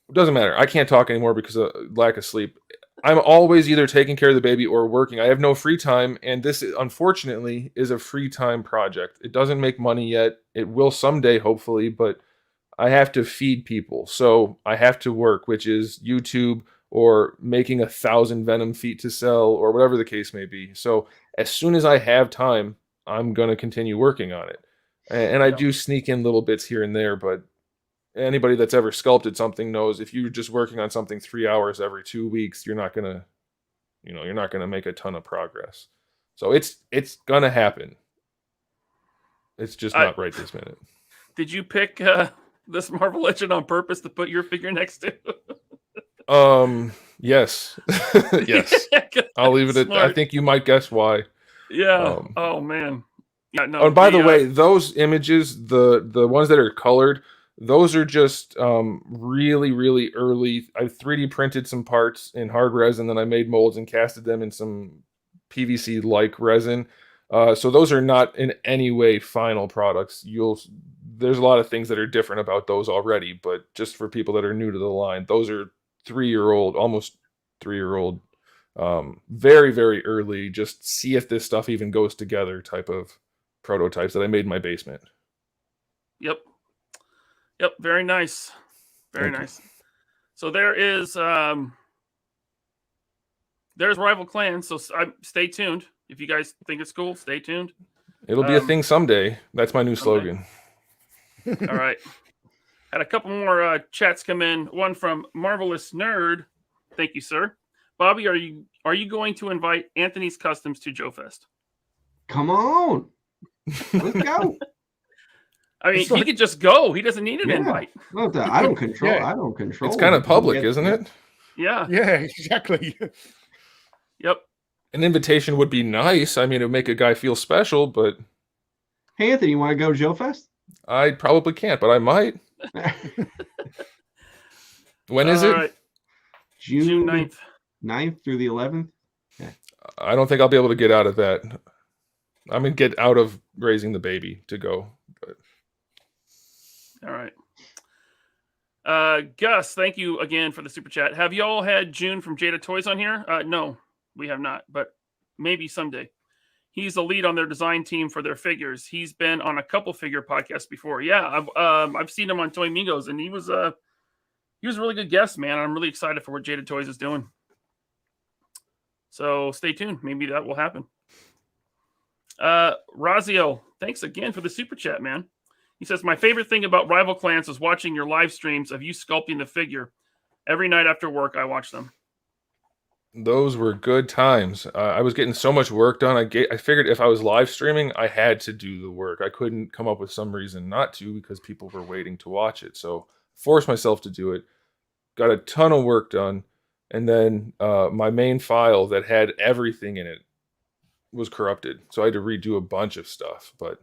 It doesn't matter. I can't talk anymore because of lack of sleep. I'm always either taking care of the baby or working. I have no free time, and this, unfortunately, is a free time project. It doesn't make money yet. It will someday, hopefully, but I have to feed people. So I have to work, which is YouTube or making 1,000 Venom feet to sell or whatever the case may be. So as soon as I have time, I'm going to continue working on it. And I do sneak in little bits here and there, but anybody that's ever sculpted something knows if you're just working on something 3 hours every 2 weeks, you're not going to make a ton of progress. So it's going to happen. It's just not right this minute. Did you pick this Marvel Legend on purpose to put your figure next to? Yes. Yes. I'll leave it at that. I think you might guess why. Yeah. Oh man. Yeah, no. Oh, and by the way, those images, the ones that are colored, those are just really, really early. I 3D printed some parts in hard resin, then I made molds and casted them in some PVC-like resin. So those are not in any way final products. There's a lot of things that are different about those already, but just for people that are new to the line, those are 3-year-old, almost 3-year-old, very, very early, just see if this stuff even goes together type of prototypes that I made in my basement. Yep. Very nice. Very nice. So there is there's Rival Clans. So stay tuned. If you guys think it's cool, stay tuned. It'll be a thing someday. That's my new slogan. All right. Had a couple more chats come in. One from Marvelous Nerd. Thank you, sir. Bobby, are you going to invite Anthony's Customs to Joe Fest? Come on. Let's go. I mean, he could just go. He doesn't need an invite. I don't control. Yeah. I don't control. It's kind of public, isn't it? Yeah. Yeah, exactly. Yep. An invitation would be nice. I mean, it would make a guy feel special, but... Hey, Anthony, you want to go to Joe Fest? I probably can't, but I might. When is it? Right. June 9th. 9th through the 11th? Yeah. I don't think I'll be able to get out of that. I'm going to get out of raising the baby to go. But... All right. Gus, thank you again for the super chat. Have you all had June from Jada Toys on here? No, we have not, but maybe someday. He's the lead on their design team for their figures. He's been on a couple figure podcasts before. Yeah, I've seen him on Toy Migos, and he was a really good guest, man. I'm really excited for what Jada Toys is doing. So stay tuned. Maybe that will happen. Razio, thanks again for the super chat, man. He says, my favorite thing about Rival Clans is watching your live streams of you sculpting the figure. Every night after work, I watch them. Those were good times. I was getting so much work done. I figured if I was live streaming, I had to do the work. I couldn't come up with some reason not to because people were waiting to watch it. So forced myself to do it. Got a ton of work done. And then my main file that had everything in it was corrupted. So I had to redo a bunch of stuff. But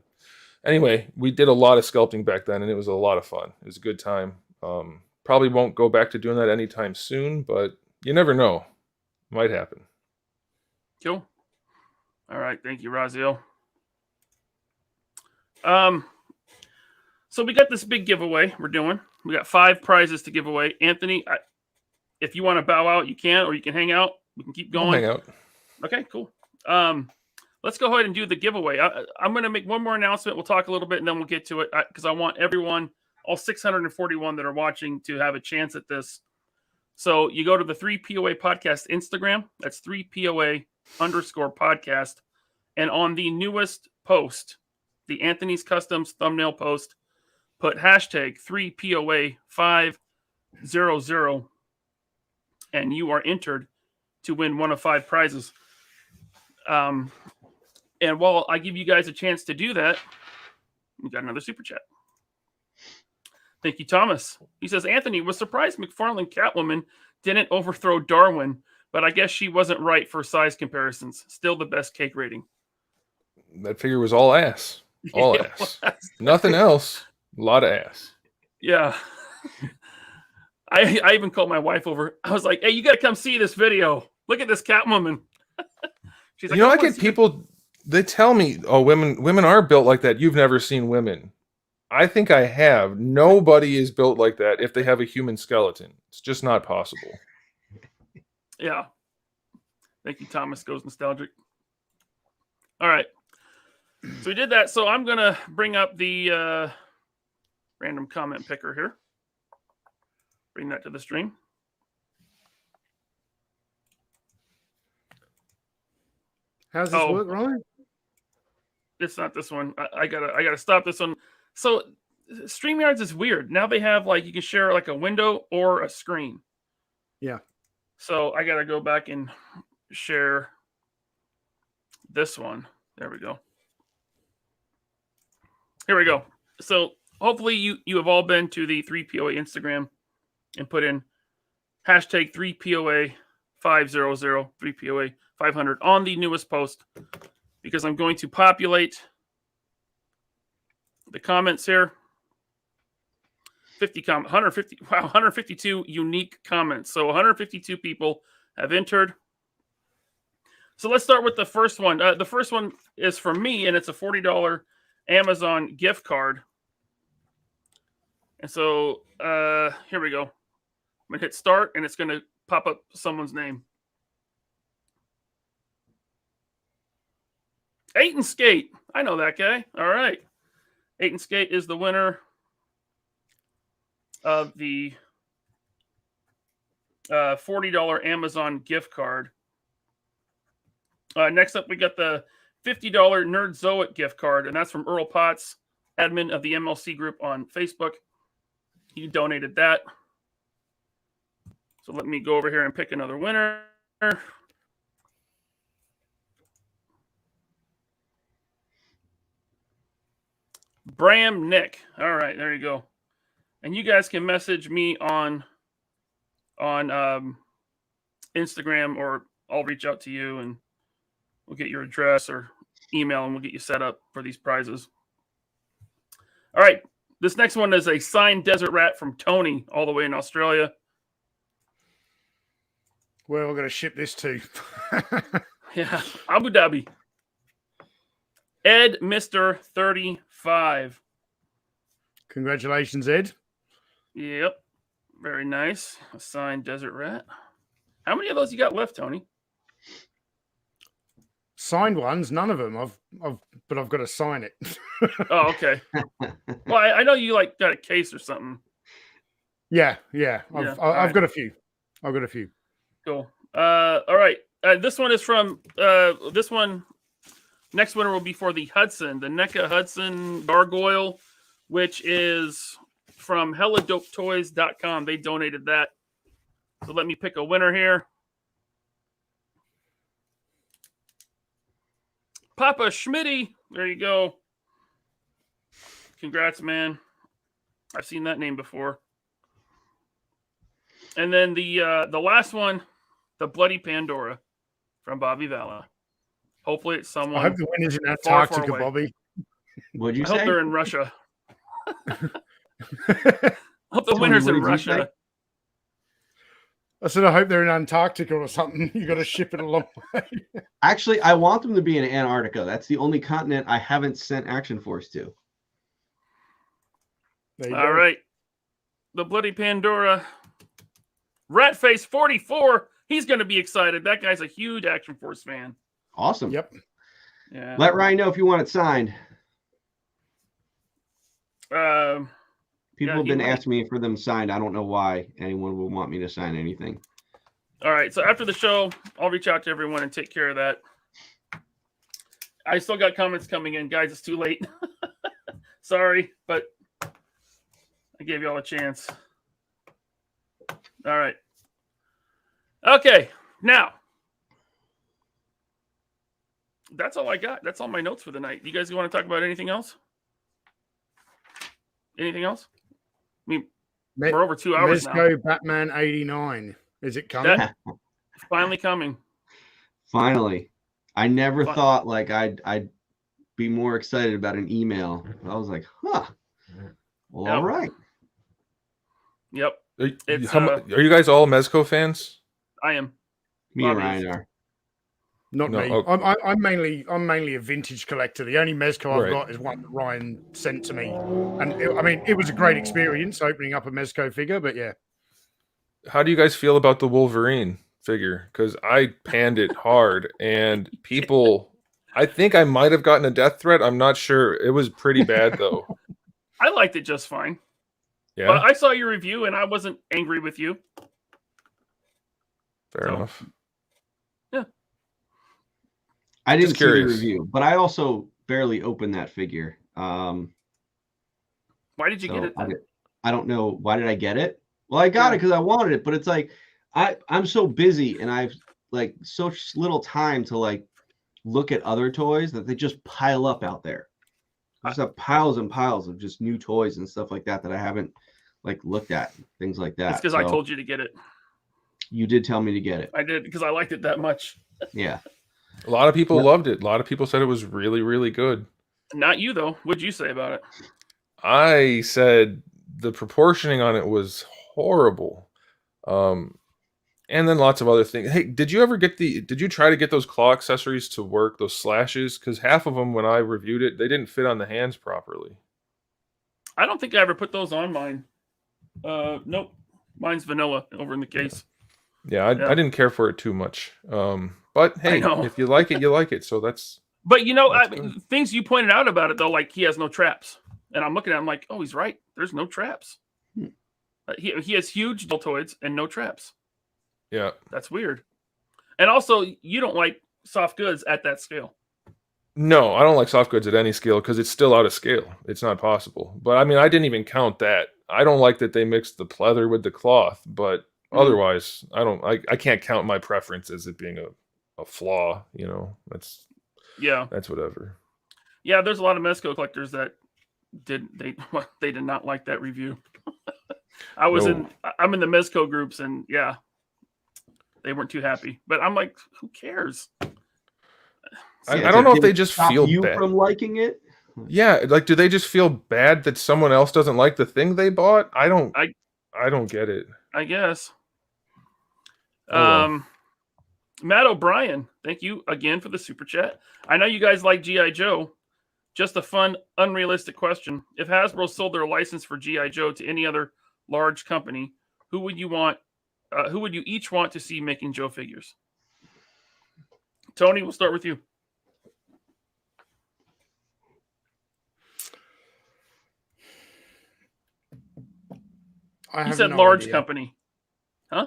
anyway, we did a lot of sculpting back then, and it was a lot of fun. It was a good time. Probably won't go back to doing that anytime soon, but you never know. Might happen. Cool. All right. Thank you, Razio. So we got this big giveaway we're doing. We got 5 prizes to give away. Anthony, if you want to bow out, you can, or you can hang out. We can keep going. I'll hang out. Okay, cool. Let's go ahead and do the giveaway. I'm going to make one more announcement. We'll talk a little bit, and then we'll get to it because I want everyone, all 641 that are watching, to have a chance at this. So you go to the 3POA Podcast Instagram. That's 3POA_podcast. And on the newest post, the Anthony's Customs thumbnail post, put hashtag 3POA500, and you are entered to win one of 5 prizes. And while I give you guys a chance to do that, we got another super chat. Thank you, Thomas. He says, Anthony was surprised McFarlane Catwoman didn't overthrow Darwin, but I guess she wasn't right for size comparisons. Still the best cake rating. That figure was all ass. All ass. Nothing else. A lot of ass. Yeah. I even called my wife over. I was like, hey, you got to come see this video. Look at this Catwoman. She's like, I get people, they tell me, oh, women are built like that. You've never seen women. I think I have. Nobody is built like that if they have a human skeleton. It's just not possible. Yeah. Thank you, Thomas. Goes nostalgic. All right. So we did that. So I'm going to bring up the random comment picker here. Bring that to the stream. How's this work, Ryan? It's not this one. I gotta stop this one. So StreamYards is weird. Now they have like you can share like a window or a screen. Yeah. So I gotta go back and share this one. There we go. Here we go. So hopefully you have all been to the 3POA Instagram and put in hashtag 3POA 500 3POA 500 on the newest post, because I'm going to populate the comments here. 152 unique comments. So 152 people have entered. So let's start with the first one. The first one is from me, and it's a $40 Amazon gift card. And so here we go. I'm going to hit start, and it's going to pop up someone's name. Aiton Skate. I know that guy. All right. Aiton Skate is the winner of the $40 Amazon gift card. Next up, we got the $50 Nerdzoic gift card, and that's from Earl Potts, admin of the MLC group on Facebook. He donated that. So let me go over here and pick another winner. Bram Nick. All right, there you go. And you guys can message me on Instagram, or I'll reach out to you and we'll get your address or email and we'll get you set up for these prizes. All right. This next one is a signed desert rat from Tony, all the way in Australia. Where we're going to ship this to? Yeah, Abu Dhabi. Ed Mr. 35. Congratulations, Ed. Yep. Very nice. A signed desert rat. How many of those you got left, Tony? Signed ones, none of them. But I've got to sign it. Oh, okay. Well, I know you like got a case or something. Yeah. I've got a few. Cool. All right. This one is from this one. Next winner will be for the Hudson, the NECA Hudson Gargoyle, which is from helladopetoys.com. They donated that. So let me pick a winner here. Papa Schmitty. There you go. Congrats, man. I've seen that name before. And then the last one, the Bloody Pandora from Bobby Valla. Hopefully it's someone. I hope the winner's in far Antarctica, away. Bobby. What'd you I say? hope they're in Russia. I hope the Tony, winner's what in did you Russia. I said, I hope they're in Antarctica or something. You got to ship it a long way. Actually, I want them to be in Antarctica. That's the only continent I haven't sent Action Force to. There you All go. right. The Bloody Pandora. Ratface 44. He's going to be excited. That guy's a huge Action Force fan. Awesome. Yep. Yeah. Let Ryan know if you want it signed. People have he been might. asking me for them signed. I don't know why anyone would want me to sign anything. All right. So after the show, I'll reach out to everyone and take care of that. I still got comments coming in. Guys, it's too late. Sorry, but I gave you all a chance. All right. Okay. Now, that's all I got. That's all my notes for the night. You guys want to talk about anything else? Anything else? I mean, we're over 2 hours now. Mezco Batman 89. Is it coming? It's finally coming. Finally. I never thought like I'd be more excited about an email. I was like, huh. Well, Yep. all right. Yep. Are you guys all Mezco fans? I am. Me and Bobby Ryan is. are. Not No, me. oh. I'm mainly a vintage collector. The only Mezco I've Right. got is one that Ryan sent to me, and it was a great experience opening up a Mezco figure. But yeah, How do you guys feel about the Wolverine figure? Because I panned it hard, and people, I think I might have gotten a death threat. I'm not sure. It was pretty bad though. I liked it just fine. Yeah, But I saw your review and I wasn't angry with you. fair enough. Yeah. I didn't see the curious. review, but I also barely opened that figure. Why did you get it then? I don't know. Why did I get it? Well, I got it because I wanted it, but it's like I'm so busy and I've like such little time to like look at other toys that they just pile up out there. I just have piles and piles of just new toys and stuff like that that I haven't like looked at, things like that. It's because I told you to get it. You did tell me to get it. I did because I liked it that much. Yeah. A lot of people loved it. A lot of people said it was really, really good. Not you though. What'd you say about it? I said the proportioning on it was horrible. And then lots of other things. Hey, did you try to get those claw accessories to work, those slashes? Because half of them, when I reviewed it, they didn't fit on the hands properly. I don't think I ever put those on mine. Nope. Mine's vanilla over in the case. Yeah, I didn't care for it too much. But hey, if you like it, you like it. So that's. But things you pointed out about it though, like he has no traps, and I'm looking at him like, oh, he's right. There's no traps. He has huge deltoids and no traps. Yeah, that's weird. And also, you don't like soft goods at that scale. No, I don't like soft goods at any scale because it's still out of scale. It's not possible. But I mean, I didn't even count that. I don't like that they mixed the pleather with the cloth, but otherwise, I can't count my preference as it being a flaw. You know, that's whatever. Yeah, there's a lot of Mezco collectors that did not like that review. I'm in the Mezco groups, and yeah, they weren't too happy. But I'm like, who cares? I don't know if they just feel bad from liking it. Yeah, like, do they just feel bad that someone else doesn't like the thing they bought? I don't get it. I guess. Well. Matt O'Brien, thank you again for the super chat. I know you guys like G.I. Joe. Just a fun, unrealistic question. If Hasbro sold their license for G.I. Joe to any other large company, who would you each want to see making Joe figures? Tony, we'll start with you. He said large company. Huh?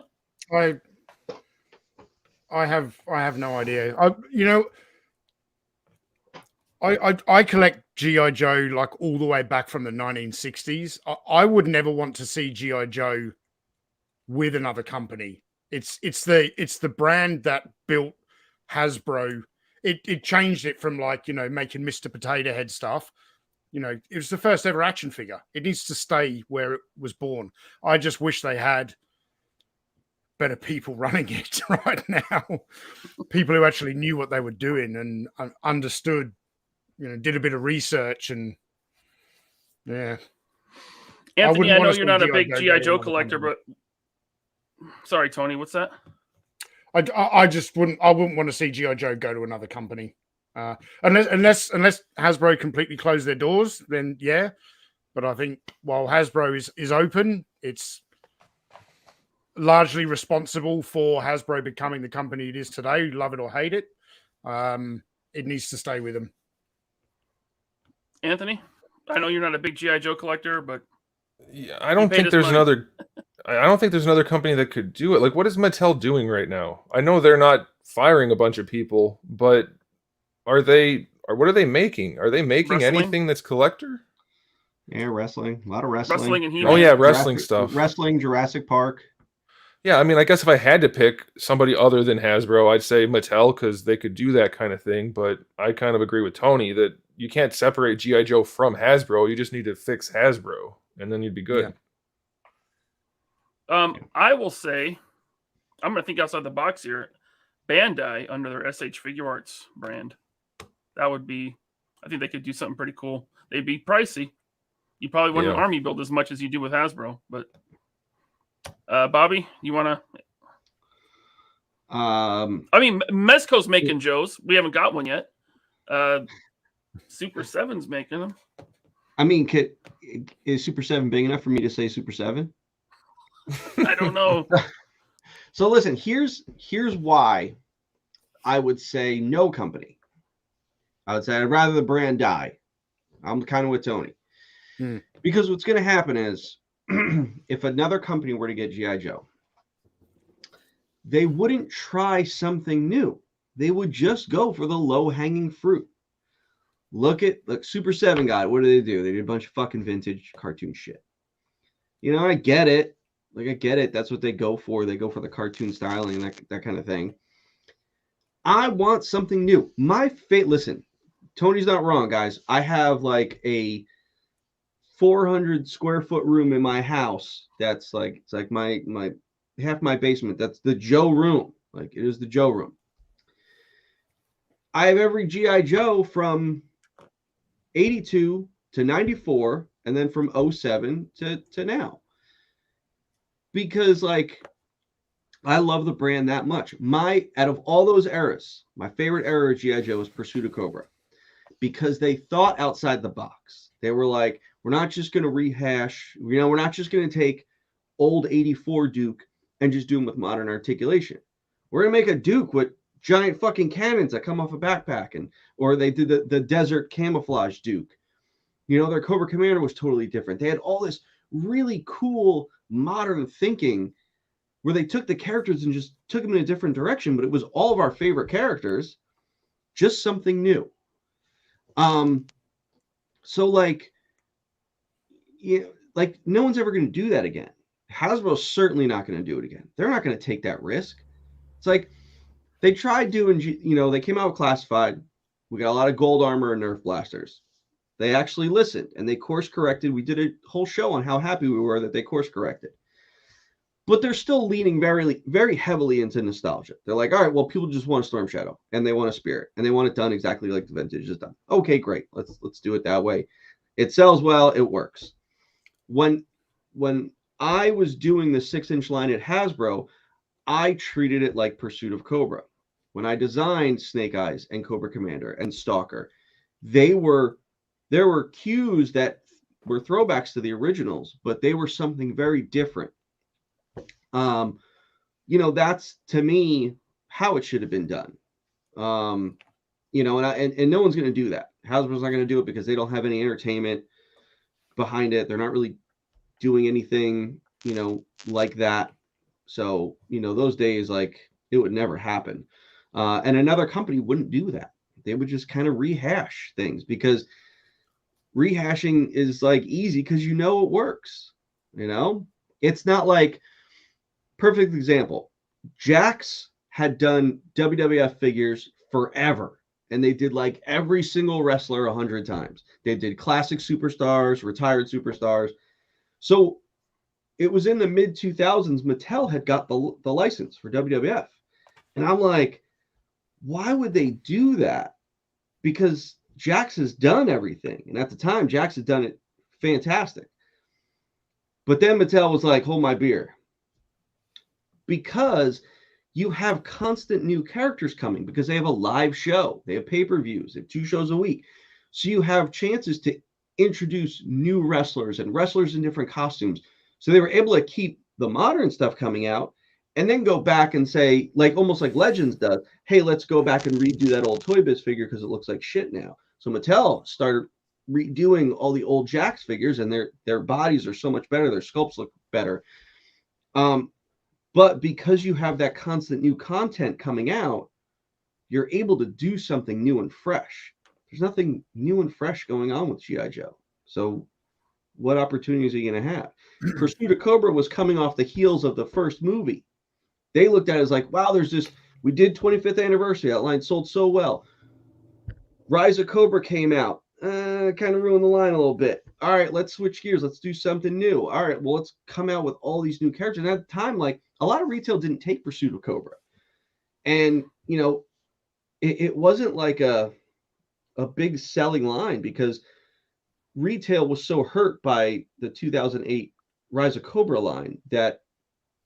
I have no idea. I collect G.I. Joe like all the way back from the 1960s. I would never want to see G.I. Joe with another company. It's the brand that built Hasbro. It changed it from making Mr. Potato Head stuff. It was the first ever action figure. It needs to stay where it was born. I just wish they had better people running it right now. People who actually knew what they were doing and understood, did a bit of research and yeah. Anthony, I know you're not a big G.I. Joe collector, but sorry, Tony, what's that? I wouldn't want to see G.I. Joe go to another company. Unless Hasbro completely close their doors, then yeah. But I think while Hasbro is open, it's largely responsible for Hasbro becoming the company it is today. Love it or hate it, it needs to stay with them. Anthony, I know you're not a big G.I. Joe collector, but yeah, I don't think there's another company that could do it. Like, what is Mattel doing right now? I know they're not firing a bunch of people, but what are they making? Are they making anything that's collector? Yeah, wrestling. A lot of wrestling. Wrestling and He-Man. Oh yeah, wrestling stuff. Wrestling, Jurassic Park. Yeah, I mean, I guess if I had to pick somebody other than Hasbro, I'd say Mattel because they could do that kind of thing. But I kind of agree with Tony that you can't separate G.I. Joe from Hasbro. You just need to fix Hasbro, and then you'd be good. Yeah. I will say, I'm going to think outside the box here. Bandai under their SH Figure Arts brand. That would be, I think they could do something pretty cool. They'd be pricey. You probably wouldn't army build as much as you do with Hasbro, but Bobby, you want I mean, Mezco's making Joes. We haven't got one yet. Super 7's making them. I mean, is Super 7 big enough for me to say Super 7? I don't know. So listen, here's why I would say no company. I would say I'd rather the brand die. I'm kind of with Tony. Because what's going to happen is if another company were to get G.I. Joe, they wouldn't try something new. They would just go for the low-hanging fruit. Look Super 7 guy. What do? They did a bunch of fucking vintage cartoon shit. You know, I get it. Like, I get it. That's what they go for. They go for the cartoon styling and that kind of thing. I want something new. Listen, Tony's not wrong, guys. I have like a 400 square foot room in my house. That's like, it's like my half my basement. That's the Joe room. Like, it is the Joe room. I have every G.I. Joe from 82 to 94, and then from 07 to now. Because, like, I love the brand that much. Out of all those eras, my favorite era of G.I. Joe was Pursuit of Cobra. Because they thought outside the box. They were like, we're not just going to rehash, we're not just going to take old 84 Duke and just do them with modern articulation. We're going to make a Duke with giant fucking cannons that come off a backpack, or they did the desert camouflage Duke. Their Cobra Commander was totally different. They had all this really cool modern thinking where they took the characters and just took them in a different direction, but it was all of our favorite characters, just something new. So like no one's ever going to do that again. Hasbro's certainly not going to do it again. They're not going to take that risk. It's like they tried doing, they came out with Classified. We got a lot of gold armor and Nerf blasters. They actually listened and they course corrected. We did a whole show on how happy we were that they course corrected. But they're still leaning very, very heavily into nostalgia. They're like, all right, well, people just want a Storm Shadow and they want a Spirit and they want it done exactly like the vintage is done. Okay, great. Let's do it that way. It sells well. It works. When I was doing the 6-inch line at Hasbro, I treated it like Pursuit of Cobra. When I designed Snake Eyes and Cobra Commander and Stalker, there were cues that were throwbacks to the originals, but they were something very different. That's to me how it should have been done. And no one's going to do that. Hasbro's not going to do it because they don't have any entertainment behind it. They're not really doing anything, like that. So, those days, like, it would never happen. And another company wouldn't do that. They would just kind of rehash things because rehashing is like easy because it works. It's not like, perfect example, Jax had done WWF figures forever. And they did like every single wrestler 100 times. They did classic superstars, retired superstars. So it was in the mid 2000s, Mattel had got the license for WWF. And I'm like, why would they do that? Because Jax has done everything. And at the time, Jax had done it fantastic. But then Mattel was like, hold my beer. Because you have constant new characters coming because they have a live show. They have pay-per-views. They have 2 shows a week. So you have chances to introduce new wrestlers and wrestlers in different costumes. So they were able to keep the modern stuff coming out and then go back and say, like almost like Legends does, hey, let's go back and redo that old Toy Biz figure because it looks like shit now. So Mattel started redoing all the old Jax figures and their bodies are so much better. Their sculpts look better. But because you have that constant new content coming out, you're able to do something new and fresh. There's nothing new and fresh going on with G.I. Joe. So what opportunities are you going to have? Pursuit of Cobra was coming off the heels of the first movie. They looked at it as like, wow, we did 25th anniversary. That line sold so well. Rise of Cobra came out. Kind of ruined the line a little bit. All right, let's switch gears. Let's do something new. All right, well, let's come out with all these new characters. And at the time, like, a lot of retail didn't take Pursuit of Cobra. And, it wasn't like a big selling line because retail was so hurt by the 2008 Rise of Cobra line that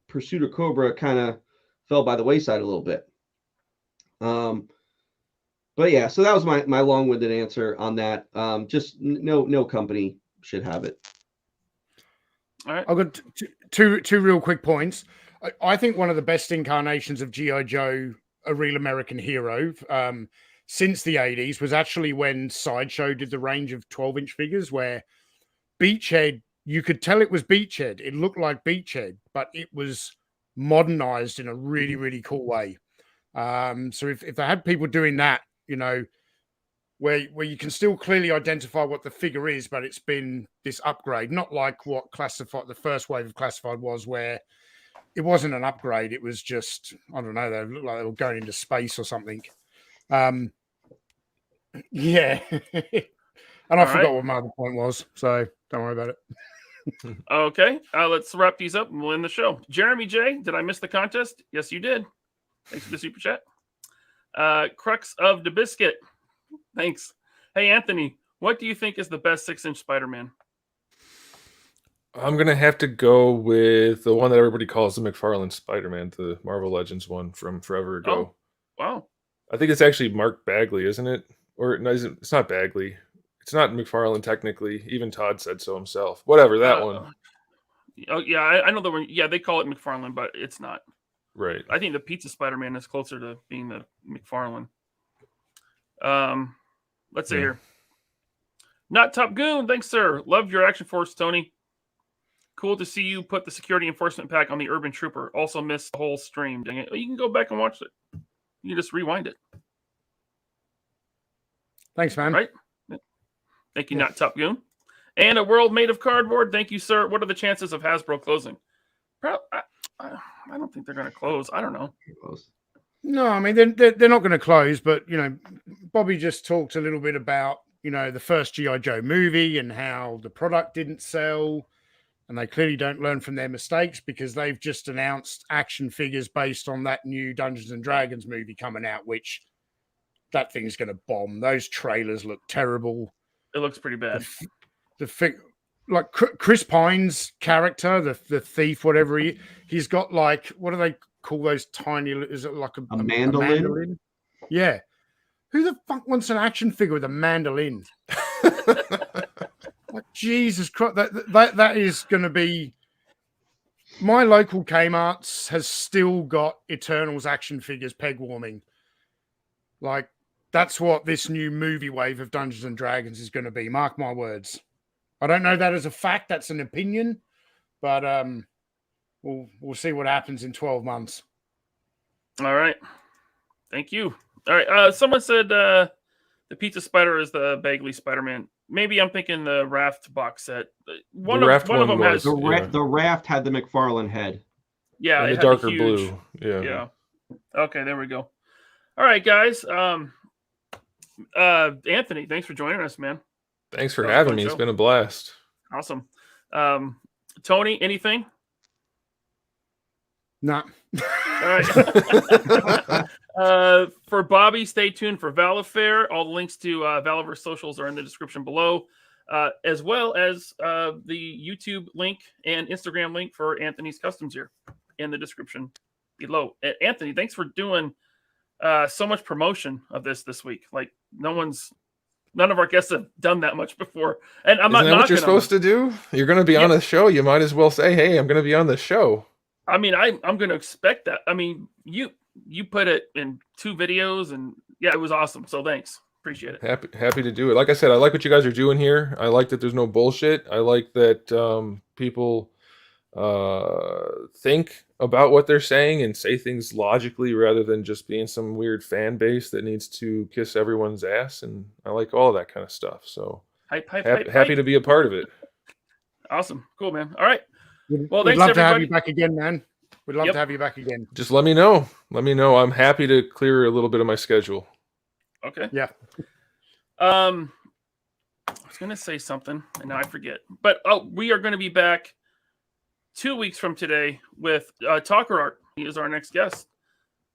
Pursuit of Cobra kind of fell by the wayside a little bit. But yeah, so that was my long-winded answer on that. Just no company should have it. All right. I've got two real quick points. I think one of the best incarnations of G.I. Joe, a real American hero, since the 80s was actually when Sideshow did the range of 12-inch figures where Beachhead, you could tell it was Beachhead. It looked like Beachhead, but it was modernized in a really, really cool way. So if they had people doing that, where you can still clearly identify what the figure is, but it's been this upgrade, not like what the first wave of Classified was, where it wasn't an upgrade. It was just, I don't know, they looked like they were going into space or something. Yeah. And I forgot what my other point was, so don't worry about it. Okay, let's wrap these up and we'll end the show. Jeremy J, did I miss the contest? Yes, you did. Thanks for the super chat. Crux of the Biscuit. Thanks. Hey, Anthony, what do you think is the best 6-inch Spider-Man? I'm going to have to go with the one that everybody calls the McFarlane Spider-Man, the Marvel Legends one from forever ago. Oh, wow. I think it's actually Mark Bagley, isn't it? Or no, it's not Bagley. It's not McFarlane technically. Even Todd said so himself. Whatever, that one. Oh, yeah, I know the one. Yeah, they call it McFarlane, but it's not. Right. I think the Pizza Spider-Man is closer to being the McFarlane. Let's see here. Not Top Goon. Thanks, sir. Love your Action Force, Tony. Cool to see you put the security enforcement pack on the Urban Trooper. Also missed the whole stream. Dang it. You can go back and watch it. You can just rewind it. Thanks, man. Right? Thank you, Not Top Goon. And a world made of cardboard. Thank you, sir. What are the chances of Hasbro closing? I don't think they're going to close. I don't know. No, I mean, they're not going to close, but, Bobby just talked a little bit about, the first G.I. Joe movie and how the product didn't sell. And they clearly don't learn from their mistakes because they've just announced action figures based on that new Dungeons and Dragons movie coming out, which that thing's going to bomb. Those trailers look terrible. It looks pretty bad. Like Chris Pine's character, the thief, whatever he's got, like, what do they call those tiny? Is it like a mandolin? A mandolin? Yeah. Who the fuck wants an action figure with a mandolin? Like, Jesus Christ, that is going to be. My local Kmart's has still got Eternals action figures peg warming. Like, that's what this new movie wave of Dungeons and Dragons is going to be. Mark my words. I don't know that as a fact. That's an opinion, but we'll see what happens in 12 months. All right. Thank you. All right. Someone said the Pizza Spider is the Bagley Spider-Man. Maybe I'm thinking the Raft box set. One of them has the Raft had the McFarlane head. Yeah, and the darker blue. Yeah. Okay, there we go. All right, guys. Anthony, thanks for joining us, man. Thanks for having me. It's been a blast. Awesome. Tony, anything? No. All right. For Bobby, stay tuned for Valifair. All the links to Valiverse socials are in the description below, as well as the YouTube link and Instagram link for Anthony's Customs here in the description below. Anthony, thanks for doing so much promotion of this week. Like, none of our guests have done that much before. And I'm Isn't not that what you're supposed to do? You're going to be on a show. You might as well say, hey, I'm going to be on the show. I mean, I'm going to expect that. I mean, you put it in 2 videos, and yeah, it was awesome. So thanks. Appreciate it. Happy to do it. Like I said, I like what you guys are doing here. I like that there's no bullshit. I like that people think about what they're saying and say things logically rather than just being some weird fan base that needs to kiss everyone's ass. And I like all of that kind of stuff. So happy to be a part of it. Awesome. Cool, man. All right. Well, we'd love to have you back again, man. We'd love to have you back again. Just let me know. I'm happy to clear a little bit of my schedule. Okay. Yeah. I was going to say something, and now I forget. But we are going to be back 2 weeks from today with Talker Art. He is our next guest.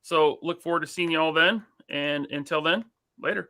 So look forward to seeing you all then. And until then, later.